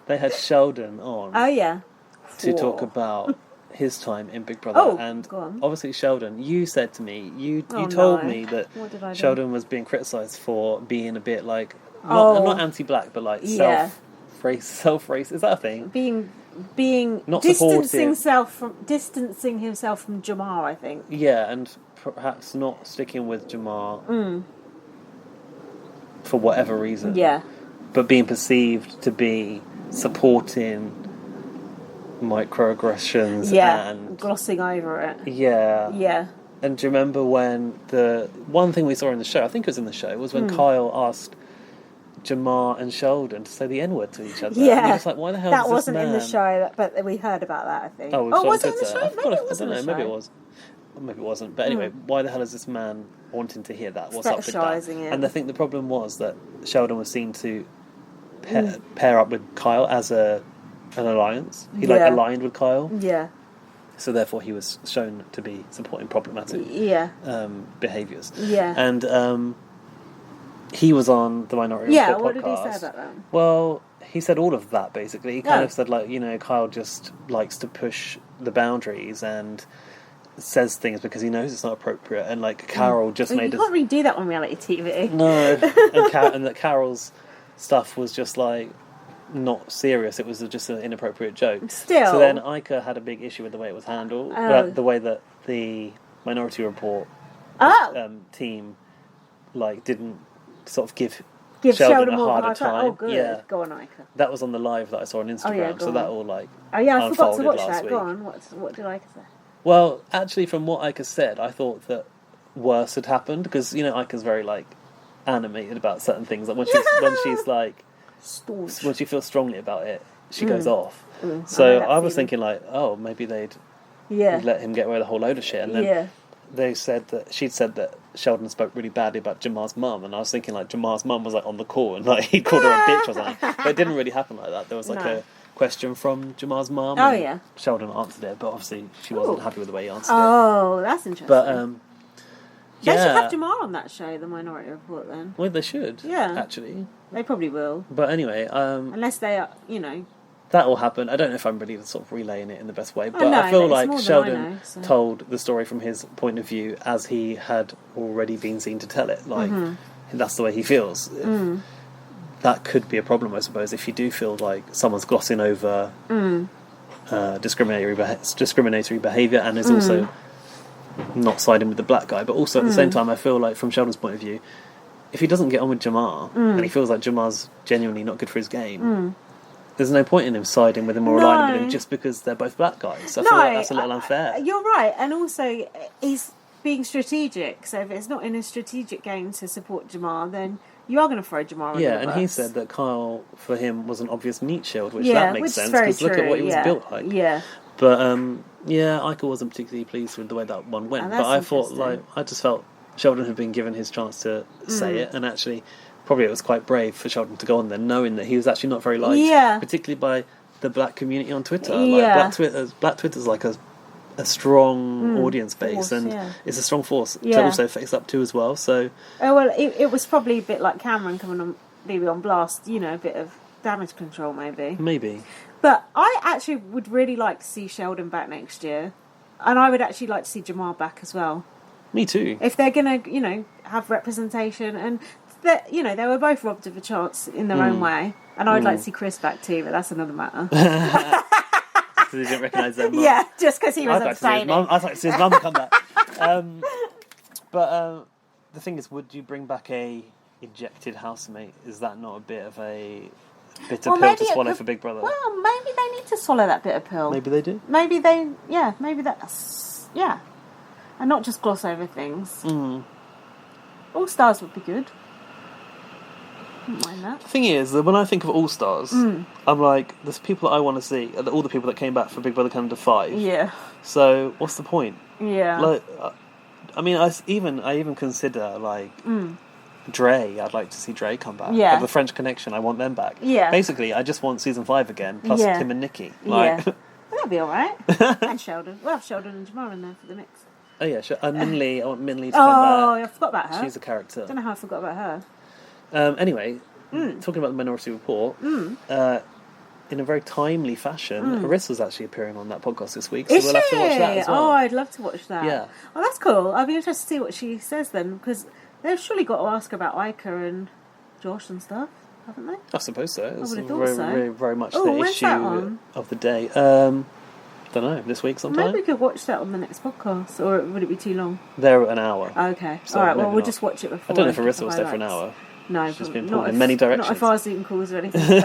they had Sheldon on Oh, yeah. to talk Whoa. about his time in Big Brother, Oh, and go on. obviously Sheldon, you said to me, you Oh, told no. me that What did I do? Sheldon was being criticised for being a bit like not anti-black, but like Yeah. self-race. Is that a thing? Being Not distancing supportive. distancing himself from Jamar, I think. Yeah, and perhaps not sticking with Jamar for whatever reason. Yeah. But being perceived to be supporting microaggressions Yeah. and Glossing over it. yeah. Yeah. And do you remember when the one thing we saw in the show, I think it was in the show, was when Kyle asked Jamar and Sheldon to say the N-word to each other. And Yeah. you're just like, why the hell That does wasn't this in the man... show, but we heard about that, I think. Oh, was it in the Twitter. show? Maybe it was I don't in know, the maybe show. it was. or maybe it wasn't. But anyway, why the hell is this man wanting to hear that? What's up with that? Fetishising it. And I think the problem was that Sheldon was seen to pair up with Kyle as an alliance. He aligned with Kyle. Yeah. So therefore, he was shown to be supporting problematic behaviours. Yeah. And he was on the Minority Report what podcast. did he say about that? Well, he said all of that, basically. He kind of said, like, Kyle just likes to push the boundaries and says things because he knows it's not appropriate. And, like, Carol just made... You can't really do that on reality TV. No. And that Carol's stuff was just, like, not serious. It was just an inappropriate joke. Still. So then Ica had a big issue with the way it was handled. The way that the Minority Report team, like, didn't sort of give Sheldon a harder time. Oh, good. Yeah. Go on, Ica. That was on the live that I saw on Instagram. So that all, like, I forgot to watch that. Week. Go on. What did Ica say? Well, actually, from what Ica said, I thought that worse had happened because, Ica's very, like, animated about certain things. Like, when she's like... Staunch. When she feels strongly about it, she goes off. So I was thinking, like, oh, maybe they'd let him get away with a whole load of shit. And then she'd said that Sheldon spoke really badly about Jamar's mum, and I was thinking, like, Jamar's mum was, like, on the call and, like, he called her a bitch or something. But it didn't really happen like that. There was, like, a question from Jamar's mum. Oh, yeah. Sheldon answered it, but obviously she wasn't happy with the way he answered it. Oh, that's interesting. But they should have Jamar on that show, the Minority Report, then. Well, they should. Yeah. Actually. They probably will. But anyway, unless they are, that all happened. I don't know if I'm really sort of relaying it in the best way, but no, I feel it's like more than Sheldon I know, so. told the story from his point of view as he had already been seen to tell it. Like, that's the way he feels. That could be a problem, I suppose, if you do feel like someone's glossing over discriminatory behaviour and is also not siding with the black guy. But also at the same time, I feel like from Sheldon's point of view, if he doesn't get on with Jamar and he feels like Jamar's genuinely not good for his game, there's no point in him siding with him or aligning with him just because they're both black guys. So I feel like that's a little unfair. You're right, and also he's being strategic. So if it's not in a strategic game to support Jamar, then you are going to throw Jamar under the and he bus. said that Kyle, for him, was an obvious meat shield, which that makes sense, because look at what he was built like. Yeah. But, Ica wasn't particularly pleased with the way that one went. But I thought, like, I just felt Sheldon had been given his chance to say it, and actually, probably it was quite brave for Sheldon to go on there, knowing that he was actually not very liked, particularly by the black community on Twitter. Like, Black Twitter's like a strong audience base, force, and it's a strong force to also face up to as well. So, it was probably a bit like Cameron coming on maybe on blast, a bit of damage control, maybe. But I actually would really like to see Sheldon back next year, and I would actually like to see Jamar back as well. Me too. If they're going to, have representation, and that, they were both robbed of a chance in their own way, and I would like to see Chris back too, but that's another matter. Because he didn't recognise their mum. Yeah, just because he was abstaining. I'd like to see his mum come back. But the thing is, would you bring back a ejected housemate? Is that not a bit of a bitter pill to swallow for Big Brother? Well, maybe they need to swallow that bitter pill. Maybe they do. Maybe that's... Yeah. And not just gloss over things. All Stars would be good. Wouldn't mind that. The thing is that when I think of All Stars, I'm like, there's people that I want to see, all the people that came back for Big Brother Canada 5. Yeah. So what's the point? Yeah. Like, I mean, I even consider like Dre. I'd like to see Dre come back. Yeah. The French Connection. I want them back. Yeah. Basically, I just want season 5 again, plus Tim and Nikki. Like, that'll be all right. And Sheldon. We'll have Sheldon and Jamar in there for the mix. Oh yeah, sure. Minley. I want Minley to come back. I forgot about her. She's a character. I don't know how I forgot about her. Anyway, talking about the Minority Report, in a very timely fashion, Arissa's actually appearing on that podcast this week, so we'll have to watch that as well. Oh, I'd love to watch that. Yeah. Oh, that's cool. I'll be interested to see what she says then, because they've surely got to ask about Ica and Josh and stuff, haven't they? I suppose so. It's would have thought very, so. very, very much the when's issue that on? of the day. Don't know, this week sometime? Maybe we could watch that on the next podcast, or would it be too long? They're an hour. Okay. So all right, well, maybe we'll not. just watch it before. I don't know if Arissa will stay for an hour. No, she's been not pulled in if- many directions. Not if our Zoom calls or anything. So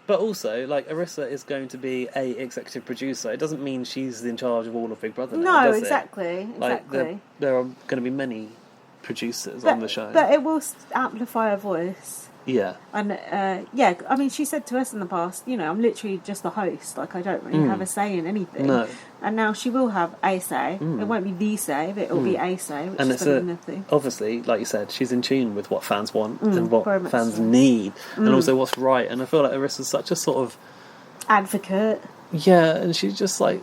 But also, like, Arissa is going to be a executive producer. It doesn't mean she's in charge of all of Big Brother now, no, does exactly. it? Like, Exactly. there are going to be many producers on the show. But it will amplify her voice. Yeah. And yeah, I mean, she said to us in the past, you know, I'm literally just the host. Like, I don't really have a say in anything. No. And now she will have a say. It won't be the say, but it will be a say, which And is it's better than nothing. obviously, like you said, she's in tune with what fans want and very what much fans so. need, and also what's right. And I feel like Arissa's such a sort of Advocate. yeah, and she's just like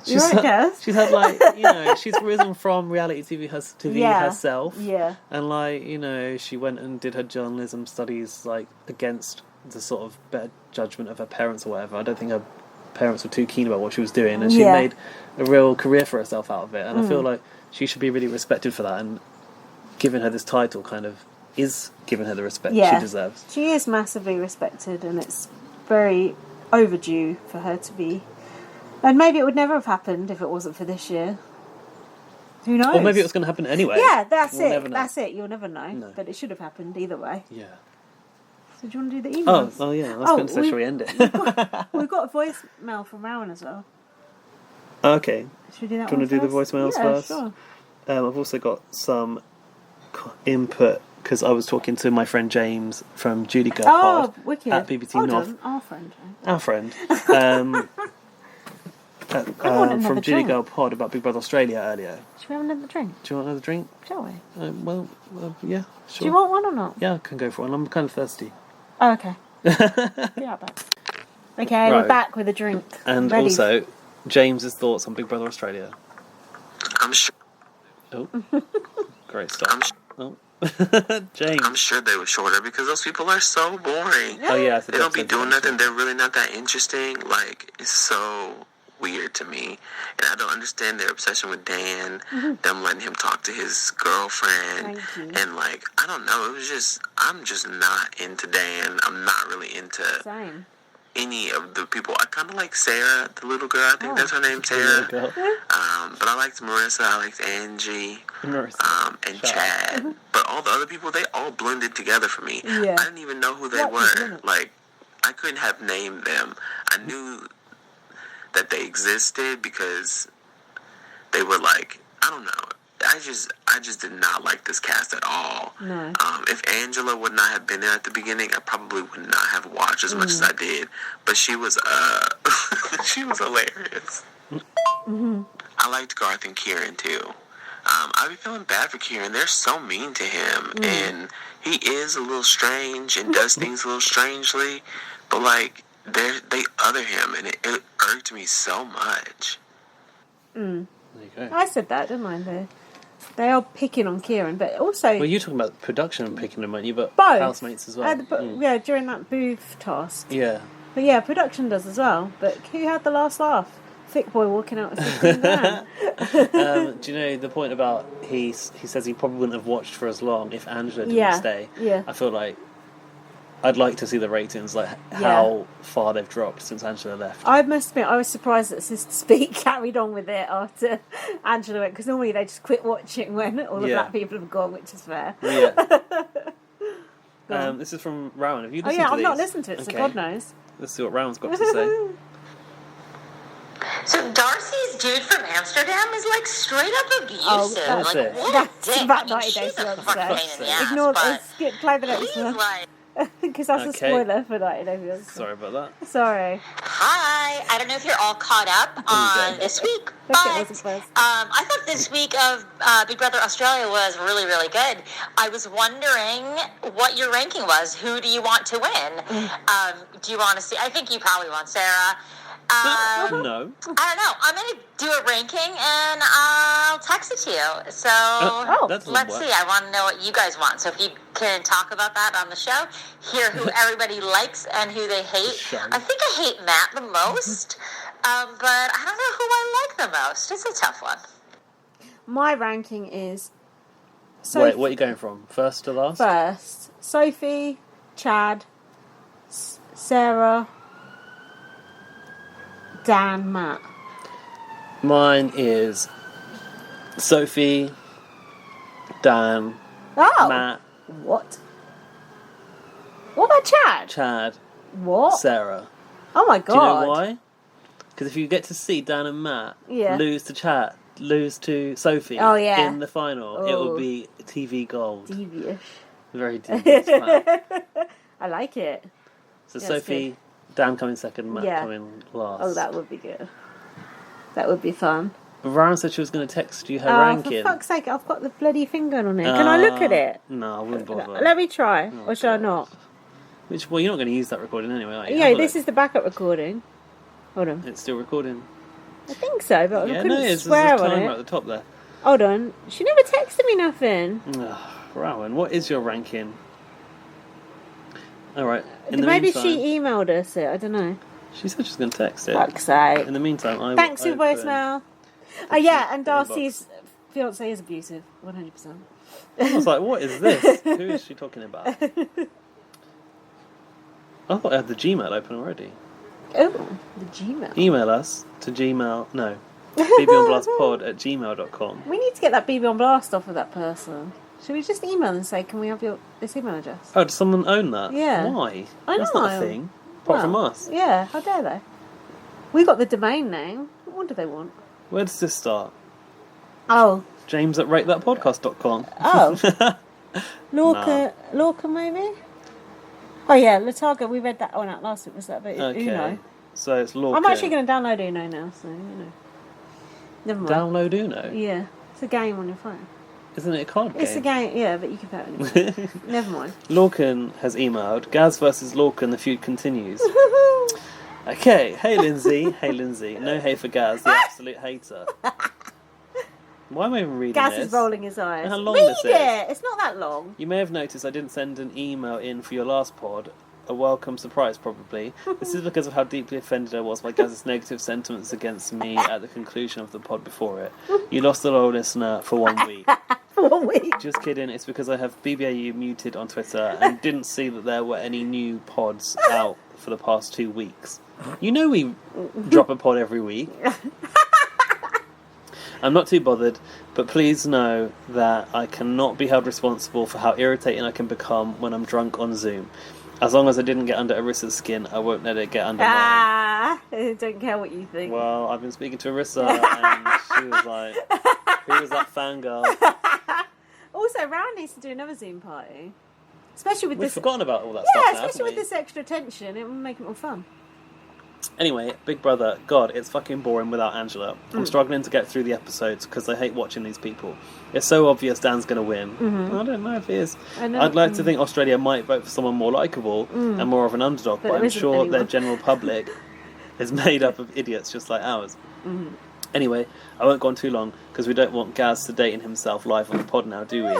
You're right, Gaz. she's had like you know she's risen from reality TV herself, Yeah. and like you know she went and did her journalism studies like against the sort of better judgment of her parents or whatever. I don't think her parents were too keen about what she was doing, and she Yeah. made a real career for herself out of it. And I feel like she should be really respected for that, and giving her this title kind of is giving her the respect Yeah. she deserves. She is massively respected, and it's very overdue for her to be. And maybe it would never have happened if it wasn't for this year. Who knows? Or maybe it was going to happen anyway. Yeah, that's We'll it. never know. That's it. You'll never know. No. But it should have happened either way. Yeah. So do you want to do the Oh, emails? oh yeah. I was going to say, shall we end it? We've got a voicemail from Rowan as well. Okay. Should we do that Do you want to do the voicemails first? Sure. I've also got some input because I was talking to my friend James from Judy Girl Oh, Pod wicked. at BBC Hold North. on, our friend. Our friend. want another From Judy drink. Girl Pod about Big Brother Australia earlier. Should we have another drink? Do you want another drink? Shall we? Yeah, sure. Do you want one or not? Yeah, I can go for one. I'm kind of thirsty. Oh, okay. Be right back. Okay, we're Right. back with a drink. And Ready. also, James's thoughts on Big Brother Australia. I'm sure. Oh, great stuff. Oh, James. I'm sure they were shorter because those people are so boring. Oh yeah, They don't be doing nothing. They're really not that interesting. Like, it's so weird to me. And I don't understand their obsession with Dan, them letting him talk to his girlfriend. Thank you. And, like, I don't know. It was just, I'm just not into Dan. I'm not really into Same. any of the people. I kind of like Sarah, the little girl. I think Oh. that's her name, Little Sarah. girl. But I liked Marissa. I liked Angie. Marissa. And Shout Chad. But all the other people, they all blended together for me. Yeah. I didn't even know who they What were. blended? Like, I couldn't have named them. I knew that they existed because they were like, I don't know. I just did not like this cast at all. No. If Angela would not have been there at the beginning, I probably would not have watched as much as I did. But she was she was hilarious. I liked Garth and Kieran too. I be feeling bad for Kieran. They're so mean to him, and he is a little strange and does things a little strangely. But like, they other him, and it irked me so much. There you go. I said that, didn't I? They are picking on Kieran, but also Well, you're talking about production and picking them, weren't you? But both housemates as well. Yeah, during that booth task. Yeah. But yeah, production does as well. But who had the last laugh? Thick boy walking out with 15 grand. Do you know the point about he says he probably wouldn't have watched for as long if Angela didn't Yeah, stay? yeah. I feel like I'd like to see the ratings, like how far they've dropped since Angela left. I must admit, I was surprised that Sister Speak carried on with it after Angela went, because normally they just quit watching when all the Yeah. black people have gone, which is fair. Yeah. This is from Rowan. Have you Oh listened yeah, to I've these? not listened to it, so Okay. God knows. Let's see what Rowan's got to say. So Darcy's dude from Amsterdam is like straight up abusive. Oh, that's like it. what That's a dick. about I 90 mean, Days she's a Fiancé. fucking pain in the ass, Ignore but skip, play the next he's one. like, Because that's a Okay. spoiler for 90 Days Fiancé. Sorry about that. Sorry. hi. I don't know if you're all caught up on this week, Hope but it wasn't close. I thought this week of Big Brother Australia was really, really good. I was wondering what your ranking was. Who do you want to win? Do you want to see? I think you probably want Sarah. No. I don't know. I'm going to do a ranking and I'll text it to you. So That doesn't let's work. see. I want to know what you guys want. So if you can talk about that on the show, hear who everybody likes and who they hate. Show. I think I hate Matt the most, but I don't know who I like the most. It's a tough one. My ranking is Wait, what are you going from? First to last? first. Sophie, Chad, Sarah, Dan, Matt. Mine is Sophie, Dan, Oh! Matt, What? What about Chad? Chad, What? Sarah. Oh my god. Do you know why? Because if you get to see Dan and Matt Yeah. lose to Chad, lose to Sophie Oh, yeah. in the final, it Oh. will be TV gold. Devious. Very devious plan. I like it. So That's Sophie, Dan coming second, Matt Yeah. coming last. Oh, that would be good. That would be fun. But Ryan said she was going to text you her Oh, ranking. for fuck's sake, I've got the bloody thing going on here. Can I look at it? No, I wouldn't bother. Let me try. Oh, or should I God. not? Well, you're not going to use that recording anyway, are you? Yeah, Have a this look. is the backup recording. Hold on. It's still recording. I think so, but I Yeah, couldn't no, there's swear a timer on at it. the top there. Hold on. She never texted me nothing. Rowan, what is your ranking? Alright, Maybe she emailed us it. I don't know. She said she's going to text it. Fuck's sake. In the meantime, I Thanks for will your open- voicemail. Oh, yeah, and the inbox. Darcy's fiance is abusive. 100%. I was like, what is this? Who is she talking about? I thought I had the Gmail open already. Oh, the Gmail. Email us to Gmail. No. bbonblastpod@gmail.com. We need to get that BB on blast off of that person. Should we just email and say, can we have this email address? Oh, does someone own that? Yeah. Why? I That's not a know. thing. Apart from Well, us. Yeah, how dare they? We got the domain name. What do they want? Where does this start? Oh. James at ratethatpodcast.com. Oh. Lorca maybe? Oh yeah, Lataga, we read that one out last week. Was that about Okay. Uno? So it's Lorca. I'm actually going to download Uno now, so, you know. Never mind. Download Uno? Yeah, it's a game on your phone. Isn't it a card game? It's a game, yeah, but you can play it anyway. Never mind. Lorcan has emailed. Gaz versus Lorcan, the feud continues. Okay, hey Lindsay. Hey Lindsay. No hay for Gaz, the absolute hater. Why am I even reading Gaz this? is rolling his eyes. How long Read this is. it! It's not that long. You may have noticed I didn't send an email in for your last pod. A welcome surprise, probably. This is because of how deeply offended I was by Gaz's negative sentiments against me at the conclusion of the pod before it. You lost a loyal listener for 1 week. For 1 week. Just kidding, it's because I have BBAU muted on Twitter and didn't see that there were any new pods out for the past 2 weeks. You know we drop a pod every week. I'm not too bothered, but please know that I cannot be held responsible for how irritating I can become when I'm drunk on Zoom. As long as I didn't get under Arissa's skin, I won't let it get under mine. I don't care what you think. Well, I've been speaking to Arissa, and she was like, who was that fangirl? Also, Rowan needs to do another Zoom party. Especially with We've this... forgotten about all that Yeah, stuff now, especially with haven't this extra tension. It will make it more fun. Anyway, Big Brother, God, it's fucking boring without Angela. I'm struggling to get through the episodes because I hate watching these people. It's so obvious Dan's going to win. I don't know if he is. I know. I'd like to think Australia might vote for someone more likeable and more of an underdog, But but there I'm isn't sure their anyone. general public is made up of idiots just like ours. Anyway, I won't go on too long because we don't want Gaz sedating himself live on the pod now, do we?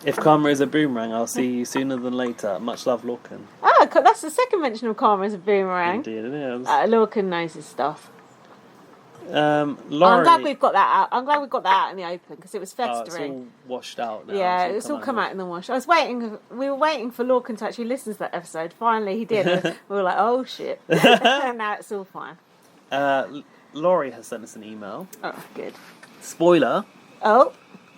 If karma is a boomerang, I'll see you sooner than later. Much love, Lorcan. Ah, that's the second mention of karma as a boomerang. Indeed it is. Lorcan knows his stuff. Laurie... I'm glad we've got that out. I'm glad we've got that out in the open because it was Oh, it's festering. all washed out now. Yeah, it's all come out in the wash. We were waiting for Lorcan to actually listen to that episode. Finally, he did. We were like, oh shit. And now it's all fine. Laurie has sent us an email. Oh, good. Spoiler, Oh,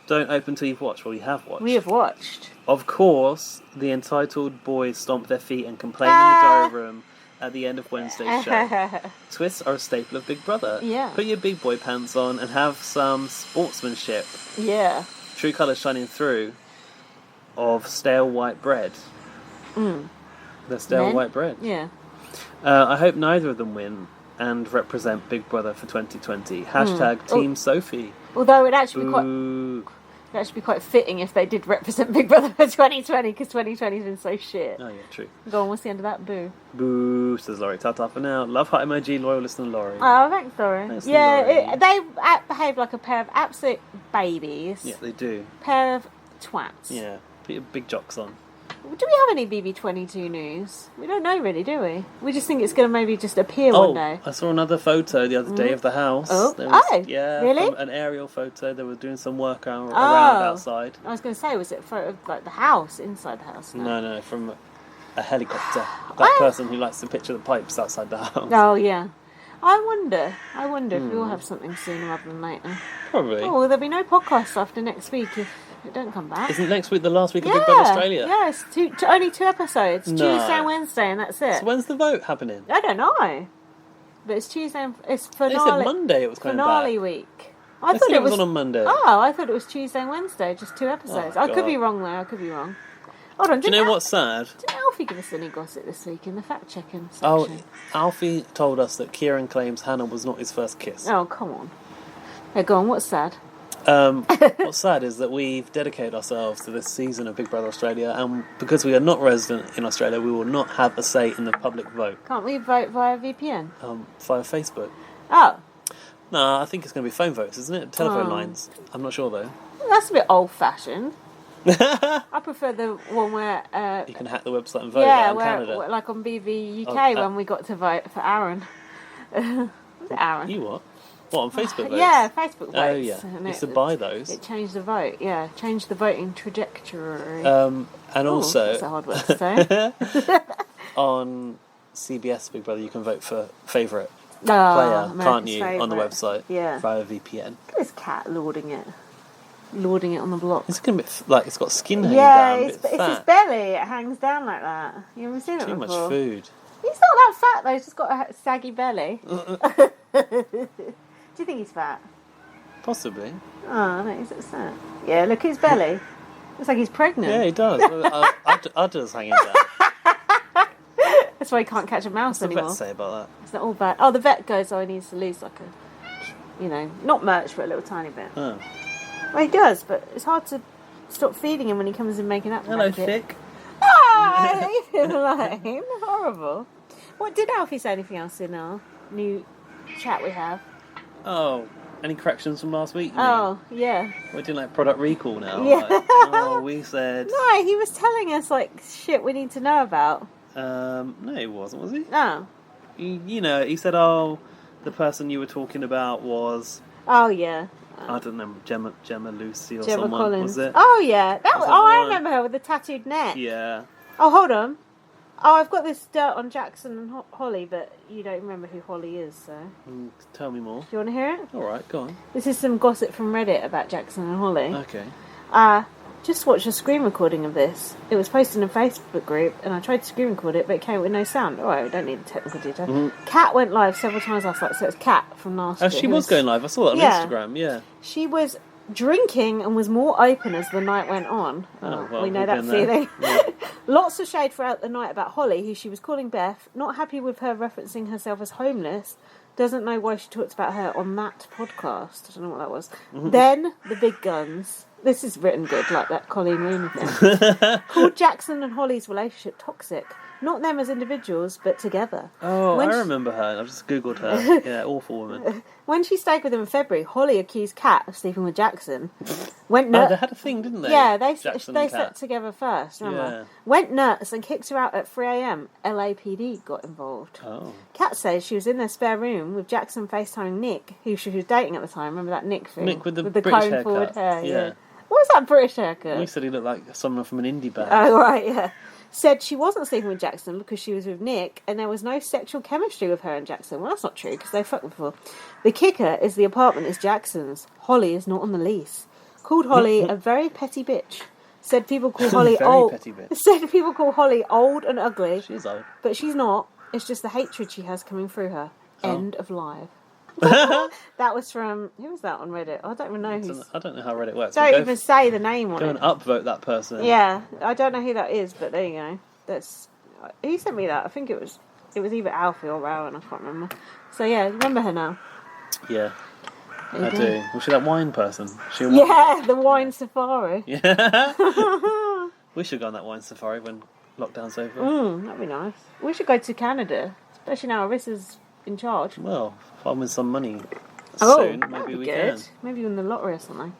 don't open till you've watched. Well, you have watched. we have watched. Of course, the entitled boys stomp their feet and complain in the diary room at the end of Wednesday's show. Twists are a staple of Big Brother. Yeah. Put your big boy pants on and have some sportsmanship. Yeah. True colours shining through of stale white bread. The stale Men? white bread. Yeah. I hope neither of them win and represent Big Brother for 2020. Hashtag Team Sophie. Although it'd actually be quite... Boo. It'd actually be quite fitting if they did represent Big Brother for 2020 because 2020's been so shit. Oh yeah, true. Go on, what's the end of that? Boo. Boo, says Laurie. Ta-ta for now. Love heart emoji, loyal listener Laurie. Oh, thanks, Laurie. Thanks, Yeah, Laurie. they behave like a pair of absolute babies. Yeah, they do. Pair of twats. Yeah, put your big jocks on. Do we have any BB22 news? We don't know really, do we? We just think it's going to maybe just appear one day. I saw another photo the other day of the house. Oh. There was, Oh, yeah, really? from an aerial photo. They were doing some work around Oh. outside. I was going to say, was it a photo of like the house, inside the house? No, from a helicopter. That person who likes to picture the pipes outside the house. Oh, yeah. I wonder if we'll have something sooner rather than later. Probably. Oh, well, there'll be no podcast after next week if it don't come back. Isn't next week the last week of Big Brother Australia? Yeah, it's only 2 episodes. No. Tuesday and Wednesday, and that's it. So when's the vote happening? I don't know. But it's Tuesday and it's They finale. said Monday it was coming finale back. week. I thought it was on a Monday. Oh, I thought it was Tuesday and Wednesday, just 2 episodes. Oh, I could God. be wrong though. I could be wrong. Hold on, Do you know what's sad? Didn't Alfie give us any gossip this week in the fact-checking section? Oh, Alfie told us that Kieran claims Hannah was not his first kiss. Oh, come on. Yeah, go on, what's sad? What's sad is that we've dedicated ourselves to this season of Big Brother Australia, and because we are not resident in Australia, we will not have a say in the public vote Can't we vote via VPN? via Facebook. Oh, No, I think it's going to be phone votes, isn't it? Telephone lines. I'm not sure though. that's a bit old-fashioned. I prefer the one where... You can hack the website and vote in Canada. where, like on BV UK when we got to vote for Aaron. Was it Aaron? You what? What, on Facebook votes? Yeah, Facebook votes. Oh, yeah. And You used to buy those. It changed the vote, yeah. Changed the voting trajectory. And Ooh, also, that's a hard word to say. on CBS Big Brother, you can vote for favourite Oh, player, America's can't you, on the favourite. website Yeah. via VPN. Look at this cat lording it. Lording it on the block. It's going to be like it's got skin hanging Yeah, down. it's a bit his fat. belly. It hangs down like that. You haven't seen it Too before? much food. He's not that fat though. He's just got a saggy belly. Do you think he's fat? Possibly. Oh, no, he's upset. Yeah, look at his belly. Looks like he's pregnant. Yeah, he does. Udder's hanging down. That's why he can't catch a mouse What's the anymore. vet say about It's not all bad. Oh, the vet goes, he needs to lose like a, not much, but a little tiny bit. that? Oh. Well, he does, but it's hard to stop feeding him when he comes in making up. Hello, racket. Thick. Ah, leave him alone. Horrible. What, did Alfie say anything else in our new chat we have? Oh, any corrections from last week? You Oh, yeah. mean? We're doing like product recall now. Yeah. Like, oh, we said. No, he was telling us, like, shit we need to know about. No, he wasn't, was he? No. He said, oh, the person you were talking about was, Oh, yeah. I don't know, Gemma Lucy or Gemma someone, Collins. was it? Oh, yeah. Was that I the one? remember her with the tattooed neck. Yeah. Oh, hold on. Oh, I've got this dirt on Jackson and Holly, but you don't remember who Holly is, so... Tell me more. Do you want to hear it? Alright, go on. This is some gossip from Reddit about Jackson and Holly. Okay. Just watched a screen recording of this. It was posted in a Facebook group, and I tried to screen record it, but it came with no sound. Alright, we don't need the technical detail. Kat went live several times last night, so it's Kat from last Oh, year. she who was going live. I saw that on Yeah. Instagram, yeah. She was drinking and was more open as the night went on. Oh, well, we know we've that been there. feeling. Yeah. Lots of shade throughout the night about Holly, who she was calling Beth, not happy with her referencing herself as homeless, doesn't know why she talked about her on that podcast. I don't know what that was. Then, the big guns. This is written good, like that Colleen Rooney thing. Called Jackson and Holly's relationship toxic. Not them as individuals, but together. Oh, When I she- remember her. I've just Googled her. Yeah, awful woman. When she stayed with him in February, Holly accused Kat of sleeping with Jackson. Went Oh, nuts. they had a thing, didn't they? Yeah, they Jackson they and slept Kat. together first, remember? Yeah. Went nuts and kicked her out at 3 a.m. LAPD got involved. Oh. Kat says she was in their spare room with Jackson FaceTiming Nick, who she was dating at the time. Remember that Nick thing? Nick with the the British comb haircut. forward hair. Yeah. Yeah. What was that British haircut? You said he looked like someone from an indie band. Oh, right, yeah. Said she wasn't sleeping with Jackson because she was with Nick and there was no sexual chemistry with her and Jackson. Well, that's not true because they fucked before. The kicker is the apartment is Jackson's. Holly is not on the lease. Called Holly a very petty bitch. Said people call Holly Very old. petty bitch. Said people call Holly old and ugly, She's old. but she's not. It's just the hatred she has coming through her. Oh. End of live. That was from, who was that on Reddit? I don't even know who's... I don't know how Reddit works. Don't but even say the name on go it. and upvote that person. Yeah, I don't know who that is, but there you go. That's who sent me that. I think it was either Alfie or Rowan. I can't remember. So yeah, remember her now. Yeah, There you I go. do. Was she that wine person? She Yeah, the wine safari. Yeah. We should go on that wine safari when lockdown's over. That'd be nice. We should go to Canada, especially now Arissa's in charge. Well, if I'm with some money Oh, soon, that'd maybe be we good. can. Maybe win the lottery or something.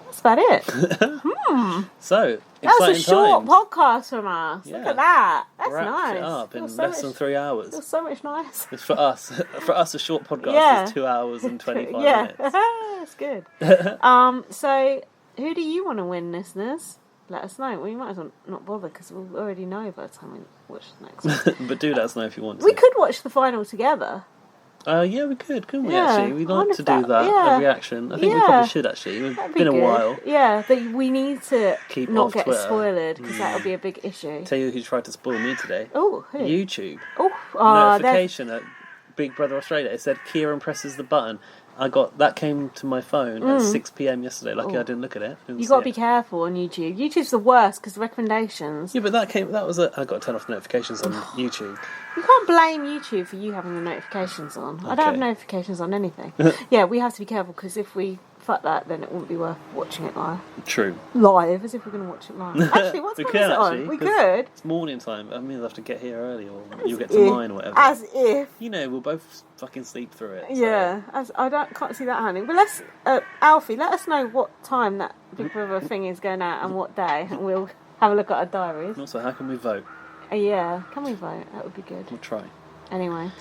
That's about it. So, That was a exciting short times. podcast from us. Look Yeah. at that. That's Wrapped nice. it up in Feels less than 3 hours. Feels so much nicer. It's for us. For us, a short podcast Yeah. is 2 hours and 25 Yeah, minutes. that's good. So who do you want to win, listeners? Let us know. We might as well not bother because we'll already know by the time we watch the next one. But do let us know if you want to. We could watch the final together. Yeah, we could, couldn't we, Yeah, actually? We'd I like wonder to if do that- that, yeah. a reaction. I think we Yeah. probably should, actually. It's That'd be been a good. while. Yeah, but we need to Keep not off get Twitter. spoiled because that'll be a big issue. Tell you who tried to spoil me today. Oh, who? YouTube. Oh, there's- Notification at Big Brother Australia. It said Kieran presses the button That came to my phone at 6 p.m. yesterday. Lucky I didn't look at it. You got to be careful on YouTube. YouTube's the worst because recommendations. Yeah, but I got to turn off the notifications on YouTube. You can't blame YouTube for you having the notifications on. I don't have notifications on anything. Yeah, we have to be careful because if we fuck that, then it wouldn't be worth watching it live. True. Live, as if we're going to watch it live. Actually, what time is it on? We could. It's morning time. I mean, I'll have to get here early, or you'll get to mine, or whatever. As if. You know, we'll both fucking sleep through it. So. Yeah, can't see that happening. But let's, Alfie, let us know what time that Big Brother thing is going out and what day, and we'll have a look at our diaries. And also, how can we vote? Yeah, can we vote? That would be good. We'll try. Anyway,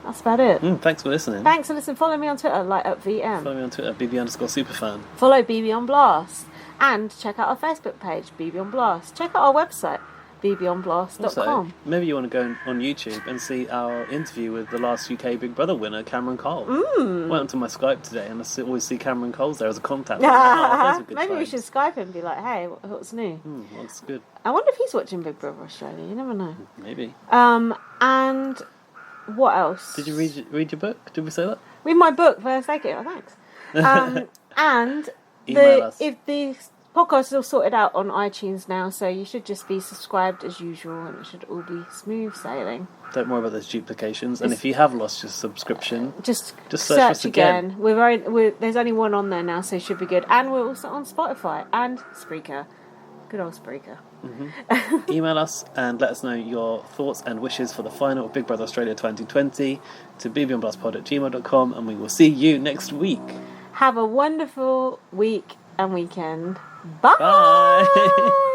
that's about it. Thanks for listening. Thanks for listening. Follow me on Twitter, @VM. Follow me on Twitter, BB_superfan. Follow BB on Blast. And check out our Facebook page, BB on Blast. Check out our website, bbonblast.com. Also, maybe you want to go on YouTube and see our interview with the last UK Big Brother winner, Cameron Cole. Went onto my Skype today and I always see Cameron Cole's there as a contact. Maybe we should Skype him and be like, hey, what's new? What's good? I wonder if he's watching Big Brother Australia. You never know. Maybe. And what else? Did you read your book? Did we say that? Read my book first. Thank you. Oh, thanks. And Email us. If the podcast is all sorted out on iTunes now, so you should just be subscribed as usual, and it should all be smooth sailing. Don't worry about those duplications. And if you have lost your subscription, just search us again. There's only one on there now, so it should be good. And we're also on Spotify and Spreaker. Good old Spreaker. Email us and let us know your thoughts and wishes for the final of Big Brother Australia 2020 to bbonblastpod@gmail.com, and we will see you next week. Have a wonderful week and weekend. Bye. Bye.